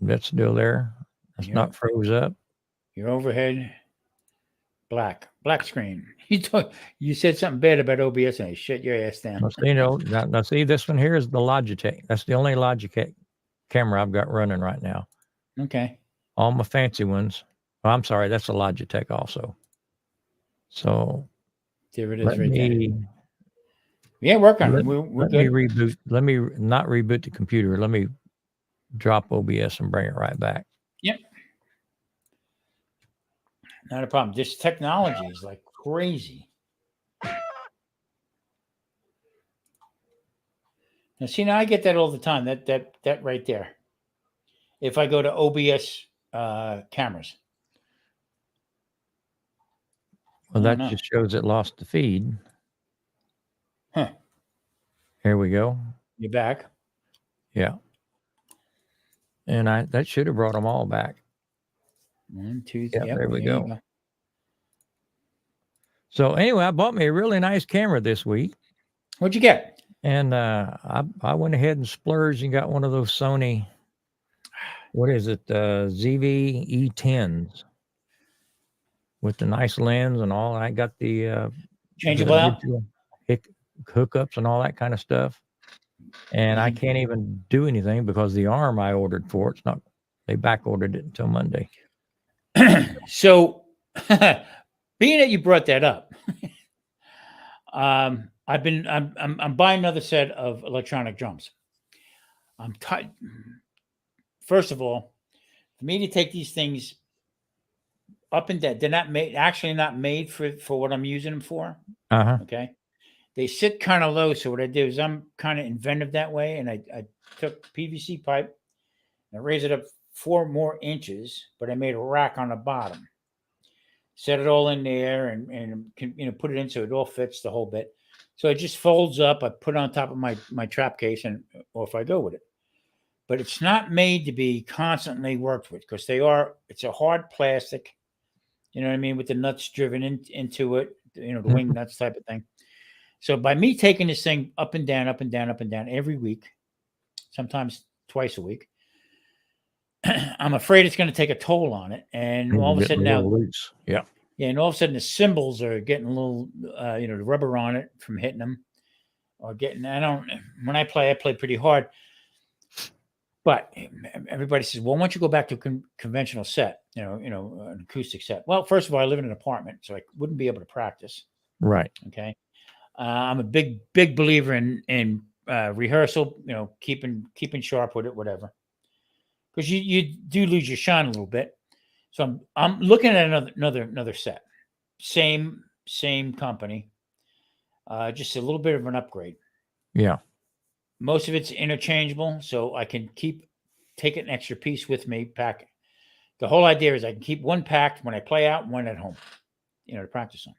That's still there. That's not froze up. Your overhead, black screen. You said something bad about OBS and I shut your ass down. Now see, this one here is the Logitech. That's the only Logitech camera I've got running right now. Okay. All my fancy ones. Well, I'm sorry, that's a Logitech also. So there it is, right there. Yeah, work on it. We're let good. me reboot. Let me not reboot the computer. Let me drop OBS and bring it right back. Yep. Not a problem. This technology is like crazy. Now, see, now I get that all the time. That right there. If I go to OBS cameras. Well, that just shows it lost the feed. Huh. Here we go. You're back. Yeah. And that should have brought them all back. 1, 2, 3. Yeah, yep, there we go. So anyway, I bought me a really nice camera this week. What'd you get? And I went ahead and splurged and got one of those Sony, what is it, ZV E10s with the nice lens and all. I got the changeable out hookups and all that kind of stuff. And I can't even do anything because the arm I ordered for it's not. They back ordered it until Monday. So, being that you brought that up, I'm buying another set of electronic drums. First of all, for me to take these things up and down, they're not made for what I'm using them for. Uh-huh. Okay. they sit kind of low. So what I did is I'm kind of inventive that way, and I took PVC pipe and I raised it up 4 more inches, but I made a rack on the bottom. Set it all in there and put it in so it all fits the whole bit. So it just folds up. I put it on top of my trap case, and off I go with it. But it's not made to be constantly worked with because it's a hard plastic, you know what I mean, with the nuts driven into it, the wing nuts type of thing. So by me taking this thing up and down, up and down, up and down every week, sometimes twice a week, I'm afraid it's going to take a toll on it. And all of a sudden now, loose. Yeah. Yeah, and all of a sudden the cymbals are getting a little, the rubber on it from hitting them, or getting. When I play pretty hard. But everybody says, "Well, why don't you go back to a conventional set? An acoustic set." Well, first of all, I live in an apartment, so I wouldn't be able to practice. Right. Okay. I'm a big believer in rehearsal. Keeping sharp with it, whatever. Because you do lose your shine a little bit. So I'm looking at another set, same company, just a little bit of an upgrade. Yeah. Most of it's interchangeable, so I can take an extra piece with me, pack. The whole idea is I can keep one packed when I play out, and one at home, to practice on.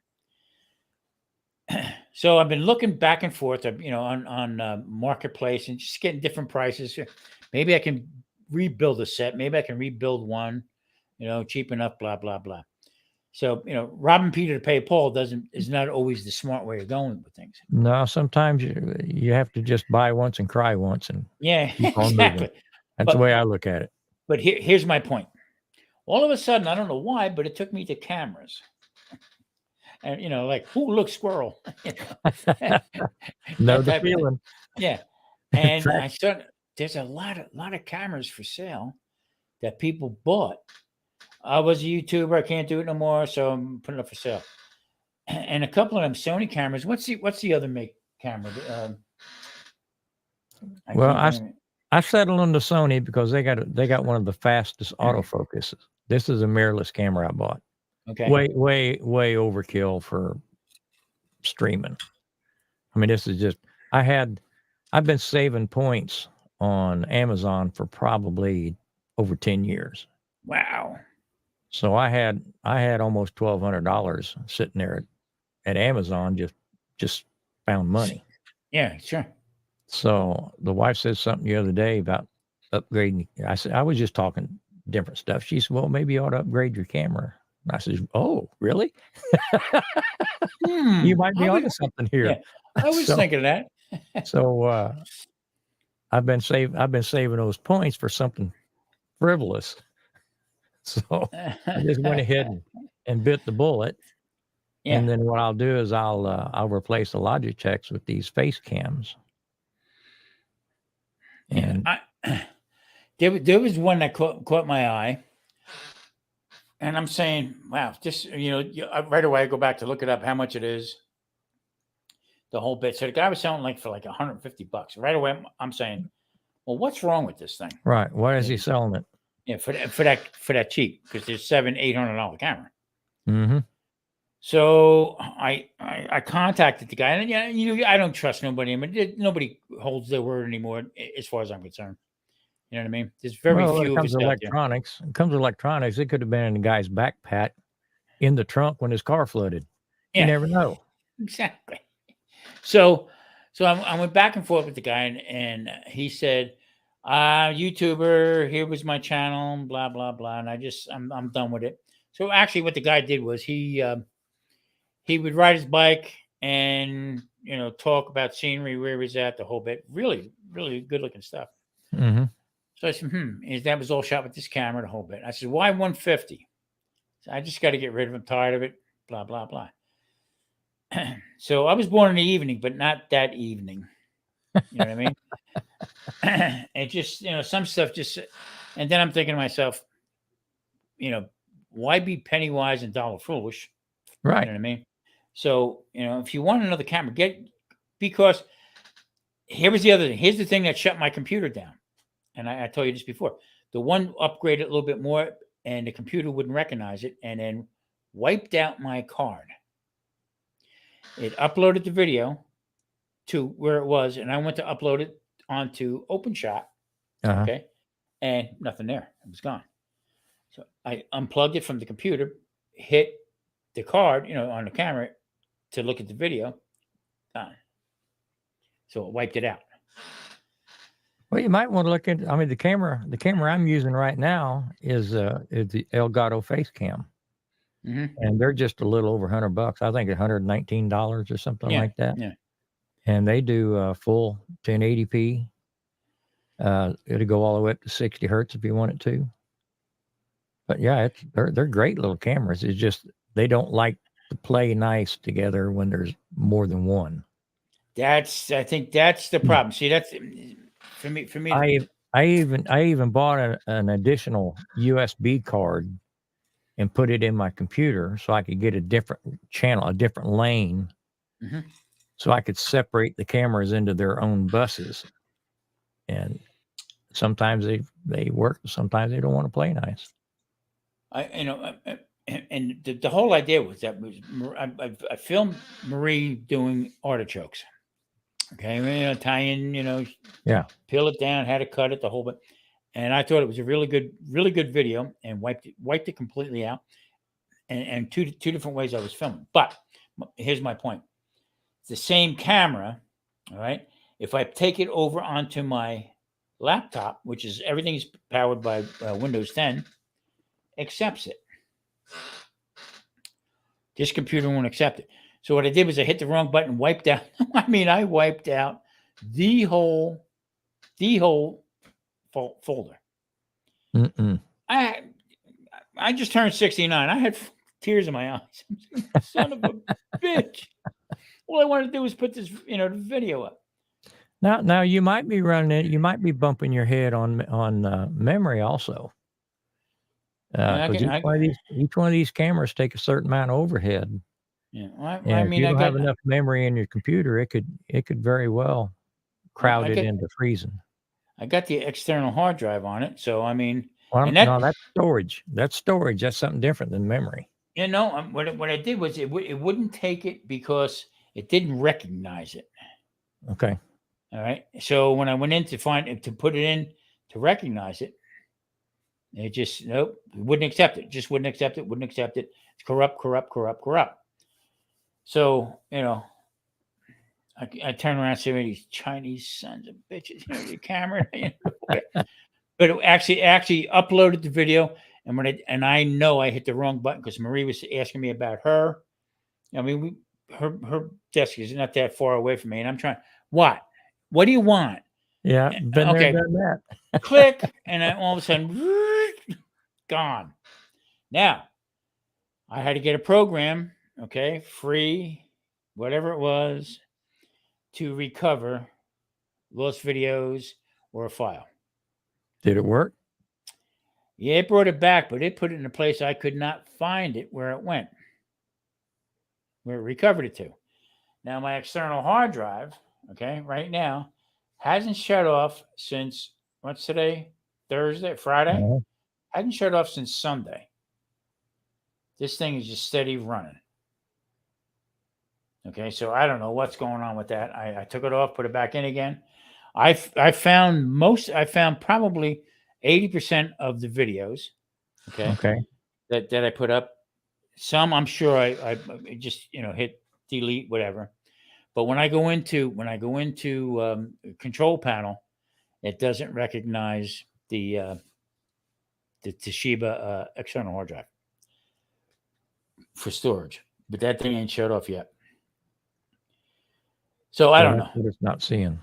So I've been looking back and forth, on Marketplace and just getting different prices. Maybe I can rebuild a set. Maybe I can rebuild one, cheap enough, blah, blah, blah. So, robbing Peter to pay Paul is not always the smart way of going with things. No, sometimes you have to just buy once and cry once, and keep on exactly. moving. That's the way I look at it. But here's my point. All of a sudden, I don't know why, but it took me to cameras. And, like, look, squirrel. Know the feeling. Yeah. And I started, there's a lot of cameras for sale that people bought. I was a YouTuber. I can't do it no more, so I'm putting it up for sale. And a couple of them Sony cameras. What's the other make camera? I settled on the Sony because they got one of the fastest autofocuses. This is a mirrorless camera I bought. Okay. Way overkill for streaming. I mean, this is just I've been saving points on Amazon for probably over 10 years. Wow. So I had almost $1,200 sitting there at Amazon, just found money. Yeah, sure. So the wife said something the other day about upgrading. I said, I was just talking different stuff. She said, well, maybe you ought to upgrade your camera. And I said, oh, really? You might be onto something here. Yeah, I was thinking of that. So I've been saving those points for something frivolous. So I just went ahead and bit the bullet. Yeah. And then what I'll do is I'll replace the Logitechs with these face cams. And there was one that caught my eye, and I'm saying, wow, just right away I go back to look it up how much it is, the whole bit. So the guy was selling for like $150. Right away I'm saying, well, what's wrong with this thing? Right. Why is he selling it? Yeah, for that cheap, because there's $700-800 camera. Mm-hmm. So I contacted the guy, and I don't trust nobody. I mean, nobody holds their word anymore, as far as I'm concerned. You know what I mean? There's very few. When it comes to electronics, it could have been in the guy's backpack in the trunk when his car flooded. Yeah. You never know. Exactly. So I went back and forth with the guy, and he said, YouTuber, here was my channel, blah, blah, blah. And I'm done with it. So actually what the guy did was he would ride his bike and, talk about scenery, where he was at, the whole bit. Really, really good looking stuff. Mm-hmm. So I said, that was all shot with this camera, the whole bit. I said, why 150? So I just got to get rid of him, tired of it, blah, blah, blah. So I was born in the evening, but not that evening. You know what I mean? It just, some stuff just, and then I'm thinking to myself, why be penny wise and dollar foolish? Right. You know what I mean? So, if you want another camera, because here's the thing that shut my computer down. And I told you this before. The one upgraded a little bit more and the computer wouldn't recognize it and then wiped out my card. It uploaded the video, to where it was, and I went to upload it onto OpenShot. Uh-huh. Okay, and nothing there. It was gone. So I unplugged it from the computer, hit the card, on the camera to look at the video. Gone. So it wiped it out. Well, you might want to look at. I mean, the camera I'm using right now is the Elgato Face Cam, Mm-hmm. and they're just a little over $100. I think $119 or something Yeah, like that. yeah. And they do full 1080p. It'll go all the way up to 60 hertz if you want it to. But yeah, they're great little cameras. It's just they don't like to play nice together when there's more than one. I think that's the problem. See, that's for me. I even bought an additional USB card and put it in my computer so I could get a different channel, a different lane, Mhm. so I could separate the cameras into their own buses. And sometimes they work, sometimes they don't want to play nice. And the whole idea was that I filmed Marie doing artichokes. Okay, Italian, Yeah. peel it down, had to cut it, the whole bit, and I thought it was a really good video, and wiped it completely out, and two different ways I was filming. But here's my point: it's the same camera, all right. If I take it over onto my laptop, which is everything's powered by Windows 10, accepts it. This computer won't accept it. So what I did was I hit the wrong button, wiped out. I wiped out the whole folder. Mm-mm. I just turned 69. I had tears in my eyes. Son of a bitch. All I wanted to do was put this, the video up. Now you might be running it. You might be bumping your head on memory also. Because each one of these cameras take a certain amount of overhead. Yeah, If you don't have enough memory in your computer, it could very well crowd it into freezing. I got the external hard drive on it, so Well, no, that's storage. That's storage. That's something different than memory. What I did was it wouldn't take it because it didn't recognize it. Okay. All right. So when I went in to put it in to recognize it, it just nope, it wouldn't accept it. Just wouldn't accept it. Wouldn't accept it. It's corrupt. So I turn around and say, these Chinese sons of bitches, the camera. But it actually uploaded the video, and I know I hit the wrong button because Marie was asking me about her. Her desk is not that far away from me, and I'm trying. What do you want? Yeah, been there, done that. Click, and all of a sudden, gone. Now, I had to get a program, free, whatever it was, to recover lost videos or a file. Did it work? Yeah, it brought it back, but it put it in a place I could not find it where it went, where it recovered it to. Now, my external hard drive, right now, hasn't shut off since, what's today? Thursday, Friday? Uh-huh. Hasn't shut off since Sunday. This thing is just steady running. Okay, so I don't know what's going on with that. I took it off, put it back in again. I found probably 80% of the videos. Okay. That I put up. Some I'm sure I just hit delete, whatever. But when I go into control panel, it doesn't recognize the Toshiba external hard drive for storage. But that thing ain't shut off yet. So I don't know. What it's not seeing.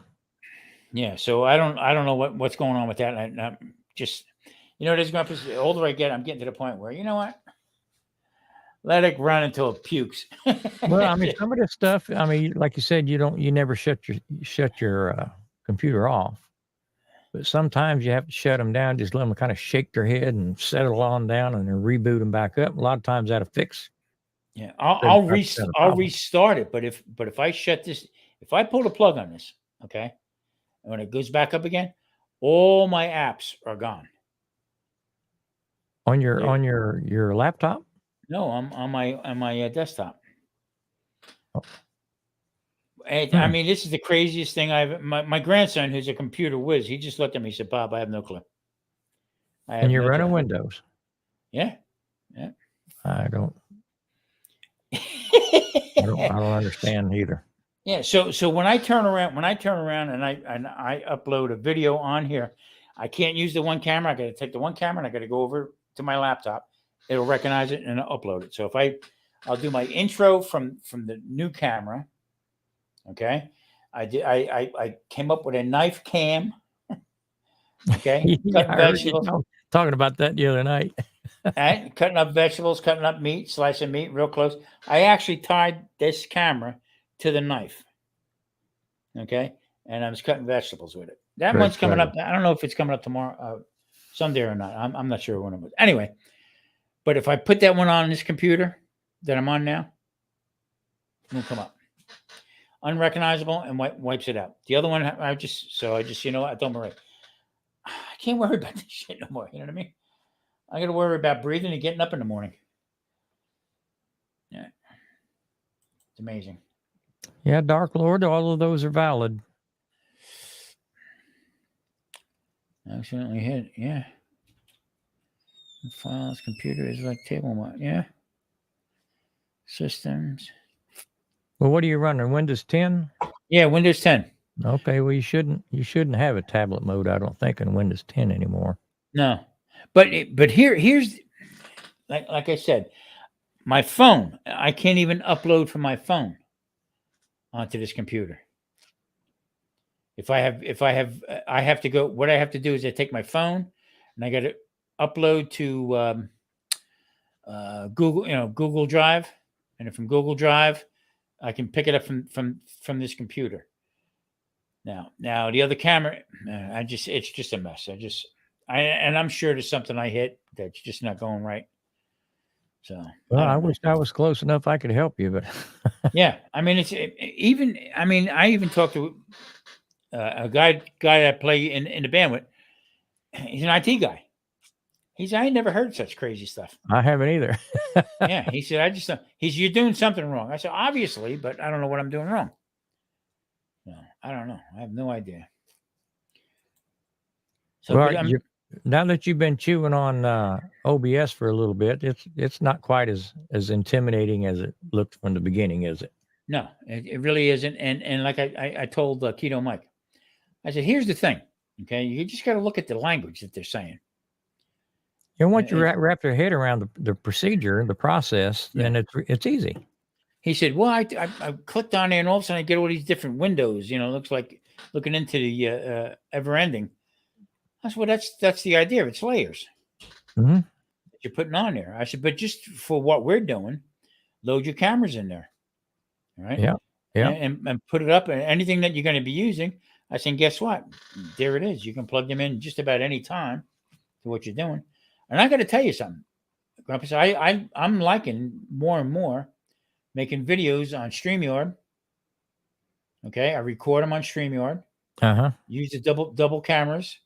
Yeah, so I don't know what's going on with that. And I'm just, the older I get, I'm getting to the point where, you know what? Let it run until it pukes. Well, some of this stuff, like you said, you never shut your computer off. But sometimes you have to shut them down, just let them kind of shake their head and settle on down and then reboot them back up. A lot of times that'll fix. Yeah, I'll restart it. But if I shut this, if I pull the plug on this, and when it goes back up again, all my apps are gone. On your laptop? No, I'm on my desktop. Oh. And, I mean, this is the craziest thing my grandson, who's a computer whiz, he just looked at me and said, Bob, I have no clue. I have And you're no running clue. Windows. Yeah. I don't understand either. Yeah. So when I turn around and I upload a video on here, I can't use the one camera. I got to take the one camera and I got to go over to my laptop. It'll recognize it and upload it. So if I'll do my intro from the new camera. Okay. I came up with a knife cam. Okay. Yeah, Cutting I heard you vegetables. talking about that the other night. Right? Cutting up vegetables, cutting up meat, slicing meat real close. I actually tied this camera to the knife. Okay. And I was cutting vegetables with it. That Very one's coming clever. up. I don't know if it's coming up tomorrow, Sunday or not. I'm not sure when it was. Anyway, but if I put that one on this computer that I'm on now, it won't come up. Unrecognizable and wipes it out. The other one, I just, you know what? I told Marie, I can't worry about this shit no more. You know what I mean? I got to worry about breathing and getting up in the morning. Yeah. It's amazing. Yeah, Dark Lord, all of those are valid. Accidentally hit. Yeah. Files, computer is like table mount. Yeah. Systems. Well, what are you running? Windows 10? Yeah, Windows 10. Okay, well you shouldn't have a tablet mode, I don't think, in Windows 10 anymore. No. But here's like I said, my phone, I can't even upload from my phone onto this computer. I have to go, what I have to do is I take my phone and I got to upload to Google Drive. And then from Google Drive, I can pick it up from this computer. Now the other camera, it's just a mess. And I'm sure there's something I hit that's just not going right. So, well, I wish I was close enough I could help you, but yeah, I mean, I even talked to a guy I play in the band with. He's an IT guy. He said, I ain't never heard such crazy stuff. I haven't either. Yeah. He said, you're doing something wrong. I said, obviously, but I don't know what I'm doing wrong. No, I don't know. I have no idea. So, well, now that you've been chewing on OBS for a little bit, it's not quite as intimidating as it looked from the beginning, is it? No, it really isn't. And like I told Keto Mike, I said, here's the thing. Okay, you just got to look at the language that they're saying. And once you wrap your head around the procedure, the process, then it's easy. He said, well, I clicked on there and all of a sudden I get all these different windows. It looks like looking into the ever ending. I said, well, that's the idea. It's layers that you're putting on there. I said, but just for what we're doing, load your cameras in there. All right. Yeah. Yeah. And put it up, and anything that you're going to be using. I said, guess what? There it is. You can plug them in just about any time to what you're doing. And I got to tell you something, Grumpus. I'm liking more and more making videos on StreamYard. Okay. I record them on StreamYard. Use the double cameras.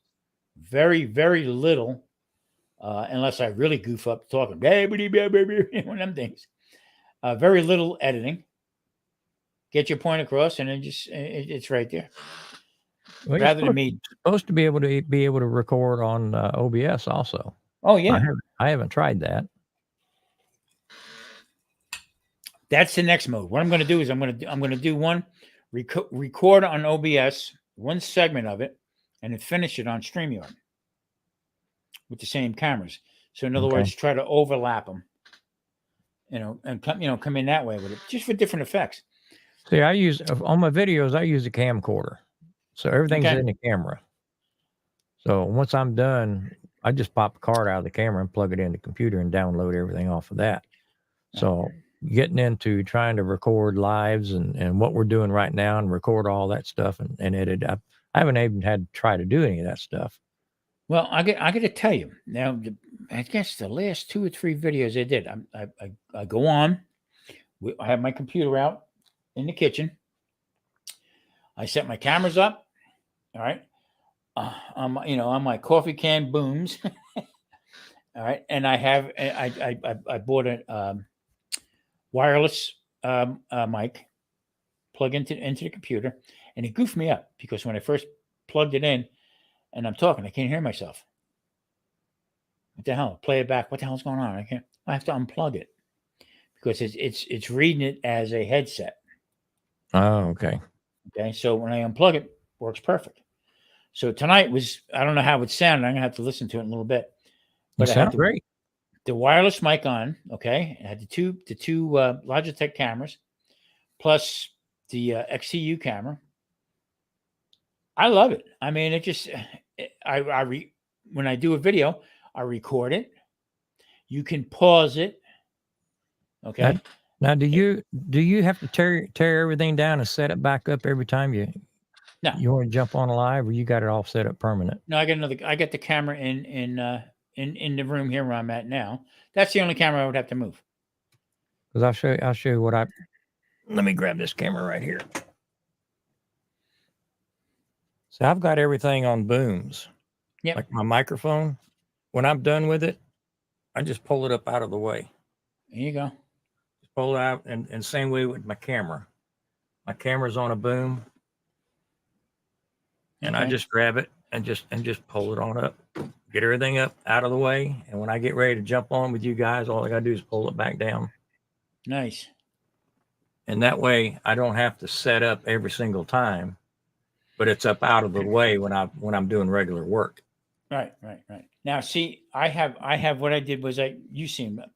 Very, very little, unless I really goof up talking. One of them things. Very little editing. Get your point across, and then it's right there. Well, rather than me supposed to be able to record on OBS also. Oh yeah, I haven't tried that. That's the next mode. What I'm going to do is I'm going to do one record on OBS, one segment of it, and then finish it on StreamYard with the same cameras. So in other words, try to overlap them, and come in that way with it, just for different effects. See, I use on my videos, I use a camcorder. So everything's in the camera. So once I'm done, I just pop the card out of the camera and plug it in the computer and download everything off of that. So getting into trying to record lives and what we're doing right now and record all that stuff and edit up. I haven't even had to try to do any of that stuff. Well, I got to tell you now. I guess the last 2 or 3 videos I did, I go on. I have my computer out in the kitchen. I set my cameras up. All right, on my coffee can booms. All right, and I bought a wireless mic. plug into the computer, and it goofed me up because when I first plugged it in, and I'm talking, I can't hear myself. What the hell? Play it back. What the hell's going on? I have to unplug it because it's reading it as a headset. Oh, okay. Okay, so when I unplug it, works perfect. So tonight was, I don't know how it sounded. I'm gonna have to listen to it in a little bit. But But it I had sounds great. the wireless mic on. Okay, I had the two Logitech cameras, plus the XCU camera. I love it. I mean, it just when I do a video, I record it. You can pause it. Okay. Now, do you have to tear everything down and set it back up every time you No. you want to jump on a live, or you got it all set up permanent? No, I got the camera in the room here where I'm at now. That's the only camera I would have to move. Because I'll show you what I. Let me grab this camera right here. So I've got everything on booms. Yep. Like my microphone. When I'm done with it, I just pull it up out of the way. There you go. Just pull it out, and same way with my camera. My camera's on a boom, and I Okay. just grab it and just pull it on up. Get everything up out of the way, and when I get ready to jump on with you guys, all I gotta do is pull it back down. Nice. And that way I don't have to set up every single time, but it's up out of the way when I'm doing regular work. Right. Now, see, I have what I did was you seen And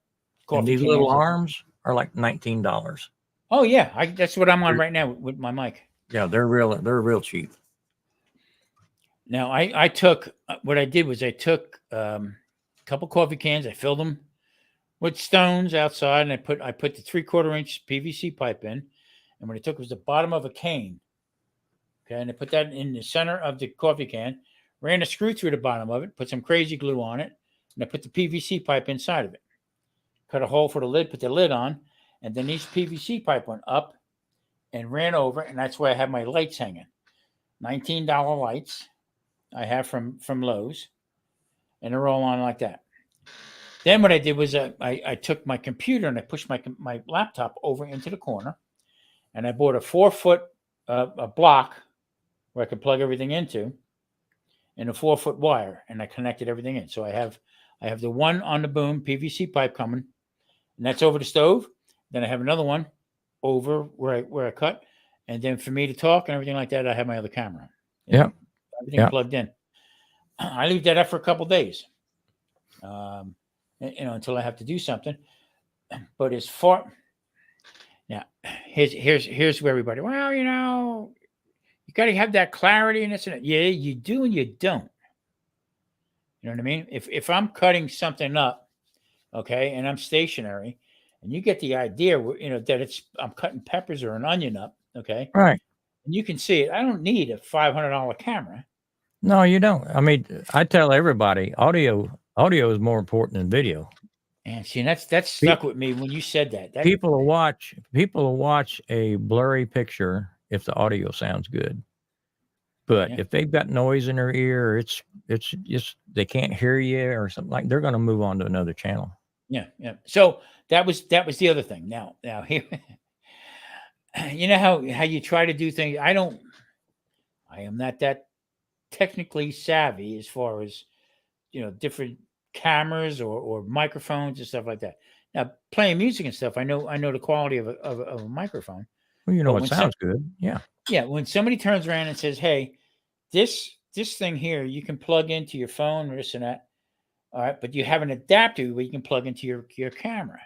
coffee these little cans. arms are like $19. Oh yeah, that's what I'm on right now with my mic. Yeah, they're real cheap. Now I took what I did was I took a couple coffee cans, I filled them with stones outside, and I put the 3/4 inch PVC pipe in, and what I took was the bottom of a cane. Okay, and I put that in the center of the coffee can, ran a screw through the bottom of it, put some crazy glue on it, and I put the PVC pipe inside of it. Cut a hole for the lid, put the lid on, and then these PVC pipe went up and ran over, and that's where I have my lights hanging. $19 lights I have from Lowe's, and they're all on like that. Then what I did was I took my computer and I pushed my laptop over into the corner, and I bought a 4-foot a block where I could plug everything into, and a 4-foot wire, and I connected everything in. So I have the one on the boom PVC pipe coming, and that's over the stove. Then I have another one over where I cut, and then for me to talk and everything like that, I have my other camera. Yeah. Everything plugged in. I leave that up for a couple of days, until I have to do something. But as far now, here's where everybody. Well, you got to have that clarity and this and that. Yeah, you do and you don't. You know what I mean? If I'm cutting something up, okay, and I'm stationary, and you get the idea, that I'm cutting peppers or an onion up, okay, Right. and you can see it. I don't need a $500 camera. No, you don't. I mean, I tell everybody, audio is more important than video. And see, that's stuck with me when you said that. People will watch a blurry picture if the audio sounds good. But if they've got noise in their ear, or it's just they can't hear you or something, like, they're going to move on to another channel. Yeah. So that was the other thing. Now here, you know how you try to do things. I am not that technically savvy as far as different cameras or microphones and stuff like that. Now, playing music and stuff, I know the quality of a microphone. Well, But it when sounds good. Yeah. Yeah, when somebody turns around and says, "Hey, this thing here, you can plug into your phone or this and that," all right, but you have an adapter where you can plug into your camera.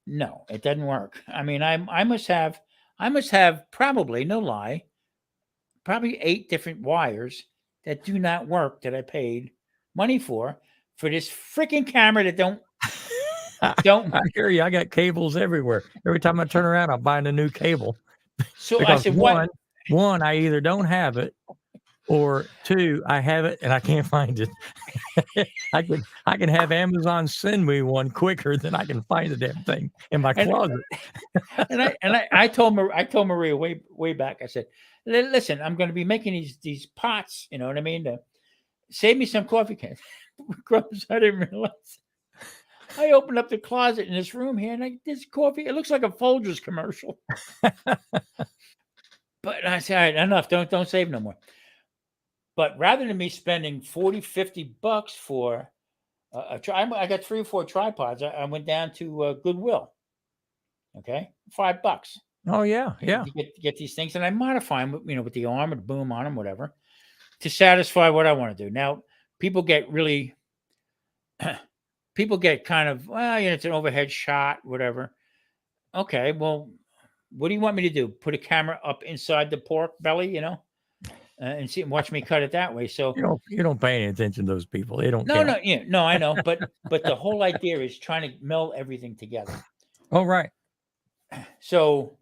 No, it doesn't work. I mean, I must have probably, no lie, probably 8 different wires that do not work that I paid money for this freaking camera that don't. I hear you. I got cables everywhere. Every time I turn around, I'm buying a new cable. So Because I said, "What?" one, I either don't have it, or 2, I have it and I can't find it. I can have Amazon send me one quicker than I can find the damn thing in my closet. I told Maria way back. I said, "Listen, I'm going to be making these pots. You know what I mean? To save me some coffee cans." Gross, I didn't realize. I opened up the closet in this room here, and this coffee. It looks like a Folgers commercial. But I said, all right, enough. Don't save no more. But rather than me spending 40, 50 bucks for I got 3 or 4 tripods. I went down to Goodwill. Okay, $5 Oh yeah, yeah. to get these things, and I modify them, with the arm or the boom on them, whatever, to satisfy what I want to do. Now, people get really, people get kind of, well, it's an overhead shot, whatever. Okay, well, what do you want me to do? Put a camera up inside the pork belly, and watch me cut it that way. So You don't pay any attention to those people. They don't. no, count. no, yeah, no, I know, but the whole idea is trying to meld everything together. Oh right. So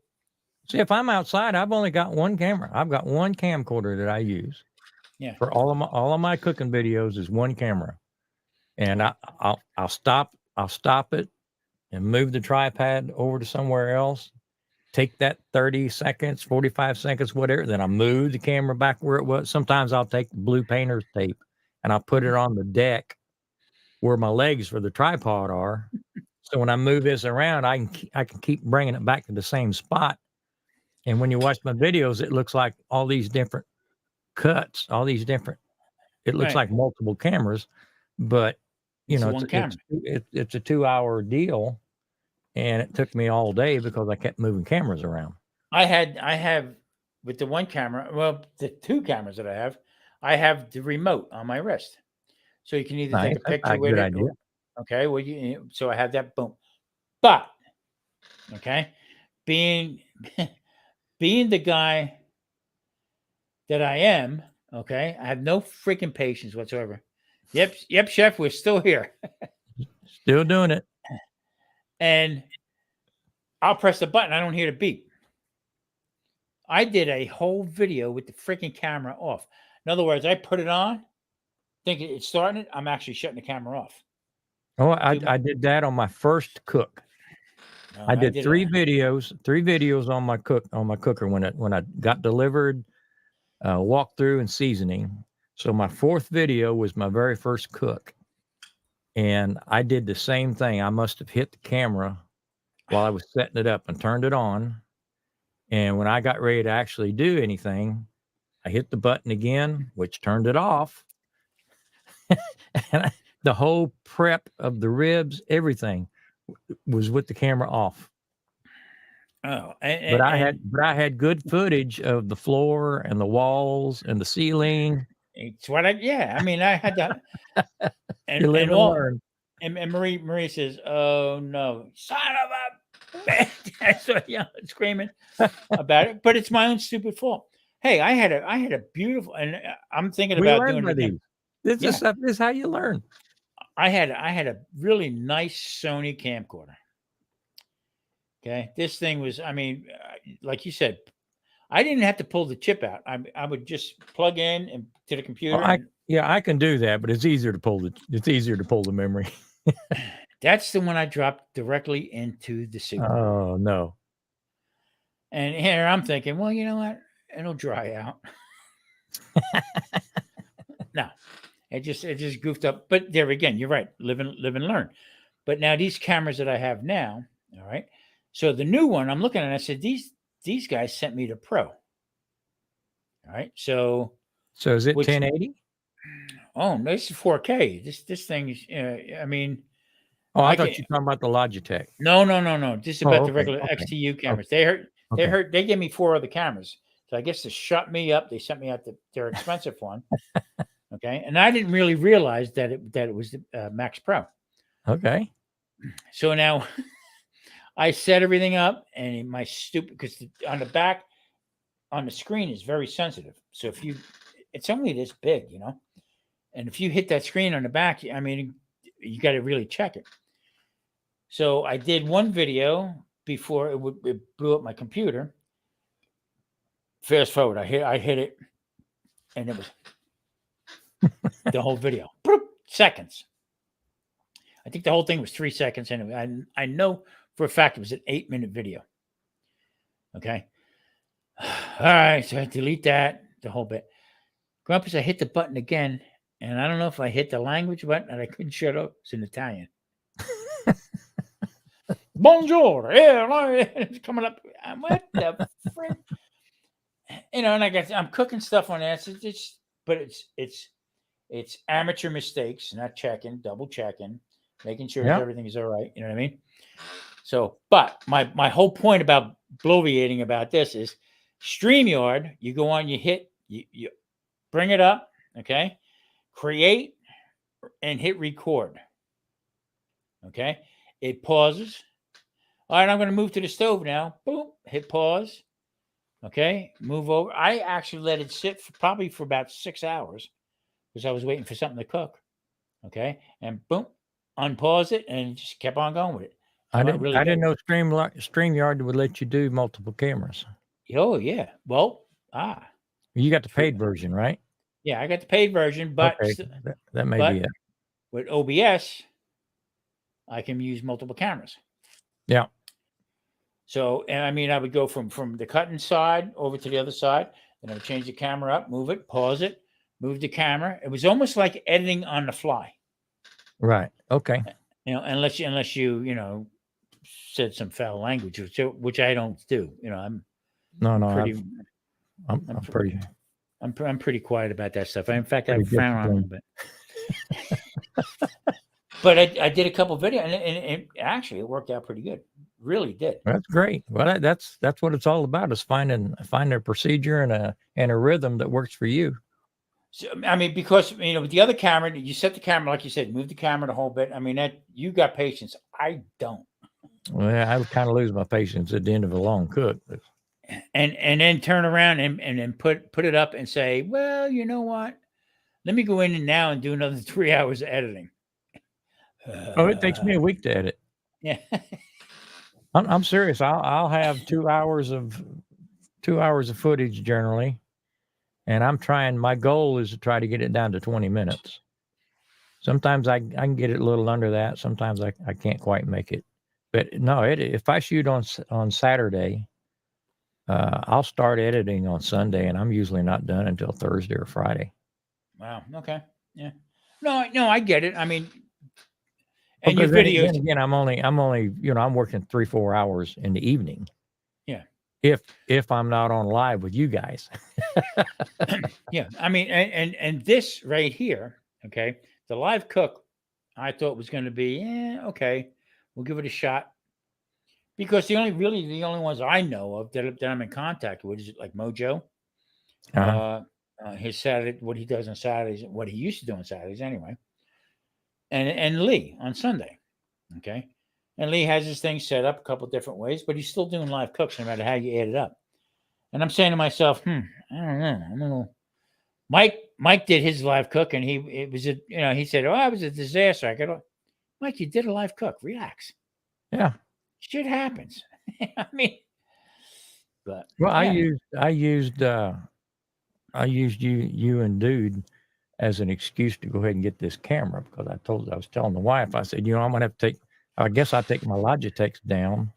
See, if I'm outside, I've only got one camera. I've got one camcorder that I use. Yeah. For all of my cooking videos is one camera, and I'll stop it and move the tripod over to somewhere else. Take that 30 seconds, 45 seconds, whatever. Then I move the camera back where it was. Sometimes I'll take the blue painter's tape and I'll put it on the deck where my legs for the tripod are. So when I move this around, I can keep bringing it back to the same spot. And when you watch my videos, it looks like all these different cuts, it looks Right. like multiple cameras, but It's one camera. it's a 2-hour deal. And it took me all day because I kept moving cameras around. I have with the one camera, well, the 2 cameras that I have the remote on my wrist. So you can either Nice. take a That's picture a with good it. idea. Okay. Well, so I have that, boom. But, okay, being the guy that I am, okay, I have no freaking patience whatsoever. Yep, chef, we're still here. Still doing it. And I'll press the button. I don't hear the beep. I did a whole video with the freaking camera off. In other words, I put it on, thinking it's starting it. I'm actually shutting the camera off. Oh, I did that on my first cook. No, I did 3 videos on my cooker when I got delivered, walkthrough and seasoning. So my 4th video was my very first cook. And I did the same thing. I must have hit the camera while I was setting it up and turned it on. And when I got ready to actually do anything, I hit the button again, which turned it off. And the whole prep of the ribs, everything was with the camera off. Oh, But I had good footage of the floor and the walls and the ceiling. it's what I had that. And You live and and all, learn. and Marie says, "Oh no, son of a!" So screaming about it. But it's my own stupid fault. Hey, I had a beautiful, and I'm thinking We about learn doing by it again. these. This Yeah. is stuff. This is how you learn. I had a really nice Sony camcorder. Okay, this thing was, like you said, I didn't have to pull the chip out. I would just plug in and to the computer. Well, I can do that, but it's easier to pull the memory. That's the one I dropped directly into the soup. Oh no. And here I'm thinking, well, you know what? It'll dry out. No, it just goofed up. But there again, you're right. Live and learn. But now these cameras that I have now, all right. So the new one, I'm looking at it, I said, these guys sent me the Pro. All right. So is it 1080? Oh, no, this is 4K. This thing is, Oh, I thought can't- you were talking about the Logitech. No. This is about the okay, regular okay, XTU cameras. okay. They gave me 4 other cameras. So I guess to shut me up, they sent me out their expensive one. Okay. And I didn't really realize that it was the Max Pro. Okay. So now I set everything up, and my stupid, because on the back on the screen is very sensitive. So it's only this big, and if you hit that screen on the back, you got to really check it. So I did one video before it blew up my computer. Fast forward, I hit it, and it was the whole video. Seconds. I think the whole thing was 3 seconds, and I know for a fact it was an 8-minute video. Okay. All right, so I delete that, the whole bit. Grumpus, I hit the button again, and I don't know if I hit the language button and I couldn't shut up. It's in Italian. bonjour. Yeah, it's coming up. What the frick? You know, and I'm cooking stuff on that. But it's amateur mistakes, not checking, double checking, making sure Yeah. everything is all right. You know what I mean? So, but my whole point about bloviating about this is StreamYard. You go on, you bring it up, okay, create and hit record. Okay, it pauses. All right, I'm going to move to the stove now. Boom, hit pause. Okay, move over. I actually let it sit probably for about 6 hours because I was waiting for something to cook. Okay, and boom, unpause it and just kept on going with it. I went didn't. I didn't know StreamYard would let you do multiple cameras. Oh yeah. Well, You got the paid version, right? yeah, I got the paid version, but Okay, that may but be it. with OBS, I can use multiple cameras. Yeah. So, and I mean, I would go from the cutting side over to the other side, and I would change the camera up, move it, pause it, move the camera. It was almost like editing on the fly. Right. Okay. You know, unless you said some foul language, which I don't do. You know, I'm pretty. I'm pretty. I'm pretty quiet about that stuff. In fact, I Pretty frown on it a little bit. But I did a couple videos, and actually it worked out pretty good. Really did. That's great. Well, that's what it's all about, is finding a procedure and a rhythm that works for you. So, I mean, because with the other camera, you set the camera like you said, move the camera the whole bit. I mean, that you got patience. I don't. Well, I would kind of lose my patience at the end of a long cook. And then turn around and then put it up and say, well, you know what? Let me go in now and do another 3 hours of editing. Oh, it takes me a week to edit. Yeah. I'm serious. I'll have 2 hours of footage generally, and I'm trying. My goal is to try to get it down to 20 minutes. Sometimes I can get it a little under that. Sometimes I can't quite make it. But no, if I shoot on Saturday, I'll start editing on Sunday, and I'm usually not done until Thursday or Friday. Wow. Okay. Yeah. No, I get it. I mean, and because your videos. then again, I'm only I'm working 3-4 hours in the evening. Yeah. If I'm not on live with you guys. Yeah. I mean, and this right here, okay, the live cook, I thought was going to be, okay, we'll give it a shot. Because the only ones I know of that I'm in contact with is like Mojo, his Saturday, what he does on Saturdays, what he used to do on Saturdays anyway, and Lee on Sunday, okay, and Lee has his thing set up a couple different ways, but he's still doing live cooks no matter how you add it up. And I'm saying to myself, I don't know. Mike did his live cook, and he said, "Oh, it was a disaster." I go, Mike, you did a live cook. Relax. Yeah. Shit happens. I mean, but well, yeah. I used you and Dude as an excuse to go ahead and get this camera, because I was telling the wife, I said, I'm gonna have to I guess I'll take my Logitechs down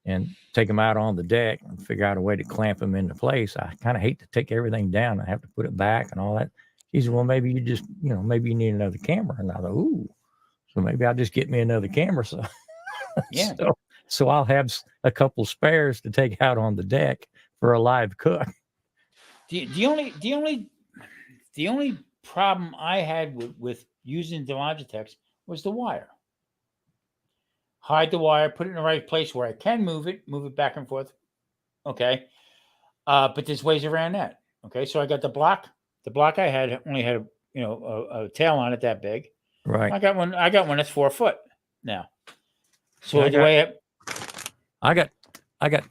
and take them out on the deck and figure out a way to clamp them into place. I kind of hate to take everything down. I have to put it back and all that. She said, well, maybe you just, maybe you need another camera. And I thought, ooh, so maybe I'll just get me another camera. So yeah. So I'll have a couple spares to take out on the deck for a live cook. The only problem I had with using the Logitechs was the wire. Hide the wire, put it in the right place where I can move it back and forth. Okay. But there's ways around that. Okay. So I got the block. The block I had only had a tail on it that big. Right. I got one that's 4 foot now. So I got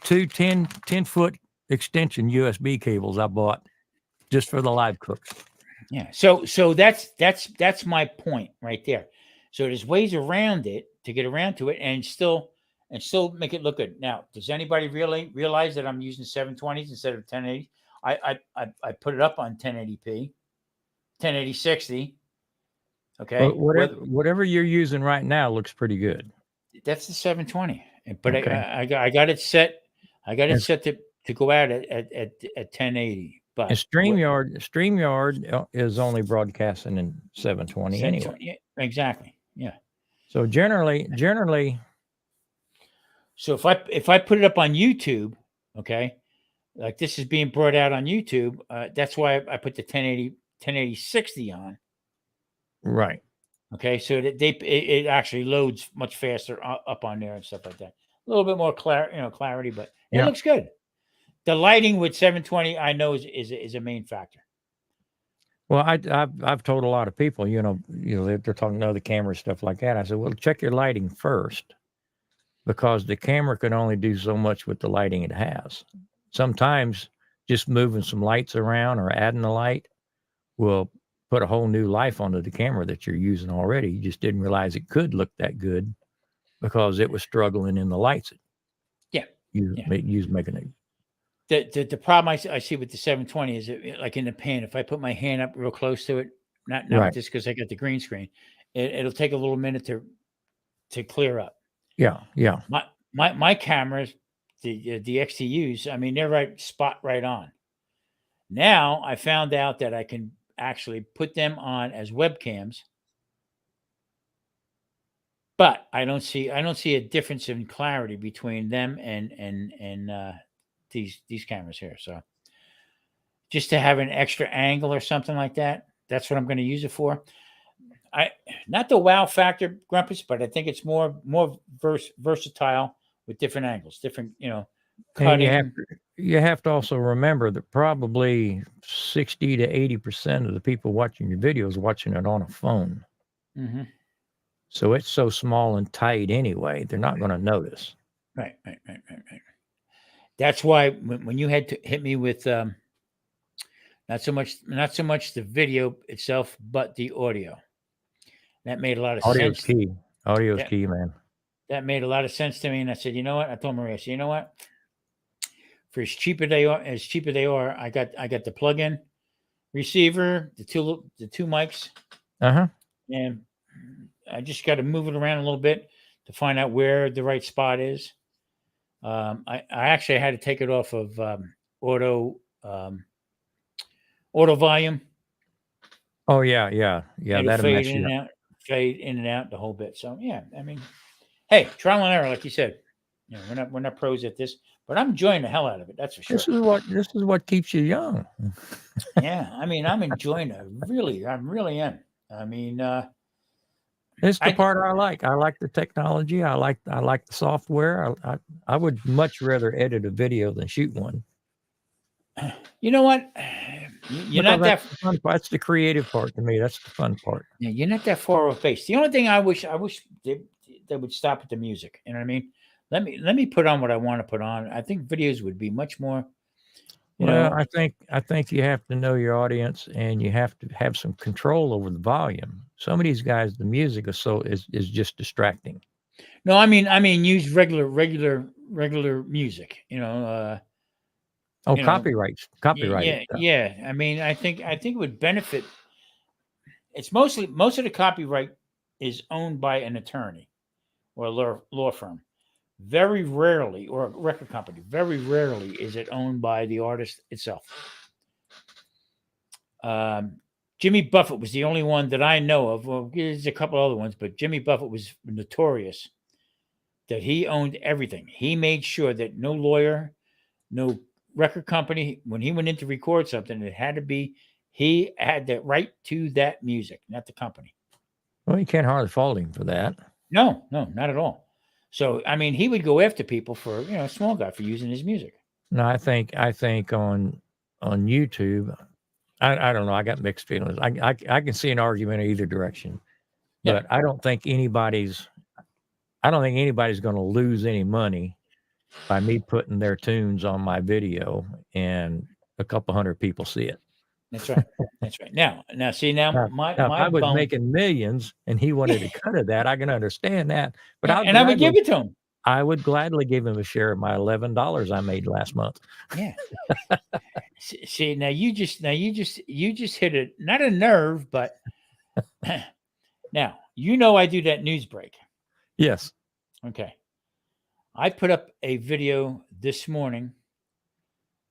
two 10-foot extension USB cables I bought just for the live cooks. Yeah. So that's my point right there. So there's ways around it to get around to it and still make it look good. Now, does anybody really realize that I'm using 720s instead of 1080? I put it up on 1080p, 1080/60. Okay. Well, whatever you're using right now looks pretty good. That's the 720, but okay. I got it set. I got it set to go out at 1080. But and StreamYard is only broadcasting in 720 anyway. Yeah, exactly. Yeah. So generally, So if I put it up on YouTube, okay, like this is being brought out on YouTube, that's why I put the 1080 60 on. Right. Okay, so that it actually loads much faster up on there and stuff like that. A little bit more clarity, but it Yeah. looks good. The lighting with 720, I know is a main factor. Well, I've told a lot of people, they're talking to other cameras, stuff like that. I said, well, check your lighting first, because the camera can only do so much with the lighting it has. Sometimes just moving some lights around or adding a light will put a whole new life onto the camera that you're using already. You just didn't realize it could look that good because it was struggling in the lights. Yeah. You was making it. The problem I see with the 720 is like in the pan, if I put my hand up real close to it, not Right. just because I got the green screen, it'll take a little minute to clear up. Yeah. Yeah. My cameras, the XTUs, I mean, they're right on. Now I found out that I can actually put them on as webcams, but I don't see a difference in clarity between them and these cameras here. So just to have an extra angle or something like that, that's what I'm going to use it for. Not the wow factor, Grumpus, but I think it's more versatile with different angles, different, cutting. And you have to also remember that probably 60 to 80% of the people watching your videos watching it on a phone. Mm-hmm. So it's so small and tight anyway, they're not going to notice. Right. That's why when you had to hit me with not so much the video itself, but the audio, that made a lot of Audio's sense. key. Audio's key, man. That made a lot of sense to me, and I said, you know what? I told Maria, I said, you know what? For as cheaper they are, I got the plug-in receiver, the two mics, and I just got to move it around a little bit to find out where the right spot is. I actually had to take it off of auto volume. Oh yeah. It'll fade in and out the whole bit. So yeah, I mean, hey, trial and error, like you said. We're not pros at this, but I'm enjoying the hell out of it. That's for sure. This is what keeps you young. Yeah, I mean, I'm enjoying it. I really am. I mean, it's the part I like. I like the technology. I like the software. I would much rather edit a video than shoot one. You know what? That's the creative part to me. That's the fun part. Yeah, you're not that far off base. The only thing I wish they would stop at the music. You know what I mean? Let me put on what I want to put on. I think videos would be much more. I think you have to know your audience, and you have to have some control over the volume. Some of these guys, the music is just distracting. No, I mean use regular music. Copyright. Yeah. I mean, I think it would benefit. It's most of the copyright is owned by an attorney or a law firm. Very rarely, or a record company, very rarely is it owned by the artist itself. Jimmy Buffett was the only one that I know of. Well, there's a couple other ones, but Jimmy Buffett was notorious that he owned everything. He made sure that no lawyer, no record company, when he went in to record something, it had to be, he had the right to that music, not the company. Well, you can't hardly fault him for that. No, not at all. So, I mean, he would go after people for, a small guy for using his music. No, I think on YouTube, I don't know. I got mixed feelings. I can see an argument in either direction, but I don't think anybody's going to lose any money by me putting their tunes on my video and a couple hundred people see it. That's right. Now, see, if I was making millions and he wanted a cut of that, I can understand that. But I would give it to him. I would gladly give him a share of my $11 I made last month. Yeah. See, now you just hit it, not a nerve, but now I do that news break. Yes. Okay. I put up a video this morning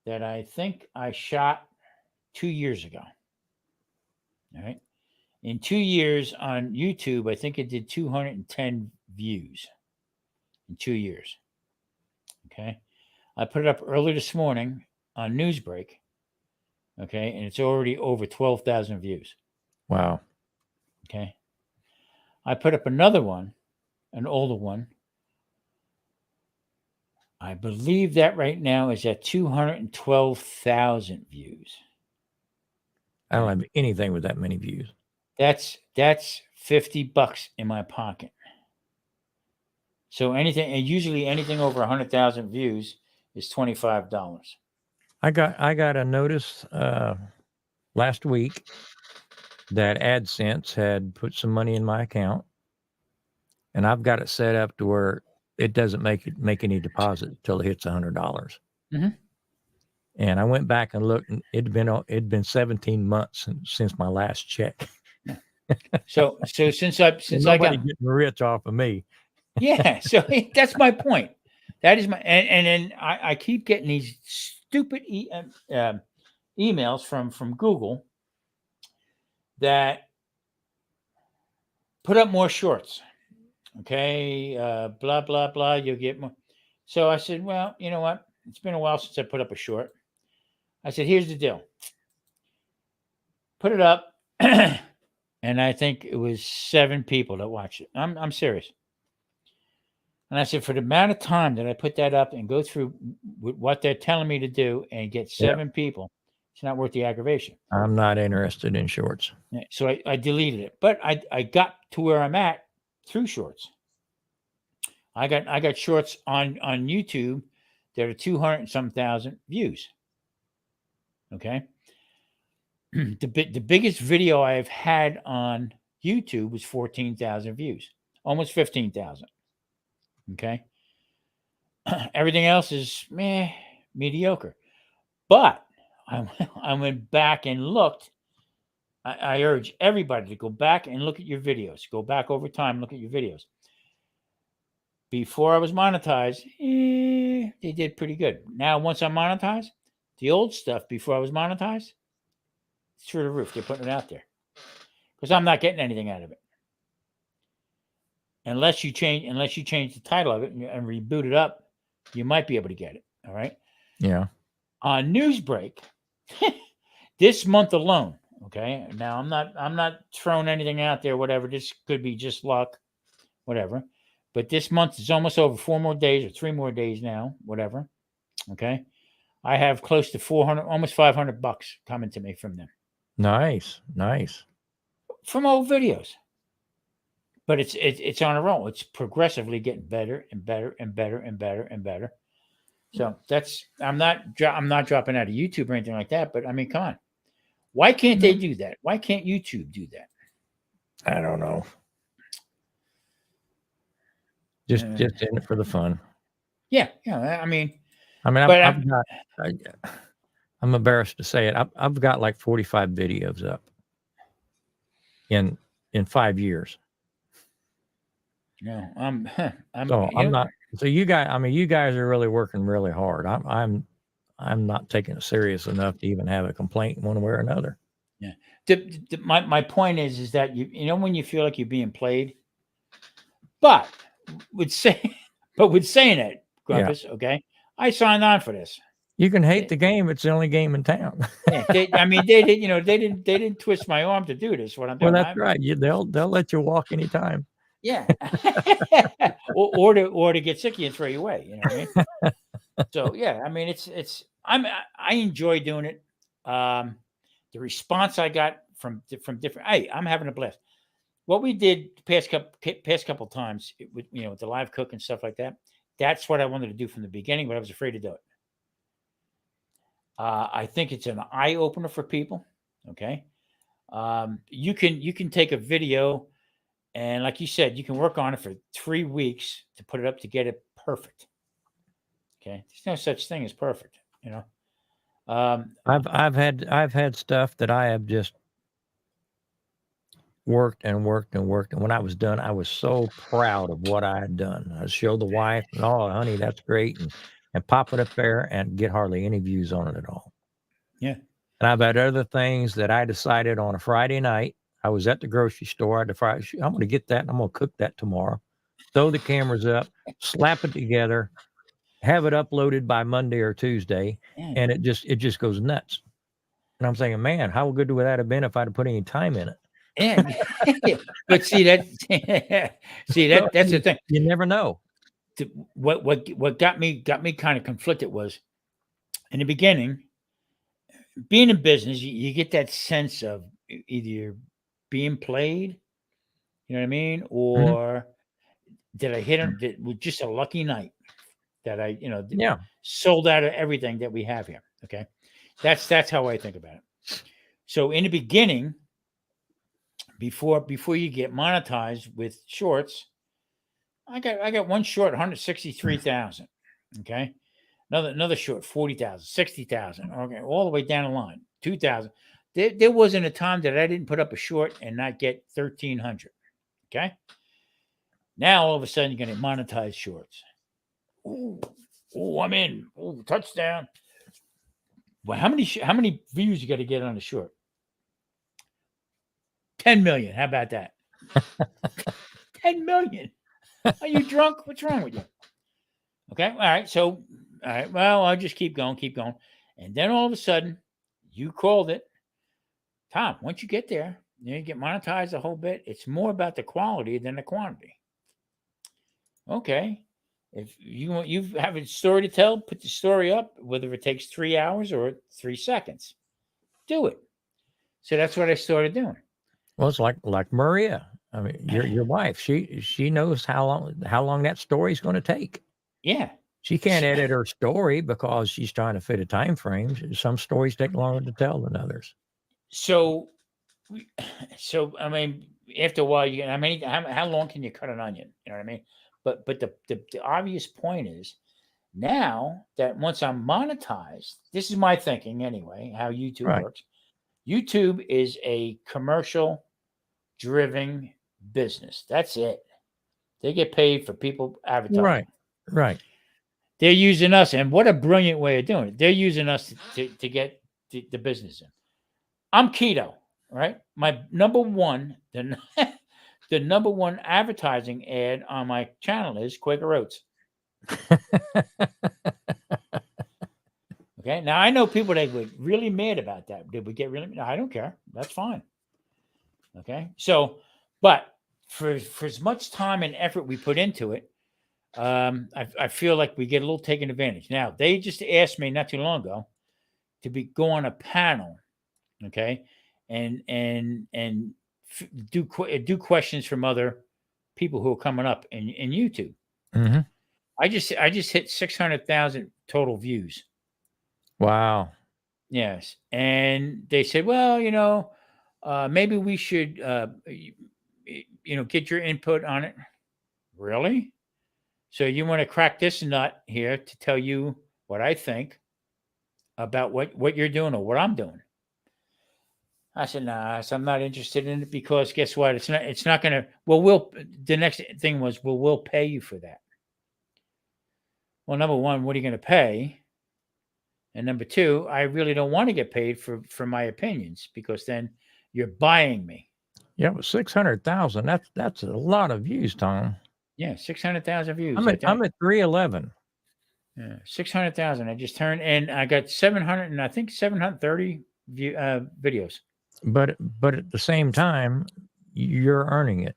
that I think I shot 2 years ago. All right. In 2 years on YouTube, I think it did 210 views in 2 years. Okay. I put it up early this morning on Newsbreak. Okay. And it's already over 12,000 views. Wow. Okay. I put up another one, an older one. I believe that right now is at 212,000 views. I don't have anything with that many views. That's $50 in my pocket. So anything, and usually anything over 100,000 views is $25. I got a notice last week that AdSense had put some money in my account, and I've got it set up to where it doesn't make any deposit until it hits $100. Mhm. And I went back and looked, and it'd been 17 months since my last check. So since I Nobody got, getting rich off of me. yeah, so that's my point. That is my, and then I keep getting these stupid emails from Google that put up more shorts. Okay, blah blah blah. You'll get more. So I said, well, you know what? It's been a while since I put up a short. I said, here's the deal. Put it up, and I think it was 7 people that watched it. I'm serious. And I said, for the amount of time that I put that up and go through what they're telling me to do and get 7 people, it's not worth the aggravation. I'm not interested in shorts. So I deleted it. But I got to where I'm at through shorts. I got shorts on YouTube that are 200 and some thousand views. Okay. The biggest video I've had on YouTube was 14,000 views, almost 15,000. Okay. Everything else is mediocre. But I went back and looked. I urge everybody to go back and look at your videos. Go back over time, look at your videos. Before I was monetized, they did pretty good. Now, once I'm monetized, the old stuff before I was monetized, it's through the roof. They're putting it out there because I'm not getting anything out of it. Unless you change the title of it and reboot it up, you might be able to get it. All right. Yeah. On Newsbreak, this month alone. Okay. Now I'm not throwing anything out there. Whatever. This could be just luck. Whatever. But this month is almost over. 4 more days or 3 more days now. Whatever. Okay. I have close to 400, almost $500 coming to me from them. Nice. From old videos. But it's on a roll. It's progressively getting better and better and better and better and better. So I'm not dropping out of YouTube or anything like that. But I mean, come on, why can't they do that? Why can't YouTube do that? I don't know. Just in it for the fun. Yeah. I mean, but I'm embarrassed to say it. I've got like 45 videos up in 5 years. No, I'm not. So you guys are really working really hard. I'm not taking it serious enough to even have a complaint one way or another. Yeah. My point is that you know when you feel like you're being played, but with saying it, Grumpus, okay, I signed on for this. You can hate the game; it's the only game in town. Yeah, they didn't twist my arm to do this. What I'm doing. Well, that's right. They'll let you walk anytime. Yeah. or to get sick of you and throw you away. You know what I mean? So yeah, I mean I enjoy doing it. The response I got from different, hey, I'm having a blast. What we did past couple times with with the live cook and stuff like that, that's what I wanted to do from the beginning, but I was afraid to do it. I think it's an eye opener for people. Okay. You can take a video and like you said, you can work on it for 3 weeks to put it up to get it perfect. Okay. There's no such thing as perfect, I've had stuff that I have just worked and worked and worked. And when I was done, I was so proud of what I had done. I showed the wife and, oh, honey, that's great. And pop it up there and get hardly any views on it at all. Yeah. And I've had other things that I decided on a Friday night. I was at the grocery store. I'm going to get that and I'm going to cook that tomorrow. Throw the cameras up, slap it together, have it uploaded by Monday or Tuesday, Yeah. and it just goes nuts. And I'm thinking, man, how good would that have been if I'd have put any time in it? Yeah. But see that see So, that's the thing. you never know. What got me kind of conflicted was in the beginning, being in business, you get that sense of either you're being played, you know what I mean, or did I hit it? It was just a lucky night that I, Yeah. sold out of everything that we have here. Okay, that's how I think about it. So in the beginning, before you get monetized with shorts, I got one short 163,000. Okay, another short 40,000, 60,000. Okay, all the way down the line 2,000. There wasn't a time that I didn't put up a short and not get 1,300. Okay, now all of a sudden you're going to monetize shorts. Ooh, I'm in. Ooh, touchdown. Well, how many views you got to get on a short? 10 million. How about that? 10 million. Are you drunk? What's wrong with you? Okay. All right. So, all right. Well, I'll just keep going. And then all of a sudden, you called it. Tom, once you get there, you get monetized a whole bit. It's more about the quality than the quantity. Okay. If you have a story to tell, put the story up, whether it takes 3 hours or 3 seconds. Do it. So that's what I started doing. Well, it's like Maria. I mean, your wife. She knows how long that story is going to take. Yeah. She can't edit her story because she's trying to fit a time frame. Some stories take longer to tell than others. So I mean, after a while, how long can you cut an onion? You know what I mean? But the obvious point is now that once I'm monetized, this is my thinking anyway, how YouTube works. YouTube is a commercial driven business. That's it. They get paid for people advertising. Right. They're using us, and what a brilliant way of doing it. They're using us to get the business in. I'm keto, right? My number one, the number one advertising ad on my channel is Quaker Oats. Okay. Now I know people that were really mad about that. Did we get really? No, I don't care. That's fine. Okay. So, but for as much time and effort we put into it, I feel like we get a little taken advantage. Now they just asked me not too long ago to go on a panel, okay, and do questions from other people who are coming up in YouTube. Mm-hmm. I just hit 600,000 total views. Wow. Yes, and they said, well, maybe we should, get your input on it. Really? So you want to crack this nut here to tell you what I think about what you're doing or what I'm doing? I said, nah, I'm not interested in it because guess what? It's not going to, the next thing was, we'll pay you for that. Well, number one, what are you going to pay? And number two, I really don't want to get paid for my opinions because then you're buying me. Yeah, but 600,000. That's a lot of views, Tom. Yeah, 600,000 views. I'm at 311. Yeah, 600,000. I just turned, and I got 730 videos. But at the same time, you're earning it.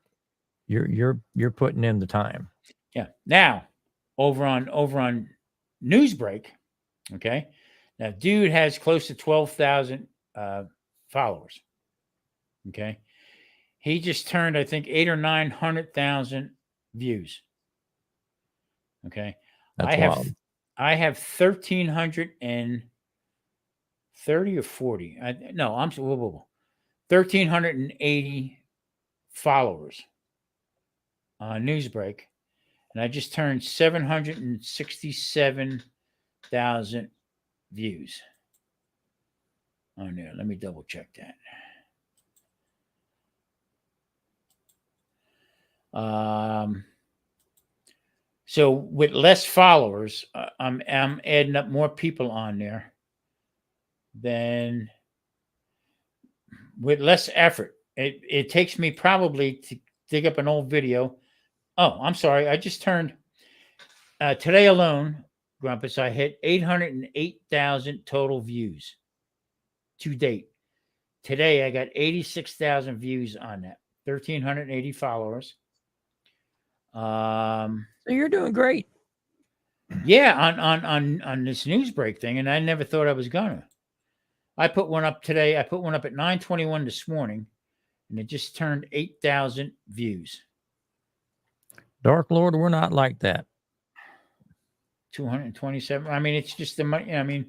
You're putting in the time. Yeah. Now, over on Newsbreak, okay. Now, dude has close to 12,000 followers. Okay, he just turned, I think, 800,000 or 900,000 views. Okay, That's wild. I have 1,330 or 40. 1,380 followers on Newsbreak, and I just turned 767,000 views on there. Let me double check that. So with less followers, I'm adding up more people on there than with less effort. It takes me probably to dig up an old video. Oh, I'm sorry. I just turned today alone. Grumpus, I hit 808,000 total views to date. Today, I got 86,000 views on that. 1,380 followers. So you're doing great. Yeah, on this news break thing, and I never thought I was gonna. I put one up today. I put one up at 9:21 this morning, and it just turned 8,000 views. Dark Lord, we're not like that. 227. I mean, it's just the money. I mean,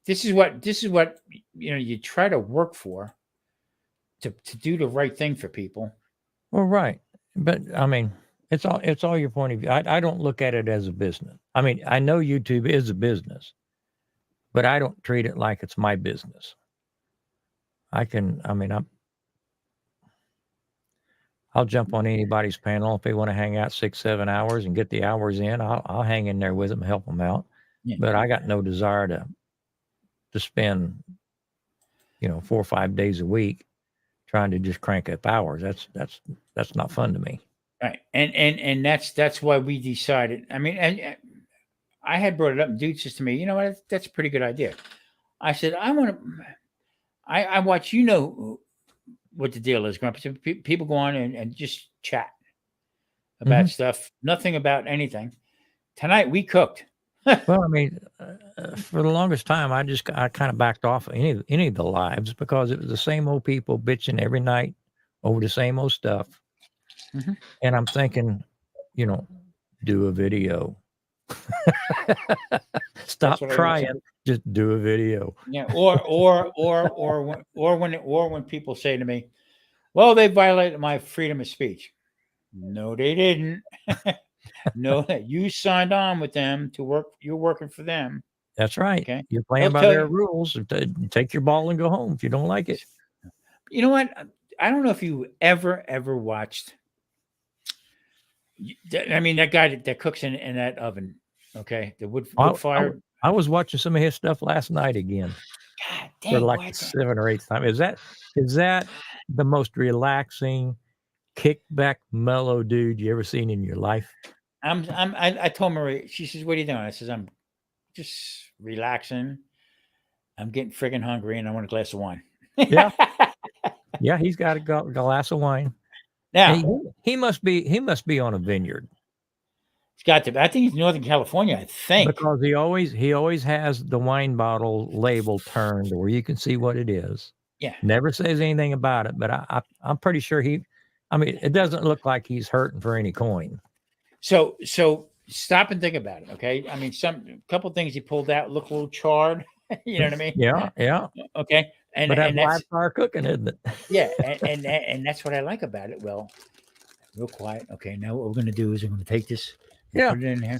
this is what you try to work for to do the right thing for people. Well, right. But I mean, it's all your point of view. I don't look at it as a business. I mean, I know YouTube is a business, but I don't treat it like it's my business. I'll jump on anybody's panel if they want to hang out 6-7 hours and get the hours in. I'll hang in there with them, help them out. Yeah. But I got no desire to spend 4 or 5 days a week trying to just crank up hours. That's not fun to me. Right. And that's why we decided. I mean, and I had brought it up, and dude says to me, you know what, that's a pretty good idea. I said, I watch, what the deal is, Grumpy. People go on and just chat about stuff, nothing about anything. Tonight we cooked. Well, I mean, for the longest time, I kind of backed off of any of the lives because it was the same old people bitching every night over the same old stuff. Mhm. And I'm thinking, do a video. Stop what I crying. Just do a video. Yeah. Or when people say to me, well, they violated my freedom of speech. No, they didn't. No, you signed on with them to work. You're working for them. That's right. Okay. You're playing They'll by tell their you- rules. Take your ball and go home if you don't like it. You know what? I don't know if you ever watched. I mean, that guy that cooks in that oven. Okay, the wood fire. I was watching some of his stuff last night again. God For dang, like what the the- 7th or 8th time. Is that the most relaxing, kickback, mellow dude you ever seen in your life? I told Marie. She says, "What are you doing?" I says, "I'm just relaxing. I'm getting friggin' hungry, and I want a glass of wine." Yeah. Yeah, he's got a glass of wine. Now He must be on a vineyard it's got to. I think he's Northern California. I think. because he always has the wine bottle label turned where you can see what it is. Yeah. Never says anything about it, but I'm pretty sure it doesn't look like he's hurting for any coin. So stop and think about it. Okay. I mean, a couple things he pulled out look a little charred. You know what I mean? Yeah. Okay. And But that's and live that's fire cooking, isn't it? yeah, and that's what I like about it. Well, real quiet. Okay, now what we're gonna do is we're gonna take this, Yeah. put it in here.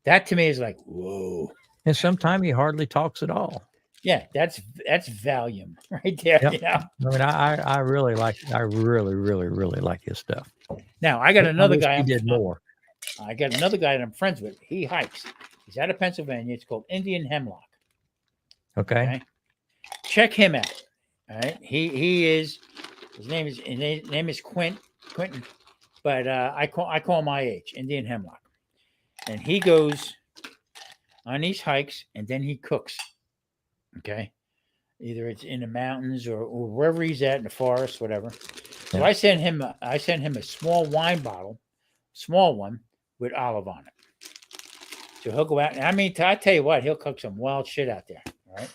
That to me is like, whoa. And sometimes he hardly talks at all. Yeah, that's Valium right there. Yep. You know. I mean, I really really like his stuff. Now I got another wish guy. he did more. I got another guy that I'm friends with. He hikes. He's out of Pennsylvania. It's called Indian Hemlock. Okay. Okay. Check him out. All right. He is. His name is Quentin, but I call my age Indian Hemlock, and he goes on these hikes and then he cooks. Okay. Either it's in the mountains or wherever he's at in the forest, whatever. So Yeah. I sent him a small wine bottle, small one with olive on it. So he'll go out, and I mean, I tell you what, he'll cook some wild shit out there. All right.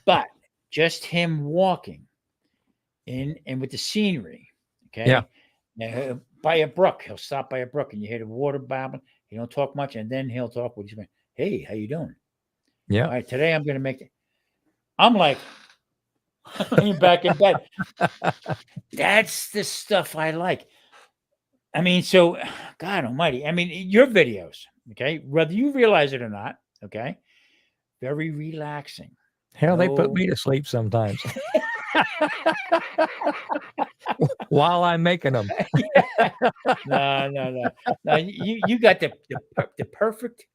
But just him walking in and with the scenery. Okay. Yeah. Now, by a brook, he'll stop by a brook and you hear the water babbling. He don't talk much, and then he'll talk with his man. Hey, how you doing? Yeah. All right, today I'm gonna make it. I'm like laying back in bed. That's the stuff I like. I mean, so God Almighty. I mean, your videos, okay, whether you realize it or not, okay, very relaxing. Hell, they put No. me to sleep sometimes while I'm making them. No. You got the perfect.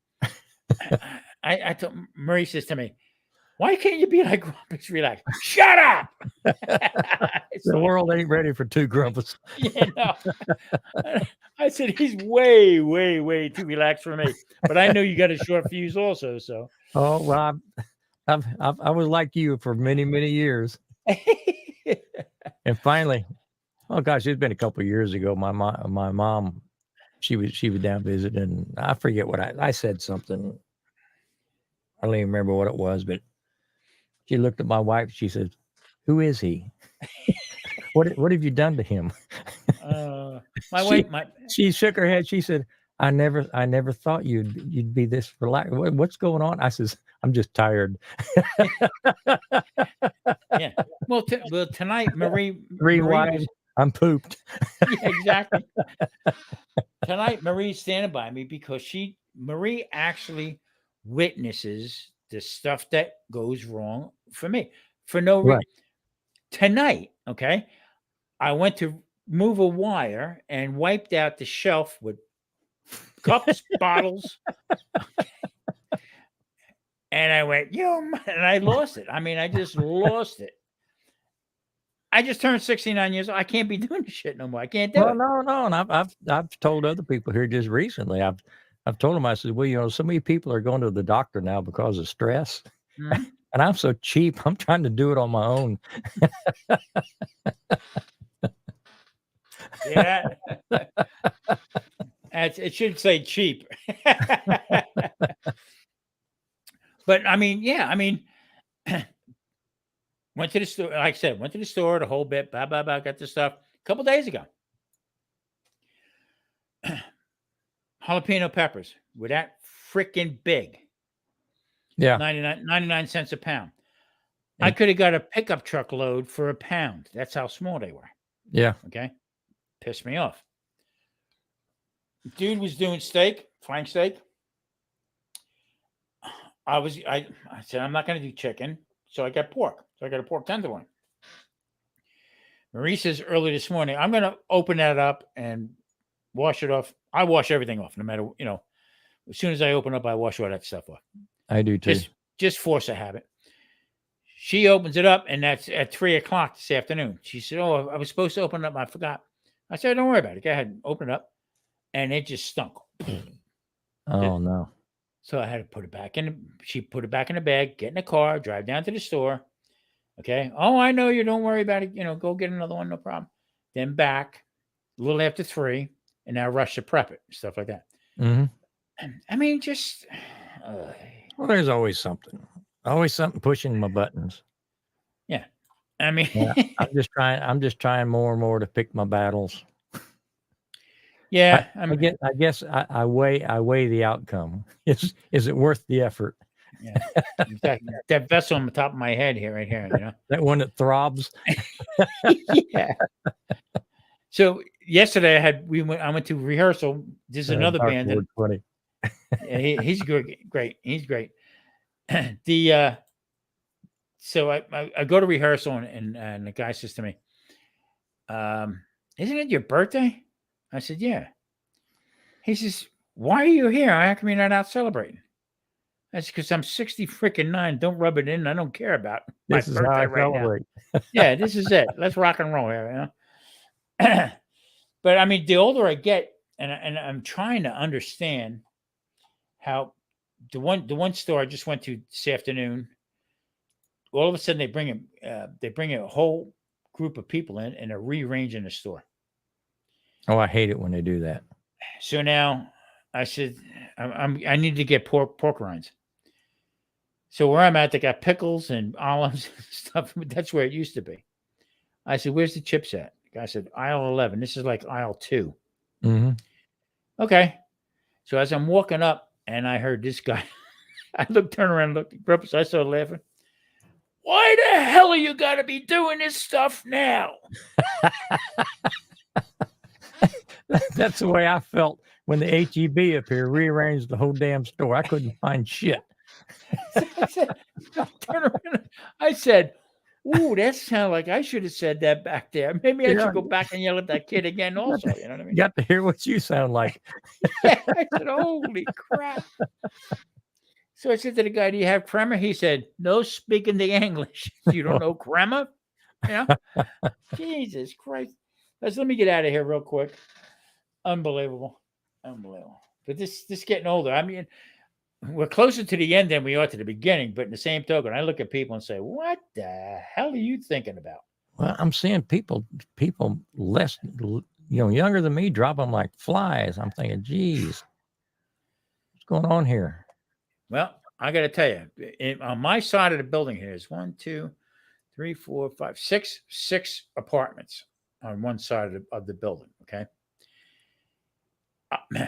I told Marie says to me, Why can't you be like Grumpus? Relax. Shut up. It's The like, world ain't ready for two Grumpus. yeah, no. I said he's way, way, way too relaxed for me. But I know you got a short fuse also. So Oh well, I was like you for many, many years, and finally, oh gosh, it's been a couple of years ago. My mom, she was down visiting. I forget what I said something. I don't even remember what it was, but she looked at my wife. She said, "Who is he? What have you done to him?" my She- wife, She shook her head. She said, I never thought you'd be this relaxed. What's going on?" I says, "I'm just tired." yeah. Well, tonight, Marie Rewind. was- I'm pooped. yeah, exactly. Tonight, Marie's standing by me because Marie actually witnesses the stuff that goes wrong for me for no reason. Right. Tonight, okay, I went to move a wire and wiped out the shelf with cups, bottles, and I went, and I lost it. I mean, I just lost it. I just turned 69 years old. I can't be doing this shit no more. I can't do Well, it. no, and I've told other people here just recently. I've told them, I said, well, so many people are going to the doctor now because of stress, Mhm. and I'm so cheap. I'm trying to do it on my own. Yeah. It should say cheap. But I mean, yeah, I mean, went to the store, like I said, went to the store the whole bit, blah, blah, blah, got the stuff a couple days ago. Jalapeno peppers were that freaking big. Yeah. 99 cents a pound. I could have got a pickup truck load for £1. That's how small they were. Yeah. Okay. Pissed me off. Dude was doing steak, flank steak. I said, I'm not going to do chicken. So I got pork. So I got a pork tenderloin. Marie says early this morning, I'm going to open that up and wash it off. I wash everything off, no matter, as soon as I open up, I wash all that stuff off. I do too. Just force a habit. She opens it up, and that's at 3:00 this afternoon. She said, "Oh, I was supposed to open it up. I forgot." I said, "Don't worry about it. Go ahead and open it up." And it just stunk. Oh no. So I had to put it back in. She put it back in the bag, get in the car, drive down to the store. Okay. Oh, I know you. Don't worry about it. Go get another one. No problem. Then back a little after 3, and now rush to prep it, stuff like that. Mm-hmm. I mean, just. Well, there's always something pushing my buttons. Yeah. I mean, Yeah, I'm just trying more and more to pick my battles. yeah. I guess I weigh the outcome. Is it worth the effort? Yeah. That vessel on the top of my head here, right here, That one that throbs. Yeah. So yesterday I went to rehearsal. This is another band. Dark Lord 20. He's great. He's great. So I go to rehearsal and the guy says to me, "Isn't it your birthday?" I said, "Yeah." He says, "Why are you here? How come you're not out celebrating?" I said, "Because I'm 60 freaking 9. Don't rub it in. I don't care about my This is how birthday I right now. celebrate. Yeah, this is it. Let's rock and roll here, But I mean, the older I get, and I'm trying to understand how the one store I just went to this afternoon, all of a sudden they bring a whole group of people in and they're rearranging the store. Oh, I hate it when they do that. So now I said I need to get pork rinds. So where I'm at, they got pickles and olives and stuff. That's where it used to be. I said, "Where's the chips at?" The guy said, "Aisle 11. This is like aisle 2. Mm-hmm. Okay. So as I'm walking up and I heard this guy, I turn around, looked at Grumpus. I started laughing. "Why the hell are you got to be doing this stuff now?" That's the way I felt when the HEB up here rearranged the whole damn store. I couldn't find shit. I said, "Ooh, that sounded like I should have said that back there. Maybe I Yeah. should go back and yell at that kid again also." You know what I mean? Got to hear what you sound like. I said, "Holy crap." So I said to the guy, "Do you have crema?" He said, "No, speaking the English. You don't know crema?" You know? Jesus Christ. Let me get out of here real quick. Unbelievable. Unbelievable. But this getting older. I mean, we're closer to the end than we are to the beginning, but in the same token, I look at people and say, what the hell are you thinking about? Well, I'm seeing people less, younger than me drop them like flies. I'm thinking, geez, what's going on here? Well, I got to tell you, on my side of the building here is 1, 2, 3, 4, 5, 6 apartments on one side of the building. Okay.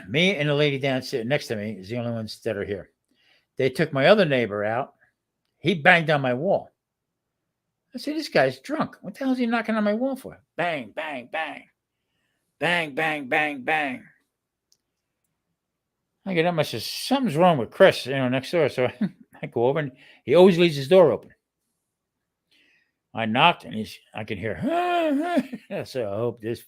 Me and the lady down sitting next to me is the only ones that are here. They took my other neighbor out. He banged on my wall. I said, this guy's drunk. What the hell is he knocking on my wall for? Bang, bang, bang. Bang, bang, bang, bang. I get up. I said, something's wrong with Chris, next door. So I go over and he always leaves his door open. I knocked and I can hear, so I hope this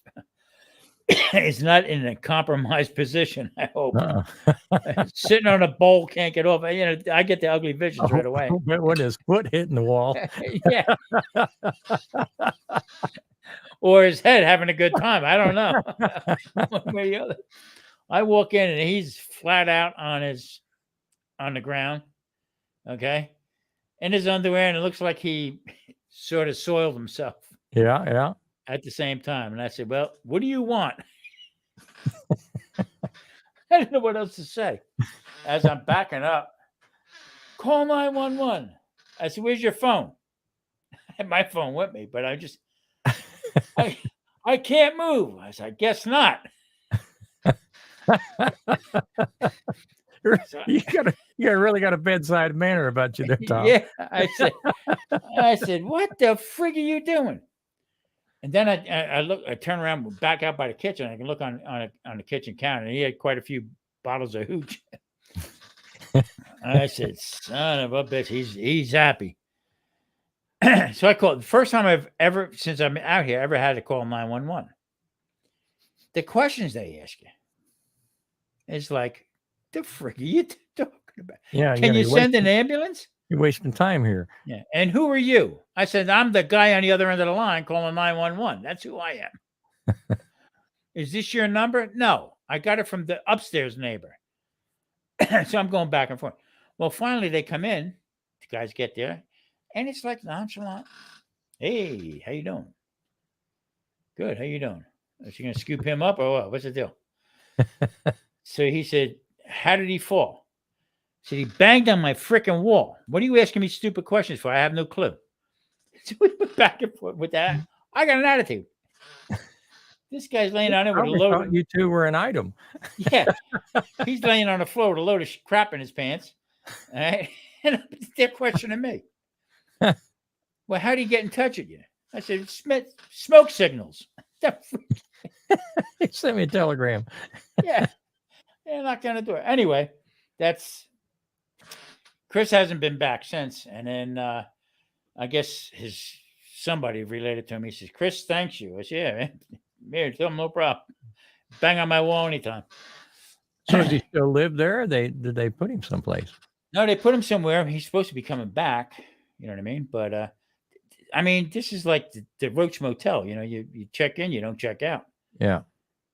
is not in a compromised position. I hope. Sitting on a bowl, can't get off. I get the ugly visions right away. What his foot hitting the wall? Yeah. Or his head having a good time. I don't know. One way or the other. I walk in and he's flat out on the ground. Okay. In his underwear, and it looks like he sort of soiled himself. Yeah. At the same time. And I said, well, what do you want? I didn't know what else to say. As I'm backing up, call 911. I said, where's your phone? I had my phone with me, but I can't move. I said, I guess not. You really got a bedside manner about you there, Tom. Yeah. I said, what the frig are you doing? And then I turn around, back out by the kitchen. I can look on the kitchen counter, and he had quite a few bottles of hooch. I said, son of a bitch, he's happy. So I called. The first time I've ever, since I'm out here, ever had to call 911. The questions they ask you is like, the frig are you talking about? Yeah. Can you send an ambulance? You're wasting time here. Yeah. And who are you? I said, I'm the guy on the other end of the line calling 911. That's who I am. Is this your number? No, I got it from the upstairs neighbor. So I'm going back and forth. Well, finally they come in. The guys get there, and it's like nonchalant. Hey, how you doing? Good. How you doing? Is she going to scoop him up or what? What's the deal? So he said, how did he fall? He said, he banged on my freaking wall. What are you asking me stupid questions for? I have no clue. So we went back and forth with that. I got an attitude. This guy's laying on it with a load of... You two were an item. Yeah. He's laying on the floor with a load of crap in his pants. All right. And they're questioning me. Well, how do you get in touch with you? I said, smoke signals. He sent me a telegram. Yeah. They're not going to do it. Anyway, Chris hasn't been back since. And then I guess somebody related to him. He says, Chris thanks you. I said, yeah, man. Here, tell him no problem. Bang on my wall anytime. So does he still live there? Did they put him someplace? No, they put him somewhere. He's supposed to be coming back. You know what I mean? But I mean, this is like the Roach Motel. You check in, you don't check out. Yeah.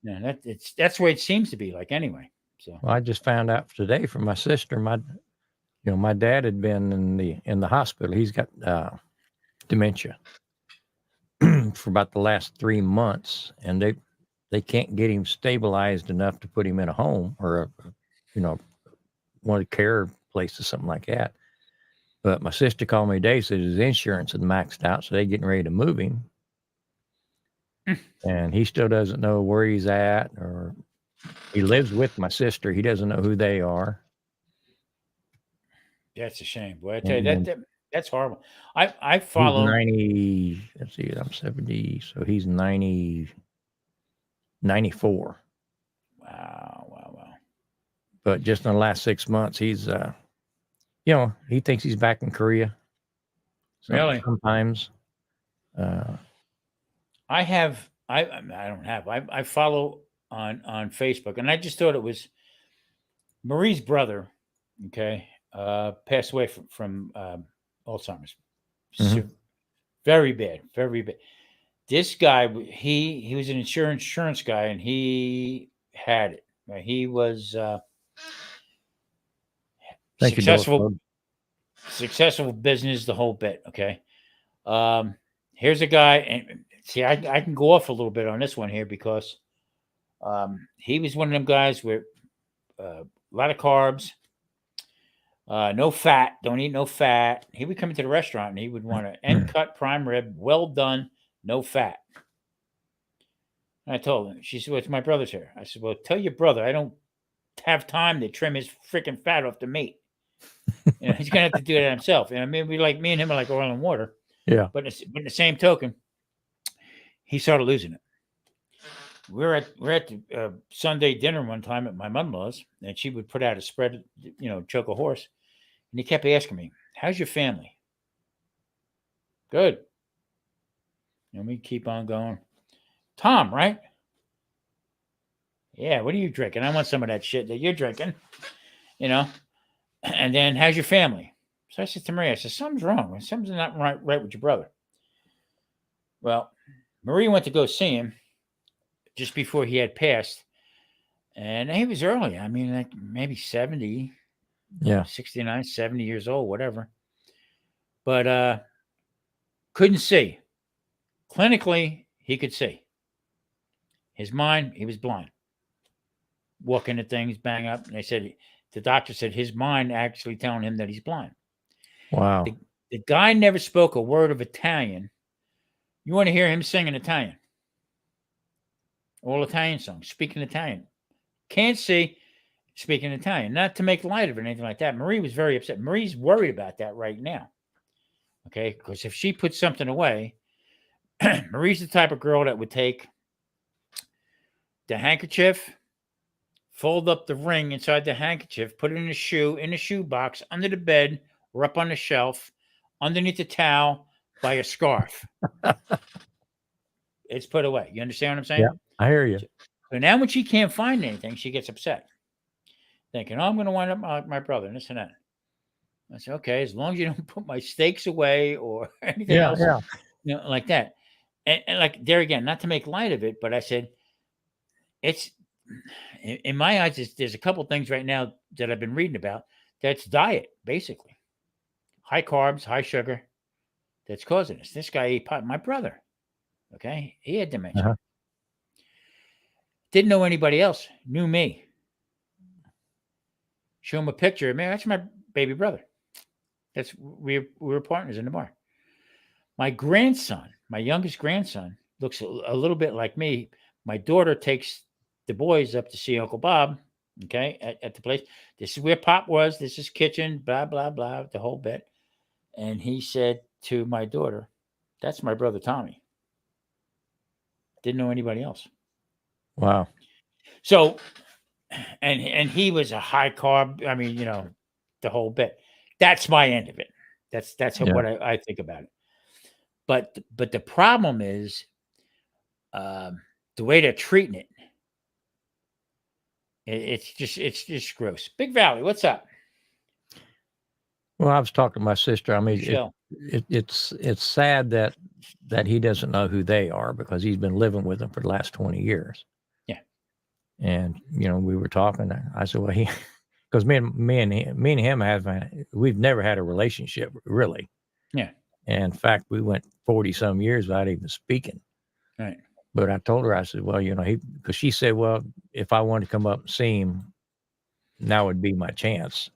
No, that's the way it seems to be like anyway. So well, I just found out today from my sister. My dad had been in the hospital. He's got dementia for about the last 3 months, and they can't get him stabilized enough to put him in a home or one of the care places, something like that. But my sister called me today, said his insurance had maxed out, so they're getting ready to move him. And he still doesn't know where he's at, or he lives with my sister. He doesn't know who they are. That's a shame. Boy, I tell you, that's horrible. I follow 90. Let's see, I'm 70, so he's 90, 94. Wow. But just in the last 6 months, he's he thinks he's back in Korea. Really? Sometimes. I follow on Facebook, and I just thought it was Marie's brother. Okay. passed away from Alzheimer's. Mhm. So, very bad, very bad. This guy, he was an insurance guy, and he had it. He was Thank you, Doris. successful business, the whole bit. Okay. Here's a guy, and see, I can go off a little bit on this one here because he was one of them guys with a lot of carbs, no fat, don't eat no fat. He would come into the restaurant and he would want an end cut prime rib, well done, no fat. And I told him, she said, well, it's my brother's here. I said, well, tell your brother I don't have time to trim his freaking fat off the meat. He's gonna have to do that himself. And I mean, me and him are like oil and water. Yeah. But in the same token, he started losing it. We're at the Sunday dinner one time at my mother-in-law's, and she would put out a spread, choke a horse. And he kept asking me, how's your family? Good. And we keep on going. Tom, right? Yeah, what are you drinking? I want some of that shit that you're drinking, And then, how's your family? So I said to Maria, I said, something's wrong. Something's not right with your brother. Well, Marie went to go see him just before he had passed. And he was early. I mean, like maybe 70, 69, 70 years old, whatever. But couldn't see. Clinically, he could see. His mind, he was blind. Walking at things, bang up. And the doctor said his mind actually telling him that he's blind. Wow. The guy never spoke a word of Italian. You want to hear him singing Italian. All Italian songs, speaking Italian. Can't see, speaking Italian. Not to make light of it or anything like that. Marie was very upset. Marie's worried about that right now. Okay? Because if she puts something away, Marie's the type of girl that would take the handkerchief, fold up the ring inside the handkerchief, put it in a shoe box, under the bed, or up on the shelf, underneath the towel, by a scarf. It's put away. You understand what I'm saying? Yeah, I hear you. So now when she can't find anything, she gets upset. Thinking, I'm going to wind up my brother and this and that. I said, okay, as long as you don't put my steaks away or anything else, like that. And like there again, not to make light of it, but I said, it's in my eyes, there's a couple things right now that I've been reading about. That's diet, basically. High carbs, high sugar. That's causing this. This guy ate pot. My brother, okay, he had dementia. Uh-huh. Didn't know anybody else. Knew me. Show him a picture. Man, that's my baby brother. We were partners in the bar. My grandson, my youngest grandson, looks a little bit like me. My daughter takes the boys up to see Uncle Bob, okay, at the place. This is where Pop was. This is kitchen, blah, blah, blah, the whole bit. And he said to my daughter, that's my brother Tommy. Didn't know anybody else. Wow. So, and he was a high carb. I mean, the whole bit. That's my end of it. That's what I think about it. But the problem is the way they're treating it. It's just gross. Big Valley, what's up? Well, I was talking to my sister. I mean, Michelle. it's sad that he doesn't know who they are because he's been living with them for the last 20 years. Yeah. And we were talking. I said, well, because me and him we've never had a relationship really. Yeah. And in fact, we went 40 some years without even speaking. Right. But I told her, I said, well, because she said, well, if I wanted to come up and see him, now would be my chance.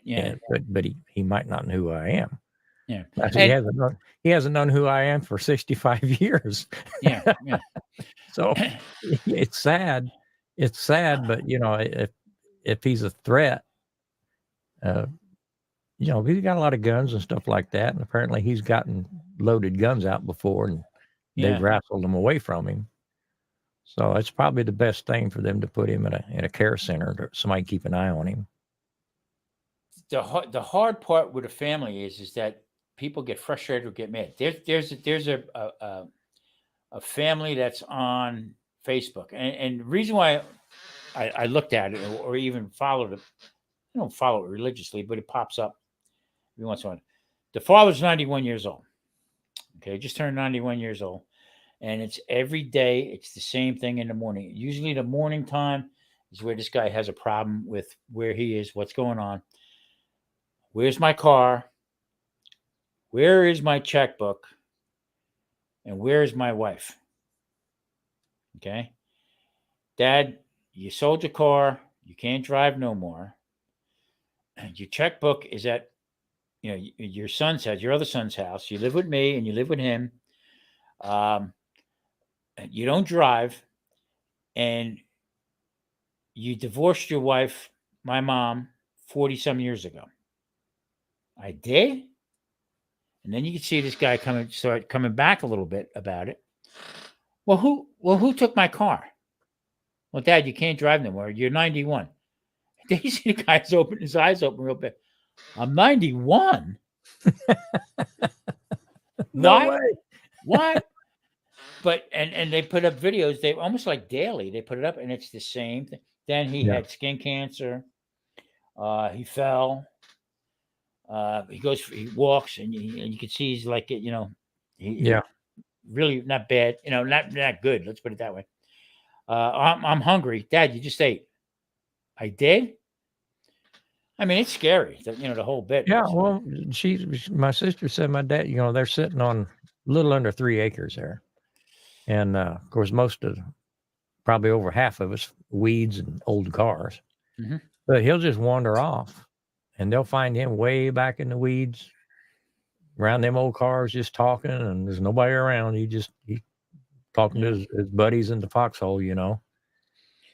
Yeah. But he might not know who I am. Yeah. I said, he hasn't known who I am for 65 years. Yeah. So it's sad. It's sad, but if he's a threat, he's got a lot of guns and stuff like that, and apparently he's gotten loaded guns out before, and they've wrestled them away from him. So it's probably the best thing for them to put him in a care center, or somebody keep an eye on him. The hard part with a family is that people get frustrated or get mad. There's a family that's on Facebook, and the reason why I looked at it or even followed it I don't follow it religiously, but it pops up every once in a while. The father's 91 years old. Okay, just turned 91 years old. And it's every day, it's the same thing in the morning. Usually the morning time is where this guy has a problem with where he is, what's going on. Where's my car? Where is my checkbook? And where's my wife? Okay. Dad, you sold your car. You can't drive no more. And your checkbook is at, your son's house, your other son's house. You live with me and you live with him. You don't drive. And you divorced your wife, my mom, 40 some years ago. I did. And then you can see this guy start coming back a little bit about it. Well, who took my car? Well, Dad, you can't drive no more. You're 91. Then you see the guy's open his eyes open real big. I'm 91. No What? way. What? But and they put up videos. They almost like daily. They put it up, and it's the same thing. Then he had skin cancer. He fell. He walks, and you can see he's like, really not bad. Not good. Let's put it that way. I'm hungry, Dad. You just ate. I did. I mean, it's scary. The whole bit. Yeah, well, my sister said my dad, they're sitting on a little under 3 acres there. And of course, probably over half of it's weeds and old cars. Mm-hmm. But he'll just wander off and they'll find him way back in the weeds around them old cars, just talking, and there's nobody around. He's talking to his buddies in the foxhole,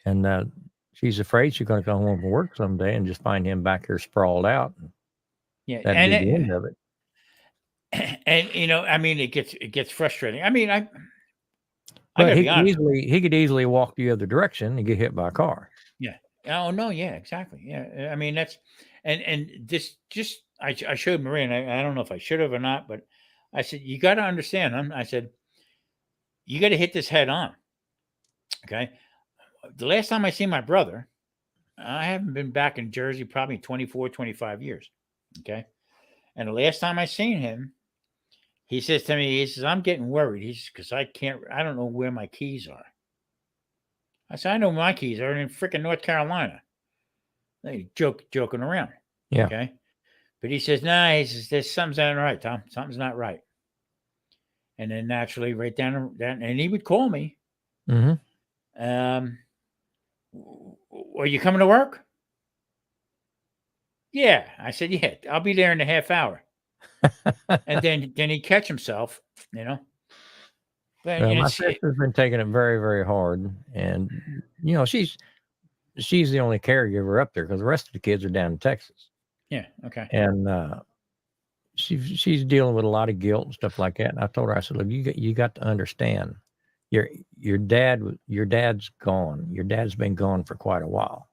And she's afraid she's going to come home from work someday and just find him back here sprawled out. Yeah, that'd be the end of it. And I mean, it gets frustrating. I mean, But he could easily walk the other direction and get hit by a car. Yeah. Oh no. Yeah. Exactly. Yeah. I mean, that's and this just I showed Maria, and I don't know if I should have or not, but I said you got to understand. I said you got to hit this head on. Okay. The last time I seen my brother, I haven't been back in Jersey probably 24, 25 years. Okay. And the last time I seen him, he says to me, he says, I'm getting worried. He says, because I don't know where my keys are. I said, I know my keys are in freaking North Carolina. They joking around. Yeah. Okay. But he says, nah, he says, there's something's not right, Tom. Something's not right. And then naturally right down, and he would call me. Mm-hmm. Are you coming to work? Yeah. I said, yeah, I'll be there in a half hour. And then he'd catch himself, But my sister's been taking it very, very hard. And, she's the only caregiver up there because the rest of the kids are down in Texas. Yeah. Okay. And she's dealing with a lot of guilt and stuff like that. And I told her, I said, look, you got to understand your dad's gone. Your dad's been gone for quite a while.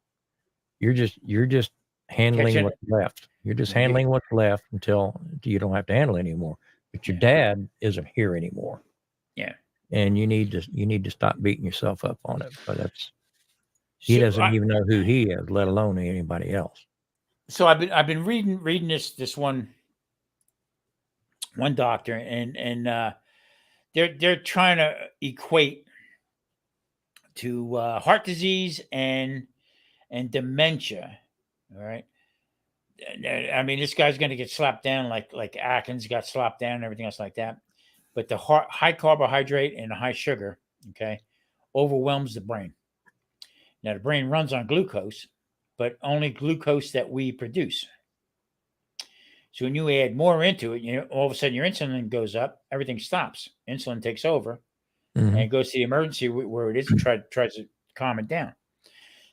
You're just handling what's left. You're just handling what's left until you don't have to handle it anymore. But your dad isn't here anymore. Yeah. And you need to stop beating yourself up on it. But he doesn't even know who he is, let alone anybody else. So I've been reading this one doctor, and they're trying to equate to heart disease and dementia. All right. I mean, this guy's going to get slapped down like Atkins got slapped down and everything else like that. But the high carbohydrate and the high sugar, okay, overwhelms the brain. Now, the brain runs on glucose, but only glucose that we produce. So when you add more into it, all of a sudden your insulin goes up, everything stops. Insulin takes over, and it goes to the emergency where it is and tries to calm it down.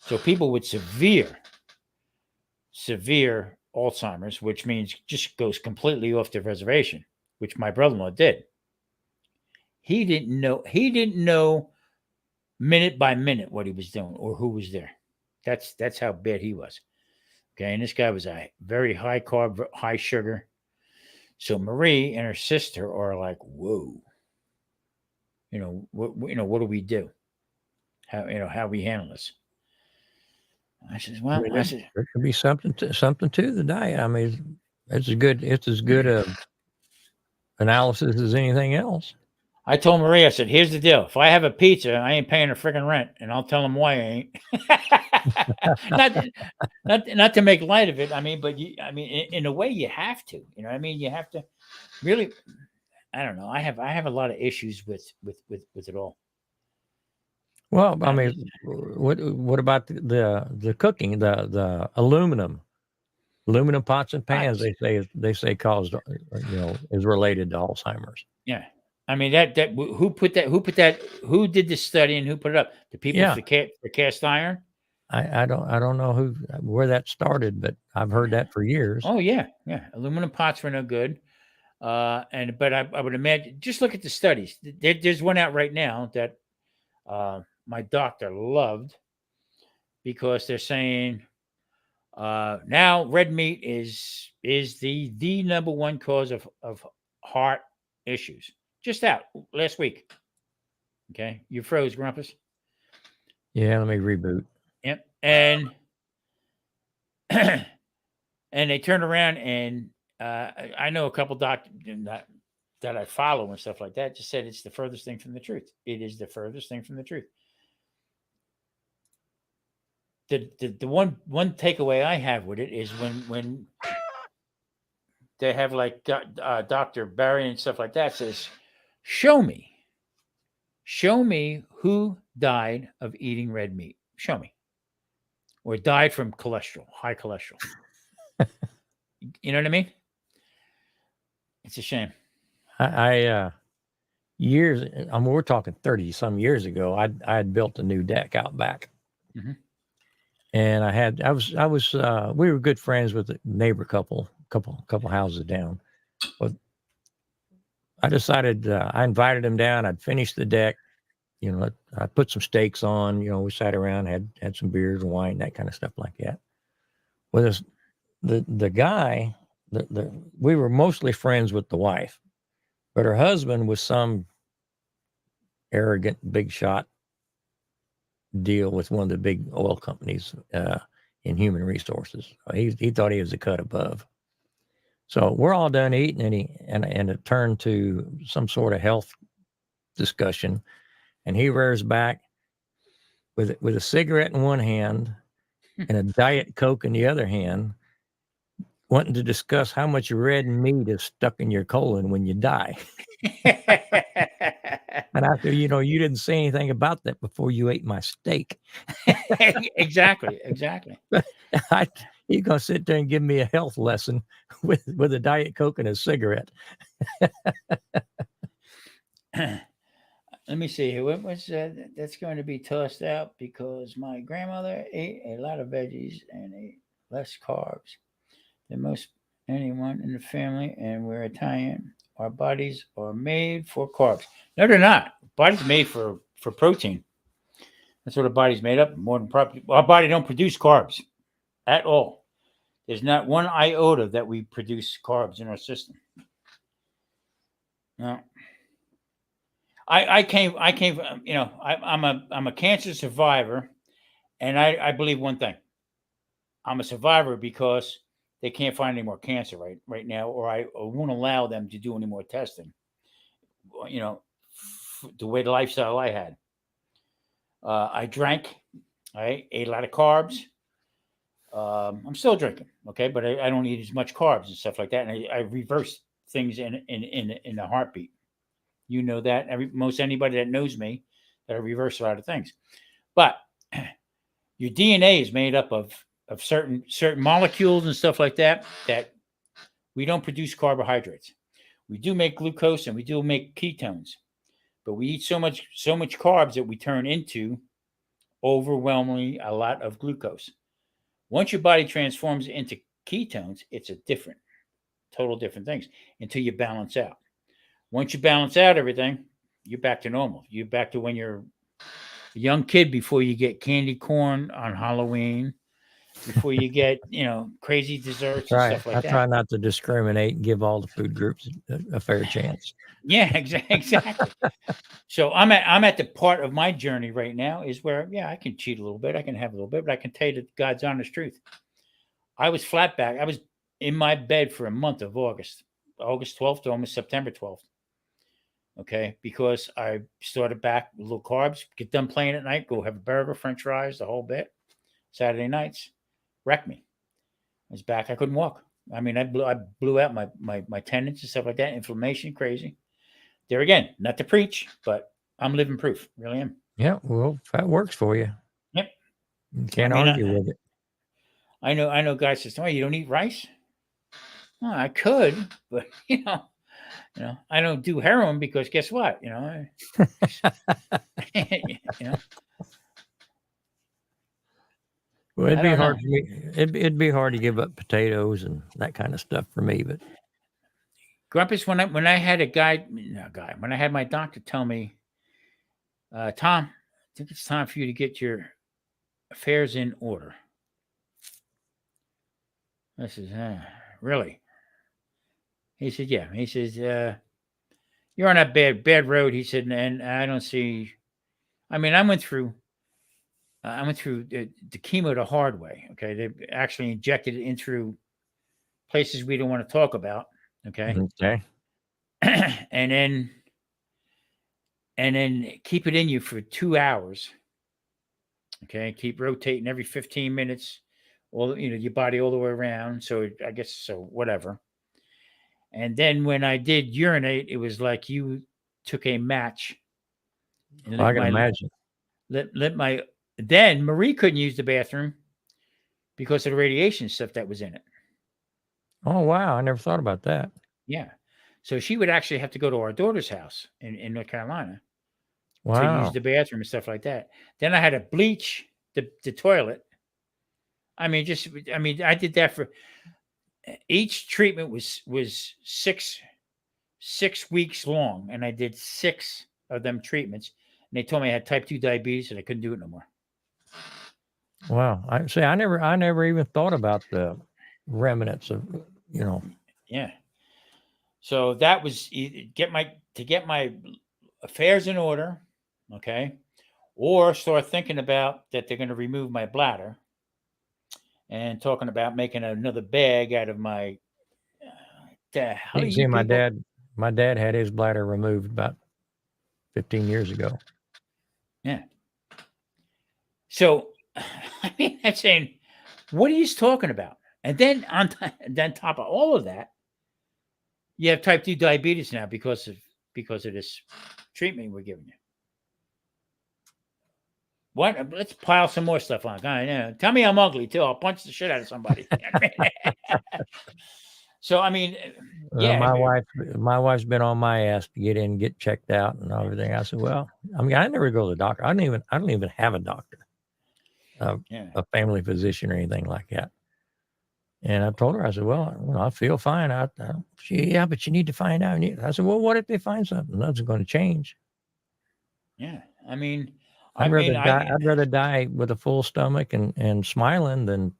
So people with severe Alzheimer's, which means just goes completely off the reservation, which my brother-in-law did. He didn't know minute by minute what he was doing or who was there. That's how bad he was. Okay. And this guy was a very high carb, high sugar. So Marie and her sister are like, whoa, what do we do? How we handle this? I says, I well, mean, I said, there could be something to the diet. I mean, it's as good a analysis as anything else. I told Maria, I said, here's the deal. If I have a pizza, I ain't paying a freaking rent, and I'll tell them why I ain't. not, not to make light of it. I mean, but I mean, in a way, you have to. You know, what I mean, you have to really. I don't know. I have a lot of issues with it all. Well, I mean, what about the cooking, the aluminum pots and pans? They say caused is related to Alzheimer's. Yeah. I mean that who put that who did the study and who put it up? The people Yeah. for cast iron? I don't know where that started, but I've heard that for years. Oh yeah, yeah. Aluminum pots were no good. But I would imagine just look at the studies. There's one out right now that my doctor loved because they're saying now red meat is the number one cause of heart issues. Just out last week. Okay, you froze, Grumpus. Yeah, let me reboot. Yep, and and they turned around and I know a couple doctors that I follow and stuff like that just said it's the furthest thing from the truth. It is the furthest thing from the truth. The one takeaway I have with it is when they have like Dr. Barry and stuff like that says, show me who died of eating red meat. Show me. Or died from cholesterol, high cholesterol. You know what I mean? It's a shame. I years, I mean, we're talking 30 some years ago. I had built a new deck out back. Mm-hmm. And I was we were good friends with a neighbor couple houses down. But I decided I invited them down. I'd finished the deck. You know, I put some steaks on. You know, we sat around, had some beers and wine, that kind of stuff like that. Well, the guy, we were mostly friends with the wife, but her husband was some arrogant big shot deal with one of the big oil companies in human resources. He thought he was a cut above. So we're all done eating, and it turned to some sort of health discussion, and he rears back with a cigarette in one hand and a Diet Coke in the other hand, wanting to discuss how much red meat is stuck in your colon when you die. And I said, you didn't say anything about that before you ate my steak. Exactly. You're going to sit there and give me a health lesson with a Diet Coke and a cigarette. Let me see here. What was that's going to be tossed out because my grandmother ate a lot of veggies and ate less carbs than most anyone in the family, and we're Italian. Our bodies are made for carbs. No, they're not. Body's made for protein. That's what our body's made up. More than property. Our body don't produce carbs at all. There's not one iota that we produce carbs in our system. No. I came. I'm a cancer survivor, and I believe one thing. I'm a survivor because they can't find any more cancer right now, or I won't allow them to do any more testing. The way the lifestyle I had. I drank. I ate a lot of carbs. I'm still drinking, okay, but I don't eat as much carbs and stuff like that, and I reverse things in a heartbeat. You know that. Most anybody that knows me, that I reverse a lot of things. But your DNA is made up of certain molecules and stuff like that we don't produce carbohydrates. We do make glucose and we do make ketones, but we eat so much carbs that we turn into overwhelmingly a lot of glucose. Once your body transforms into ketones, it's a total different things until you balance out. Once you balance out everything, you're back to normal. You're back to when you're a young kid before you get candy corn on Halloween before you get, crazy desserts and Right. stuff like I that. try not to discriminate and give all the food groups a fair chance. Yeah, exactly. So I'm at the part of my journey right now is where, yeah, I can cheat a little bit, I can have a little bit, but I can tell you the God's honest truth. I was flat back. I was in my bed for a month of August 12th to almost September 12th. Okay, because I started back with little carbs, get done playing at night, go have a burger, French fries, the whole bit. Saturday nights, wrecked me. I was back. I couldn't walk. I mean, I blew out my tendons and stuff like that. Inflammation, crazy. There again, not to preach, but I'm living proof. Really am. Yeah. Well, if that works for you, Yep. you can't I mean, argue with it. I know guys says, "Oh, you don't eat rice?" Well, I could, but I don't do heroin because guess what? you know, Well, it'd I be don't hard know. for me. It'd be hard to give up potatoes and that kind of stuff for me. But Grumpus, when I had when I had my doctor tell me, Tom, I think it's time for you to get your affairs in order. I says, really? He said, yeah. He says, you're on that bad road. He said, and I don't see. I mean, I went through the chemo the hard way. Okay, they actually injected it in through places we don't want to talk about. Okay, okay, and then keep it in you for 2 hours. Okay, keep rotating every 15 minutes, your body all the way around. So I guess so, whatever. And then when I did urinate, it was like you took a match. And I can imagine. Then Marie couldn't use the bathroom because of the radiation stuff that was in it. Oh wow, I never thought about that. Yeah. So she would actually have to go to our daughter's house in North Carolina to Wow. use the bathroom and stuff like that. Then I had to bleach the toilet. I mean, I did that for each treatment was 6 weeks long, and I did 6 of them treatments. And they told me I had type 2 diabetes and I couldn't do it no more. Wow. I never even thought about the remnants of, Yeah. So that was get my affairs in order, okay, or start thinking about that they're going to remove my bladder, and talking about making another bag out of my. The hell You are see, you my people? dad had his bladder removed about 15 years ago. Yeah. So, I mean, that's saying, what are you talking about? And then then top of all of that, you have type 2 diabetes now because of this treatment we're giving you. What? Let's pile some more stuff on. I know. Tell me I'm ugly too. I'll punch the shit out of somebody. So I mean, yeah. My wife's been on my ass to get in, and get checked out, and everything. I said, well, I mean, I never go to the doctor. I don't even have a doctor, a family physician or anything like that. And I told her, I said, well, I feel fine. Yeah, but you need to find out. I said, well, what if they find something? Nothing's going to change. Yeah, I mean, I'd rather die with a full stomach and smiling than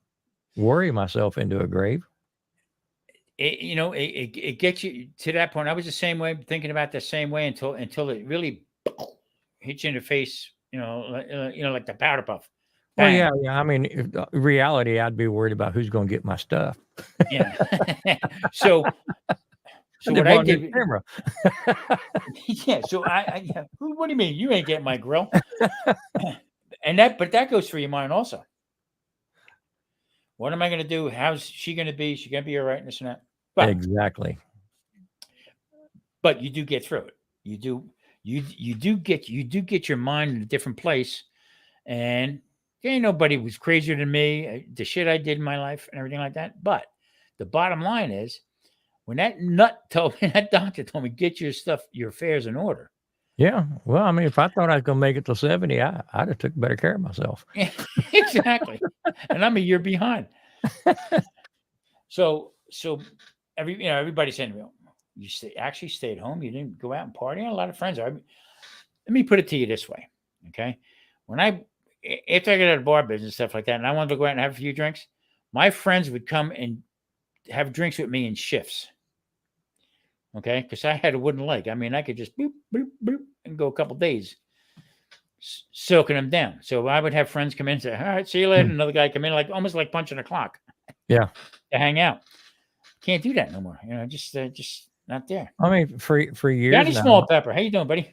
worry myself into a grave. It gets you to that point. I was the same way, thinking about the same way until it really hits you in the face. Like the powder puff. Bang. Well, yeah. I mean, reality, I'd be worried about who's going to get my stuff. Yeah. So what I did, camera. Yeah. So what do you mean? You ain't getting my grill? But that goes through your mind also. What am I going to do? How's she going to be? She going to be all right and this and that? But, exactly. But you do get through it. You do get your mind in a different place, and ain't nobody was crazier than me. The shit I did in my life and everything like that. But the bottom line is, when that doctor told me, get your affairs in order. Yeah. Well, I mean, if I thought I was going to make it to 70, I'd have took better care of myself. Yeah, exactly. And I'm a year behind. So everybody's saying, well, you actually stayed home. You didn't go out and party. A lot of friends are. Let me put it to you this way. Okay. When I after I got out of bar business and stuff like that, and I wanted to go out and have a few drinks, my friends would come and have drinks with me in shifts. Okay, because I had a wooden leg. I mean, I could just boop, boop, boop, and go a couple days soaking them down. So I would have friends come in and say, "All right, see you later." Another guy come in, like almost like punching a clock. Yeah. To hang out. Can't do that no more. Just not there. I mean, for years Johnny now, Small Pepper, how you doing, buddy?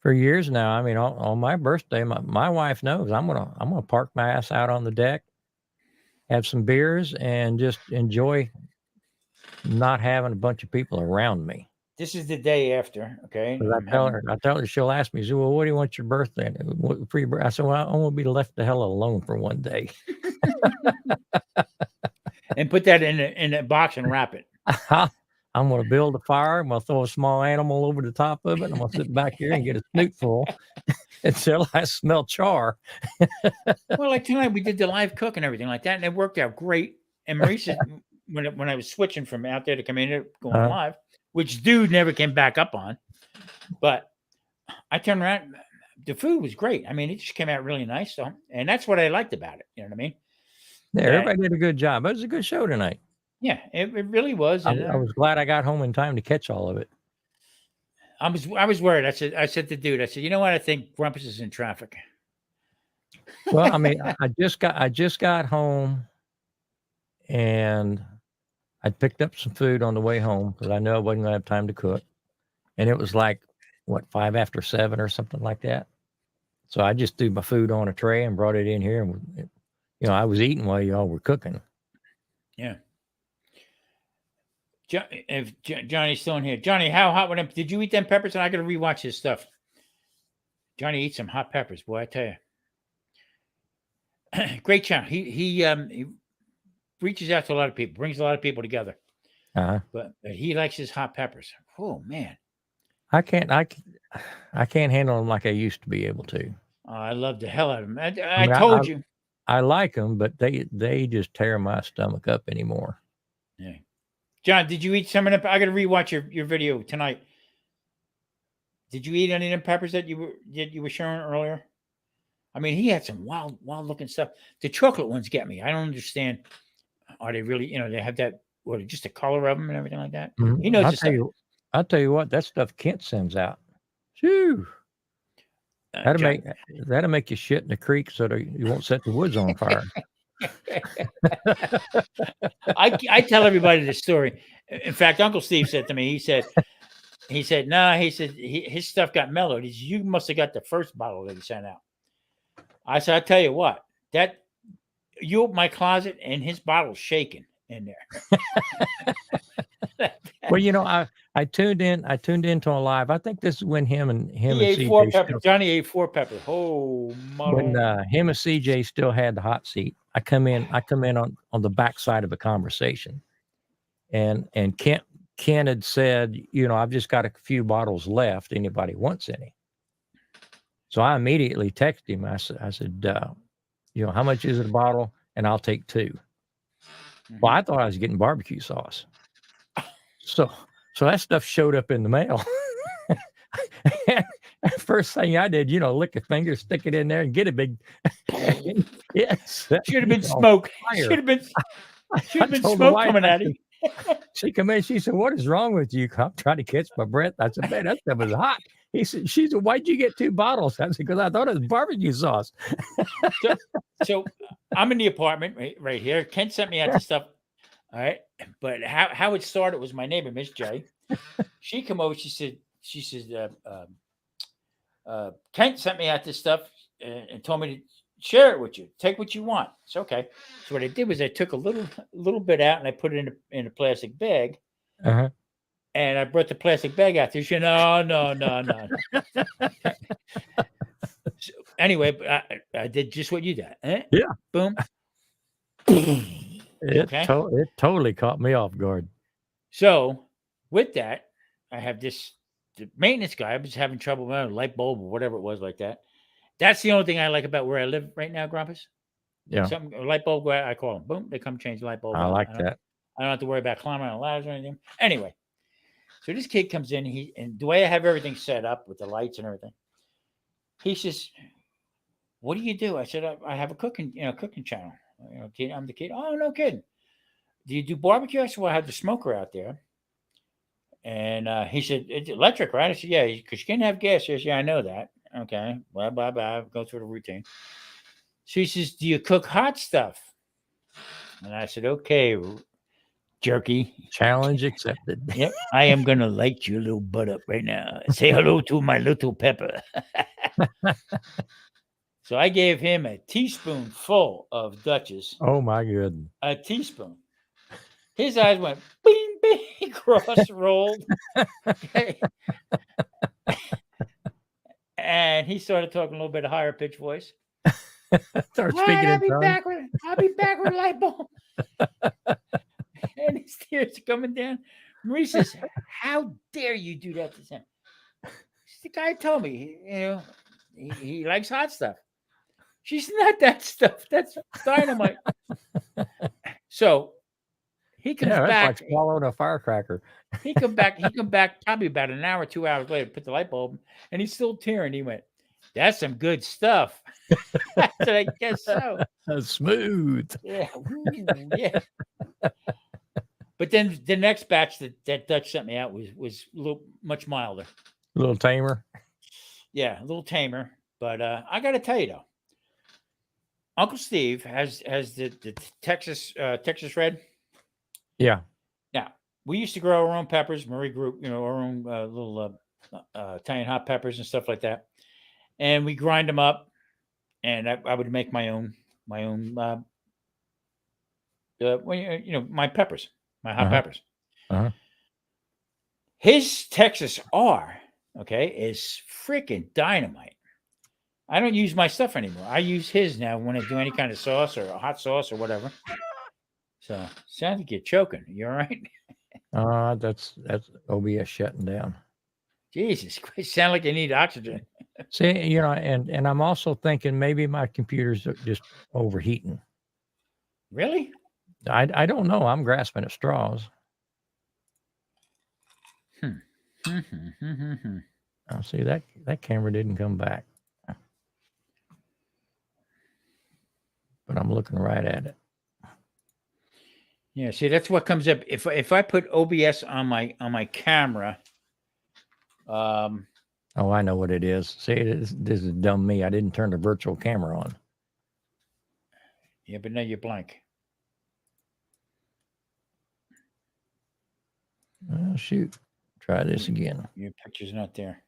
for years now. I mean, on my birthday, my wife knows I'm gonna park my ass out on the deck, have some beers, and just enjoy not having a bunch of people around me. This is the day after. Okay. 'Cause I tell her, she'll ask me, "Well, what do you want your birthday?" For your birthday? I said, "Well, I want to be left the hell alone for one day." And put that in a box and wrap it. I'm going to build a fire. I'm going to throw a small animal over the top of it. I'm going to sit back here and get a snoot full until I smell char. Well, like tonight we did the live cook and everything like that, and it worked out great. And Marisa, when I was switching from out there to come in here going live, which dude never came back up on, but I turned around. The food was great. I mean, it just came out really nice. So, and that's what I liked about it. You know what I mean? Yeah, everybody did a good job. It was a good show tonight. Yeah, it really was. I was glad I got home in time to catch all of it. I was worried. I said to dude, I said, you know what? I think Grumpus is in traffic. Well, I mean, I just got home, and I picked up some food on the way home because I knew I wasn't going to have time to cook, and it was like 5 after 7 or something like that. So I just threw my food on a tray and brought it in here, and I was eating while y'all were cooking. Yeah. If Johnny's still in here, Johnny, how hot were them? Did you eat them peppers? And I got to rewatch his stuff. Johnny eats some hot peppers, boy. I tell you, great channel. He reaches out to a lot of people, brings a lot of people together. But he likes his hot peppers. Oh man, I can't handle them like I used to be able to. I love the hell out of them. I told you. I like them, but they just tear my stomach up anymore. Yeah. John, did you eat some of them? I got to rewatch your video tonight. Did you eat any of them peppers that you were showing earlier? I mean, he had some wild looking stuff. The chocolate ones get me. I don't understand. Are they really? They have that. What? Just the color of them and everything like that. Mm-hmm. He knows. I'll tell you what. That stuff Kent sends out. Phew. That'll make you shit in the creek so that you won't set the woods on fire. I tell everybody this story. In fact, Uncle Steve said to me, he said, no, he said his stuff got mellowed. He said, you must have got the first bottle that he sent out. I said, I'll tell you what, that you open my closet and his bottle's shaking in there. Well, I tuned into a live. I think this is when him and ate 4 peppers. Johnny ate 4 peppers. Oh, when him and CJ still had the hot seat. I come in on the backside of a conversation, and Kent had said, I've just got a few bottles left. Anybody wants any? So I immediately texted him. I said, how much is it a bottle? And I'll take 2. Mm-hmm. Well, I thought I was getting barbecue sauce. So that stuff showed up in the mail. First thing I did, lick a finger, stick it in there, and get a big. Yes, should have been smoke. Should have been smoke coming at him. She come in. She said, "What is wrong with you?" I'm trying to catch my breath. I said, "Man, that stuff was hot." She said, "Why'd you get 2 bottles?" I said, "Because I thought it was barbecue sauce." So I'm in the apartment right here. Kent sent me out the stuff. All right, but how it started was my neighbor, Miss J. She come over. She said, Kent sent me out this stuff and told me to share it with you. Take what you want. It's okay. So what I did was I took a little bit out and I put it in a plastic bag. Uh-huh. And I brought the plastic bag out there. She said, no. So anyway, I did just what you did. Yeah. Boom. It totally caught me off guard. So with that, I have the maintenance guy. I was having trouble with a light bulb or whatever it was like that. That's the only thing I like about where I live right now, Grumpus. Yeah. A light bulb guy, I call them. Boom, they come change the light bulb. I like that. I don't have to worry about climbing on ladders or anything. Anyway, so this kid comes in. And the way I have everything set up with the lights and everything, he says, what do you do? I said, I have a cooking channel. I'm the kid. Oh, no kidding. Do you do barbecue? I said, well, I have the smoker out there. And he said, it's electric, right? I said, yeah, because you can't have gas. He says, yeah, I know that. Okay. Blah, blah, blah. Go through the routine. So he says, do you cook hot stuff? And I said, okay, jerky. Challenge accepted. Yep. I am going to light your little butt up right now. Say hello to my little pepper. So I gave him a teaspoon full of Dutchess. Oh my goodness. A teaspoon. His eyes went bing, bing, cross rolled. Okay. And he started talking a little bit of higher pitched voice. Start All speaking right, in I'll be tongues. back with a light bulb. And his tears are coming down. Marie says, how dare you do that to him? The guy told me, he likes hot stuff. She's not that stuff. That's dynamite. So he comes Yeah, that's back. like swallowing a firecracker. He come back probably about an hour, 2 hours later, put the light bulb, and he's still tearing. He went, that's some good stuff. I said, I guess so. Smooth. Yeah. Ooh, yeah. But then the next batch that Dutch sent me out was a little much milder. A little tamer. Yeah, a little tamer. But I got to tell you though, Uncle Steve has the Texas Red. Yeah. Now we used to grow our own peppers. Marie grew our own little Italian hot peppers and stuff like that, and we grind them up, and I would make my own my peppers, my hot peppers. Uh-huh. His Texas R, is freaking dynamite. I don't use my stuff anymore. I use his now when I do any kind of sauce or a hot sauce or whatever. So sounds like you're choking. You all right? That's OBS shutting down. Jesus Christ, sound like you need oxygen. See, and I'm also thinking maybe my computer's just overheating. Really? I don't know. I'm grasping at straws. Oh, see that camera didn't come back, but I'm looking right at it. Yeah, see, that's what comes up if I put OBS on my camera. Oh, I know what it is. See, this is dumb me. I didn't turn the virtual camera on. Yeah, but now you're blank. Oh, shoot. Try this again. Your picture's not there.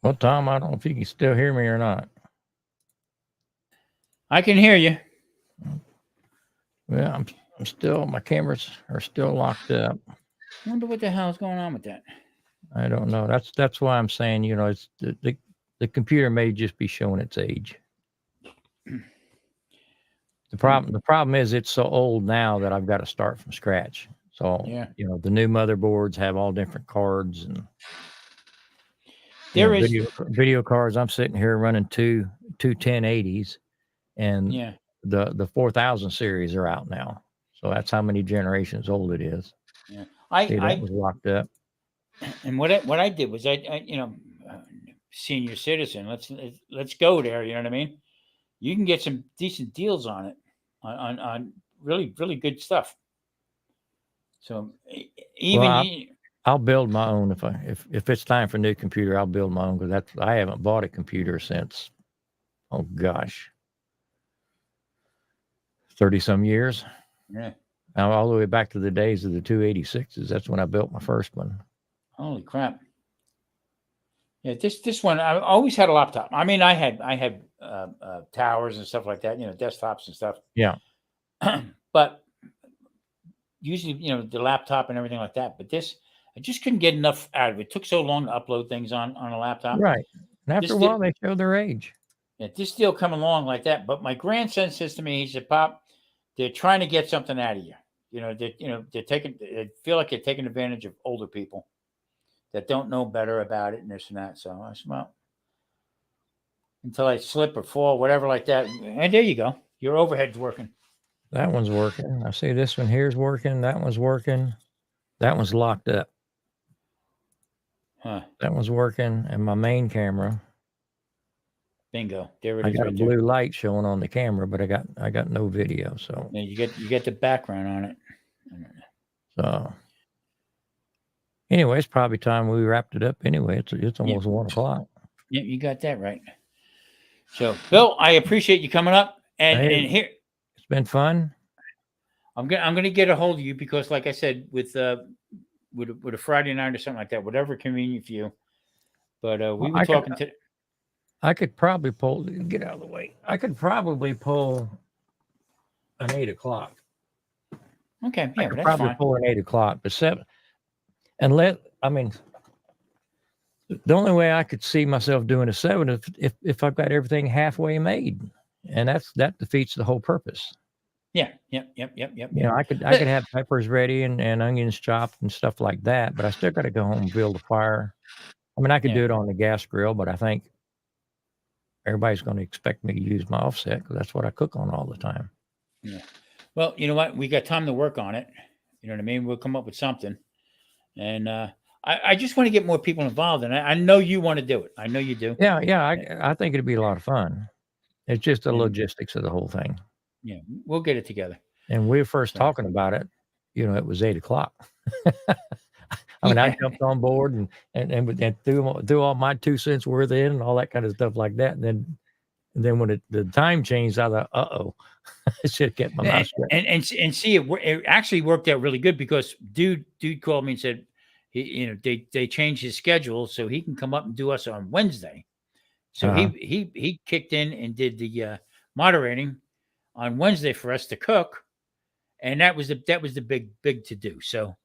Well, Tom, I don't know if you can still hear me or not. I can hear you. Well, I'm still, my cameras are still locked up. I wonder what the hell's going on with that. I don't know. That's why I'm saying, it's the computer may just be showing its age. The problem is it's so old now that I've got to start from scratch. So, Yeah. the new motherboards have all different cards and There is, video cards. I'm sitting here running two 1080s, and yeah. the 4000 series are out now. So that's how many generations old it is. Yeah. See, that was locked up. And what I did was I senior citizen. Let's go there. You know what I mean? You can get some decent deals on it, on really really good stuff. So even Well, I'll build my own if it's time for a new computer. I'll build my own because I haven't bought a computer since, oh gosh, 30 some years. yeah. Now, all the way back to the days of the 286s. That's when I built my first one. Holy crap! Yeah, this one I always had a laptop. I mean, I had towers and stuff like that. Desktops and stuff. Yeah. But usually, the laptop and everything like that. But this, I just couldn't get enough out of it. It took so long to upload things on a laptop. Right. And after a while, they show their age. Yeah, this deal come along like that. But my grandson says to me, he said, "Pop, they're trying to get something out of you. They feel like they're taking advantage of older people that don't know better about it and this and that." So I said, well, until I slip or fall, whatever like that. And there you go. Your overhead's working. That one's working. I see this one here's working. That one's working. That one's locked up. Huh. That one's working. And my main camera. Bingo. There it I is. got right a there. blue light showing on the camera, but I got no video. So Yeah, you get the background on it. So anyway, it's probably time we wrapped it up anyway. It's almost 1 o'clock. Yeah, you got that right. So, Bill, I appreciate you coming up. And here, it's been fun. I'm gonna get a hold of you because, like I said, with a Friday night or something like that, whatever convenient for you. But we were talking to. I could probably get out of the way. I could probably pull an 8 o'clock. Okay, yeah, I could that's probably fine. pull an 8 o'clock, but 7. And the only way I could see myself doing a 7 if I've got everything halfway made, and that defeats the whole purpose. Yeah, yep. I could have peppers ready and onions chopped and stuff like that, but I still got to go home and build a fire. I mean, I could do it on the gas grill, but I think everybody's going to expect me to use my offset because that's what I cook on all the time. Yeah. Well, you know what? We got time to work on it. You know what I mean? We'll come up with something. And I just want to get more people involved. And I know you want to do it. I know you do. Yeah. I think it'd be a lot of fun. It's just the logistics of the whole thing. Yeah, we'll get it together. And we were first talking about it, it was 8 o'clock. I mean, I jumped on board and threw all my 2 cents worth in and all that kind of stuff like that. And then when the time changed, I thought, uh-oh, I should have kept my mouth shut. And see, it actually worked out really good because dude called me and said, they changed his schedule so he can come up and do us on Wednesday. So he kicked in and did the moderating on Wednesday for us to cook, and that was the big to do. So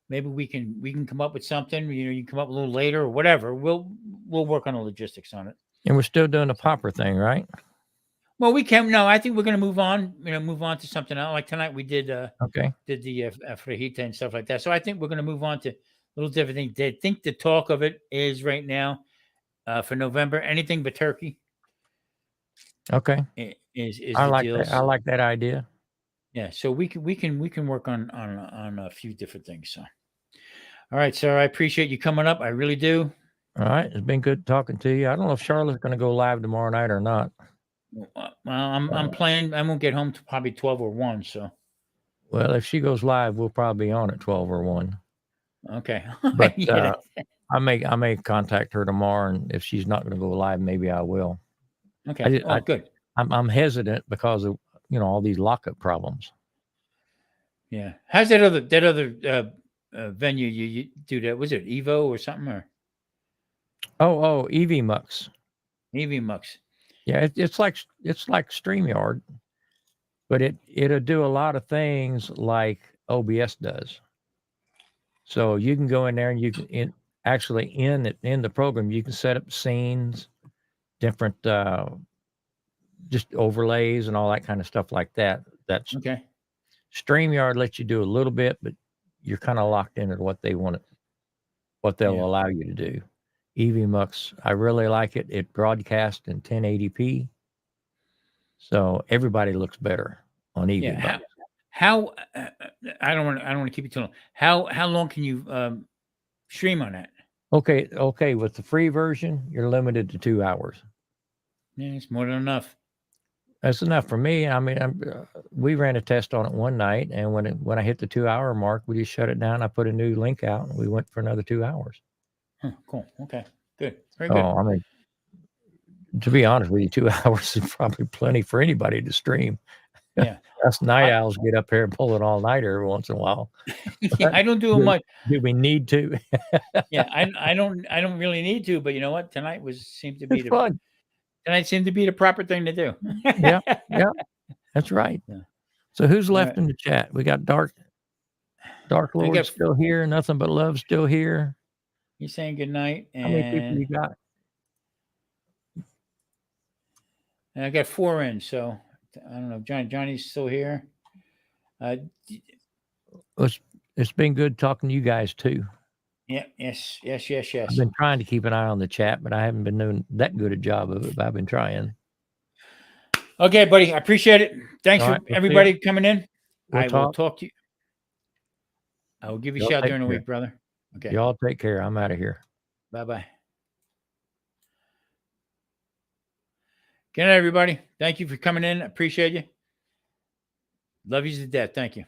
maybe we can come up with something. You can come up a little later or whatever. We'll work on the logistics on it. And we're still doing the popper thing, right? Well, we can. No, I think we're going to move on. Move on to something else. Like tonight, we did the fajita and stuff like that. So I think we're going to move on to a little different things. I think the talk of it is right now for November, anything but turkey. Okay. Is I the like deal. that. I like that idea. Yeah. So we can work on a few different things. So, all right, sir. I appreciate you coming up. I really do. All right. It's been good talking to you. I don't know if Charlotte's going to go live tomorrow night or not. Well, I'm playing. I won't get home to probably 12 or 1. So. Well, if she goes live, we'll probably be on at 12 or 1. Okay. But I may contact her tomorrow, and if she's not going to go live, maybe I will. Okay. Good. I'm hesitant because of all these lockup problems. Yeah. How's that other venue you do that? Was it Evo or something or? Oh, EV Mux. EV Mux. Yeah, it's like StreamYard, but it'll do a lot of things like OBS does. So you can go in there and you can in the program you can set up scenes, different just overlays and all that kind of stuff like that. That's okay. StreamYard lets you do a little bit, but you're kind of locked into what they want, what they'll allow you to do. EVMux. I really like it. It broadcasts in 1080p, so everybody looks better on EVMux. Yeah. How I don't want to keep you too long. How long can you stream on that? Okay. With the free version, you're limited to 2 hours. Yeah, it's more than enough. That's enough for me. I mean, we ran a test on it one night, and when I hit the 2 hour mark, we just shut it down. I put a new link out, and we went for another 2 hours. Huh, cool. Okay. Good. Very Oh, good. I mean, to be honest with you, 2 hours is probably plenty for anybody to stream. Yeah. Us night owls get up here and pull an all nighter every once in a while. Yeah, I don't do it much. Do we need to? Yeah, I don't really need to, but you know what? Tonight seemed to be It's fun. tonight seemed to be the proper thing to do. Yeah. That's right. Yeah. So who's All left right. in the chat? We got Dark Lord got- still here. Nothing but love still here. He's saying good night, How many people and you got? I got 4 in, so I don't know. Johnny's still here. It's been good talking to you guys too. Yeah, yes. I've been trying to keep an eye on the chat, but I haven't been doing that good a job of it. But I've been trying. Okay, buddy. I appreciate it. Thanks All for right, we'll see everybody coming in. We'll I will talk to you. I will give you a Y'all shout take during the care. week, brother. Okay. Y'all take care. I'm out of here. Bye-bye. Good night, everybody. Thank you for coming in. I appreciate you. Love you to death. Thank you.